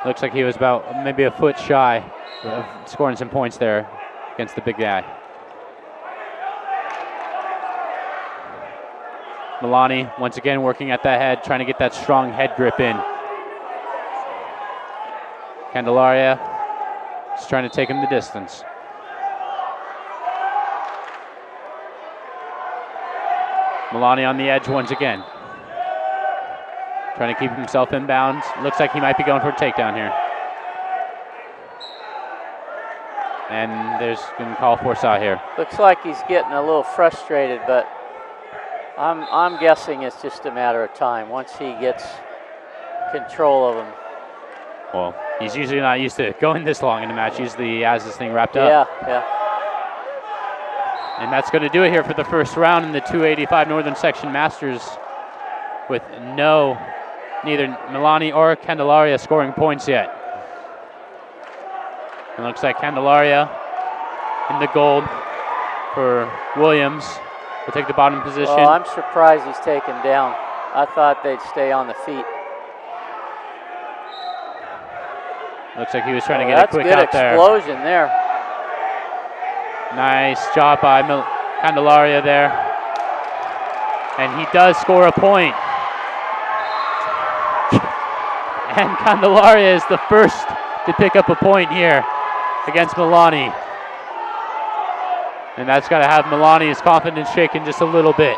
Looks like he was about maybe a foot shy of scoring some points there against the big guy. Milani once again working at that head, trying to get that strong head grip in. Candelaria just trying to take him the distance. Milani on the edge once again. Trying to keep himself in bounds. Looks like he might be going for a takedown here. And there's going to call for out here. Looks like he's getting a little frustrated, but I'm guessing it's just a matter of time once he gets control of him. Well, he's usually not used to going this long in the match. Usually he has this thing wrapped up. Yeah. And that's going to do it here for the first round in the 285 Northern Section Masters, with neither Milani or Candelaria scoring points yet. It looks like Candelaria in the gold for Williams will take the bottom position. Well, I'm surprised he's taken down. I thought they'd stay on the feet. Looks like he was trying to get a quick out there. That's good explosion there. Nice job by Candelaria there. And he does score a point. And Candelaria is the first to pick up a point here against Milani. And that's got to have Milani's confidence shaken just a little bit.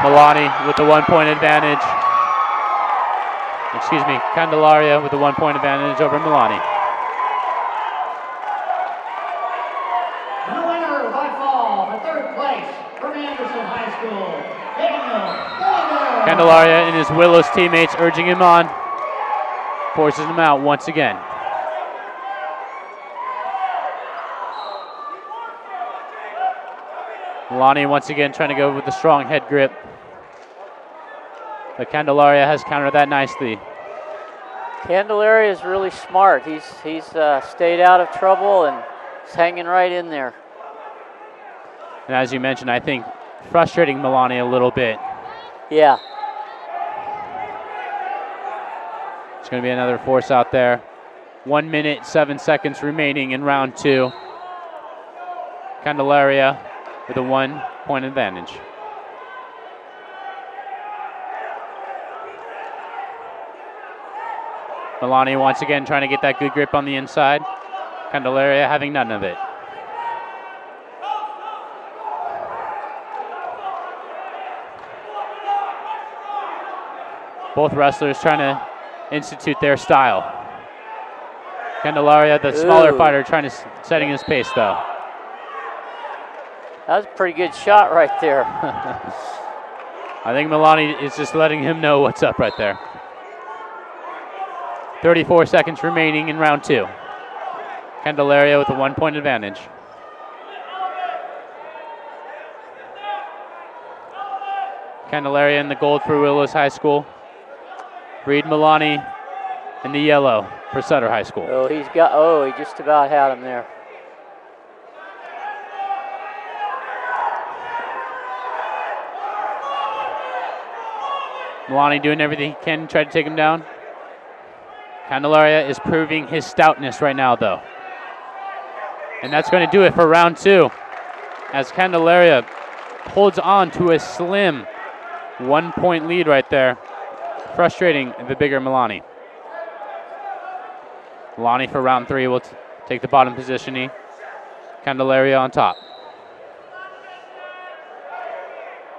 Milani with the 1 point advantage. Candelaria with the 1 point advantage over Milani. The winner by fall, the third place from Anderson High School, Daniel. Candelaria and his Willows teammates urging him on. Forces him out once again. Milani once again trying to go with the strong head grip. But Candelaria has countered that nicely. Candelaria is really smart. He's stayed out of trouble and is hanging right in there. And as you mentioned, I think frustrating Milani a little bit. Yeah. It's going to be another force out there. 1 minute, 7 seconds remaining in round 2. Candelaria with a 1 point advantage. Milani once again trying to get that good grip on the inside. Candelaria having none of it. Both wrestlers trying to institute their style. Candelaria, the smaller fighter, setting his pace though. That was a pretty good shot right there. I think Milani is just letting him know what's up right there. 34 seconds remaining in round 2. Candelaria with a 1-point advantage. Candelaria in the gold for Willows High School. Reed Milani in the yellow for Sutter High School. Oh, he just about had him there. Milani doing everything he can to try to take him down. Candelaria is proving his stoutness right now, though. And that's going to do it for round 2, as Candelaria holds on to a slim 1-point lead right there, frustrating the bigger Milani. Milani for round 3 will take the bottom positioning. Candelaria on top.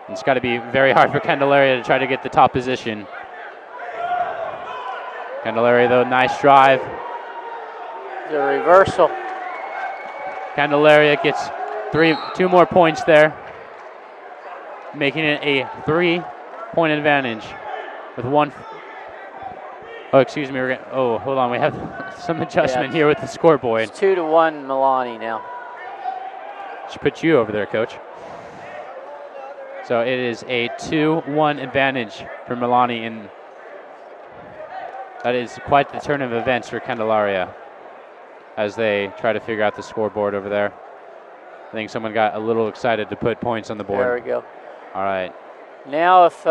It's got to be very hard for Candelaria to try to get the top position. Candelaria, though, nice drive. The reversal. Candelaria gets 2 more points there, making it a 3-point advantage with 1. Oh, excuse me. Hold on. We have some adjustment here with the scoreboard. It's 2-1 Milani now. Should put you over there, Coach. So it is a 2-1 advantage for Milani, and that is quite the turn of events for Candelaria as they try to figure out the scoreboard over there. I think someone got a little excited to put points on the board. There we go. All right. Now if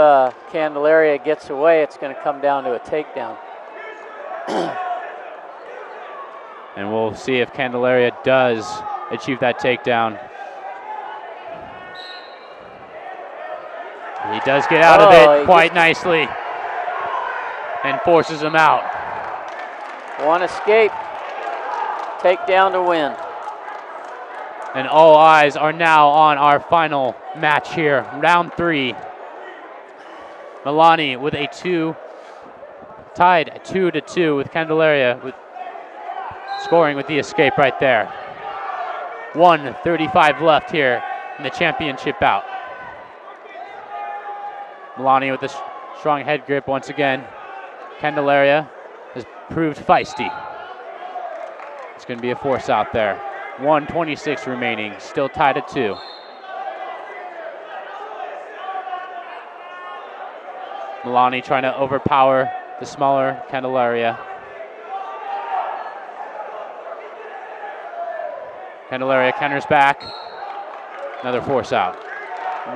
Candelaria gets away, it's going to come down to a takedown. And we'll see if Candelaria does achieve that takedown. He does get out of it quite nicely and forces him out. One escape. Takedown to win. And all eyes are now on our final match here, round 3. Milani with a tied 2-2 with Candelaria scoring with the escape right there. 1:35 left here in the championship bout. Milani with a strong head grip once again. Candelaria has proved feisty. It's going to be a force out there. 1:26 remaining, still tied at 2. Milani trying to overpower the smaller Candelaria. Candelaria counters back. Another force out.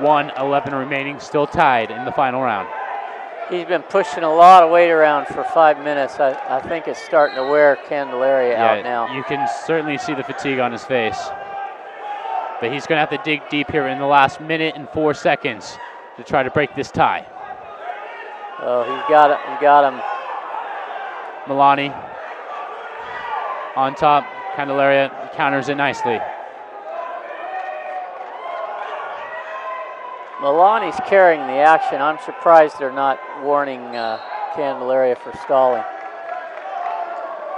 1:11 remaining, still tied in the final round. He's been pushing a lot of weight around for 5 minutes. I think it's starting to wear Candelaria out now. You can certainly see the fatigue on his face. But he's going to have to dig deep here in the last minute and 4 seconds to try to break this tie. Oh, he got him. Milani on top. Candelaria counters it nicely. Milani's carrying the action. I'm surprised they're not warning Candelaria for stalling.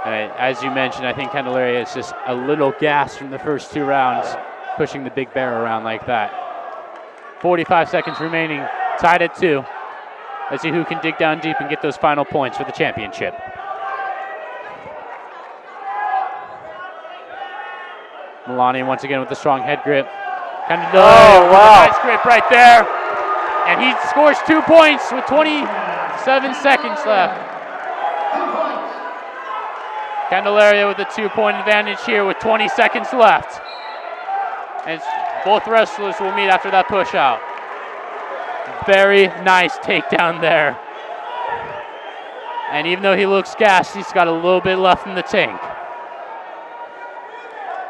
As you mentioned, I think Candelaria is just a little gassed from the first 2 rounds, pushing the big bear around like that. 45 seconds remaining, tied at 2. Let's see who can dig down deep and get those final points for the championship. Milani once again with a strong head grip. Candelaria with a nice grip right there. And he scores 2 points with 27 seconds left. Candelaria with a 2-point advantage here with 20 seconds left. And both wrestlers will meet after that push out. Very nice takedown there. And even though he looks gassed, he's got a little bit left in the tank.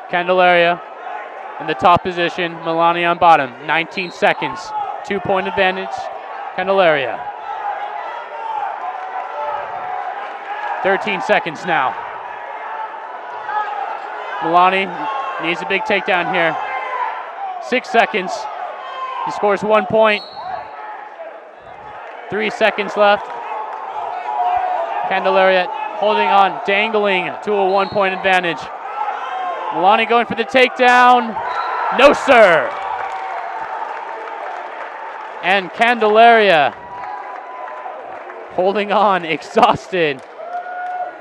Candelaria in the top position, Milani on bottom. 19 seconds, 2-point advantage, Candelaria. 13 seconds now. Milani needs a big takedown here. 6 seconds, he scores 1 point. 3 seconds left. Candelaria holding on, dangling to a 1-point advantage. Milani going for the takedown. No, sir. And Candelaria holding on, exhausted,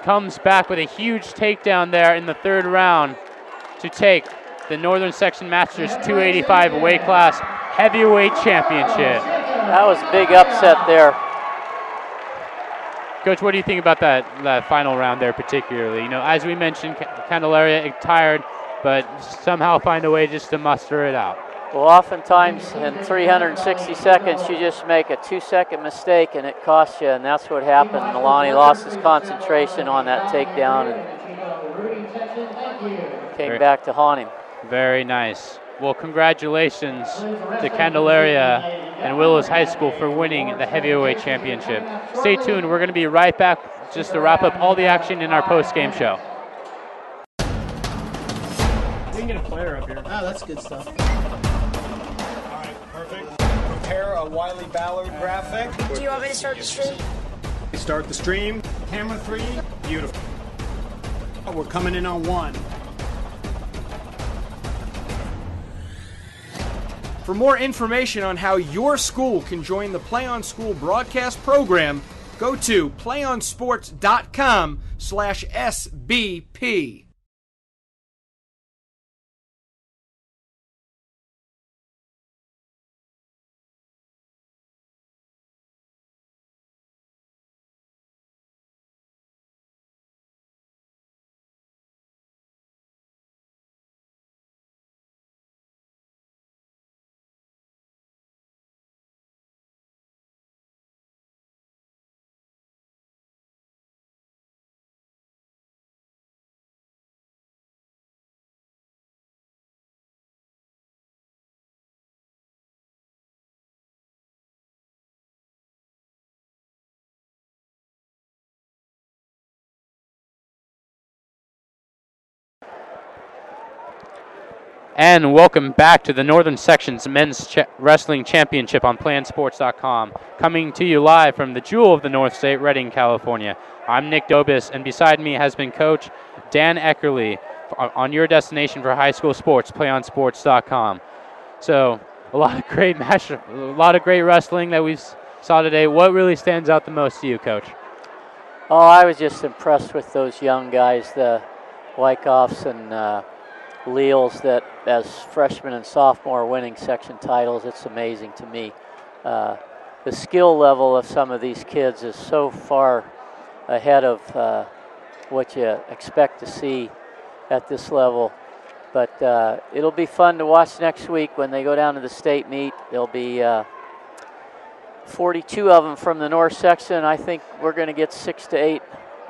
comes back with a huge takedown there in the third round to take the Northern Section Masters 285 weight class heavyweight championship. That was a big upset there. Coach, what do you think about that final round there particularly? You know, as we mentioned, Candelaria tired, but somehow find a way just to muster it out. Well, oftentimes in 360 seconds, you just make a 2-second mistake and it costs you, and that's what happened. Milani lost his concentration on that takedown and came back to haunt him. Very nice. Well, congratulations to Candelaria and Willows High School for winning the heavyweight championship. Stay tuned. We're going to be right back just to wrap up all the action in our post-game show. We can get a player up here. Oh, that's good stuff. All right, perfect. Prepare a Wiley Ballard graphic. Do you want me to start the stream? Start the stream. Camera 3. Beautiful. We're coming in on 1. For more information on how your school can join the Play On School broadcast program, go to playonsports.com/SBP. And welcome back to the Northern Section's Men's Wrestling Championship on PlayOnSports.com. Coming to you live from the Jewel of the North State, Redding, California. I'm Nick Dobis, and beside me has been Coach Dan Eckerly on your destination for high school sports, PlayOnSports.com. So a lot of great wrestling that we saw today. What really stands out the most to you, Coach? Oh, I was just impressed with those young guys, the Wyckoffs and Leals, that as freshmen and sophomore winning section titles. It's amazing to me. The skill level of some of these kids is so far ahead of what you expect to see at this level. But it'll be fun to watch next week when they go down to the state meet. There'll be 42 of them from the North section. I think we're going to get 6 to 8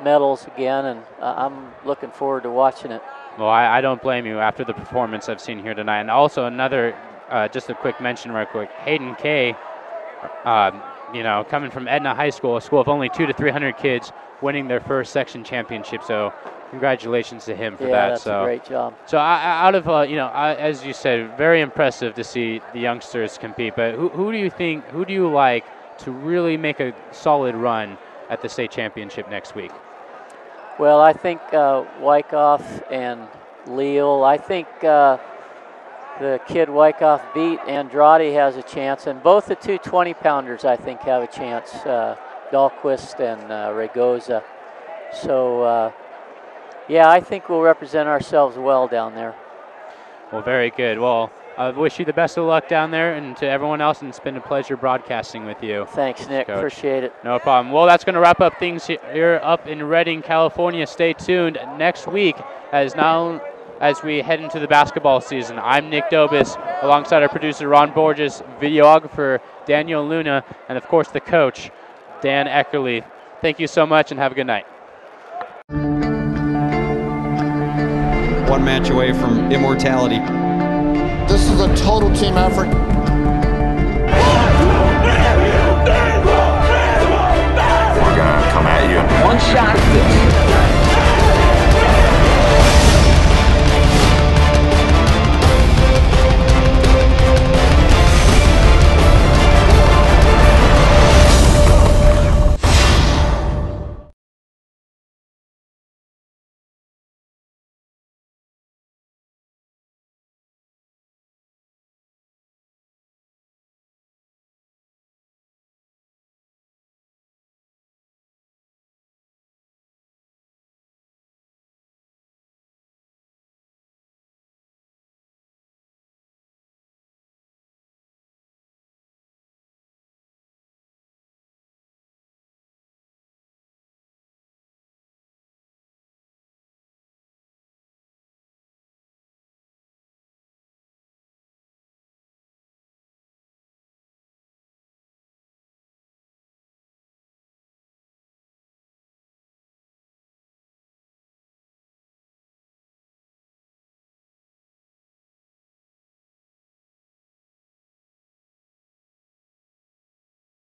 medals again, and I'm looking forward to watching it. Well, I don't blame you after the performance I've seen here tonight. And also another, just a quick mention real quick, Hayden Kay, coming from Edna High School, a school of only 200 to 300 kids, winning their first section championship. So congratulations to him for that. Yeah, that's a great job. So out of, as you said, very impressive to see the youngsters compete. But who do you like to really make a solid run at the state championship next week? Well, I think Wyckoff and Leal. I think the kid Wyckoff beat Andrade has a chance, and both the two 20-pounders I think have a chance, Dahlquist and Regoza. So, yeah, I think we'll represent ourselves well down there. Well, very good. Well, I wish you the best of luck down there, and to everyone else, and it's been a pleasure broadcasting with you. Thanks, Nick. Coach. Appreciate it. No problem. Well, that's going to wrap up things here up in Redding, California. Stay tuned next week as we head into the basketball season. I'm Nick Dobis, alongside our producer Ron Borges, videographer Daniel Luna, and of course the coach Dan Eckerly. Thank you so much, and have a good night. One match away from immortality. This is a total team effort. We're gonna come at you. One shot at this.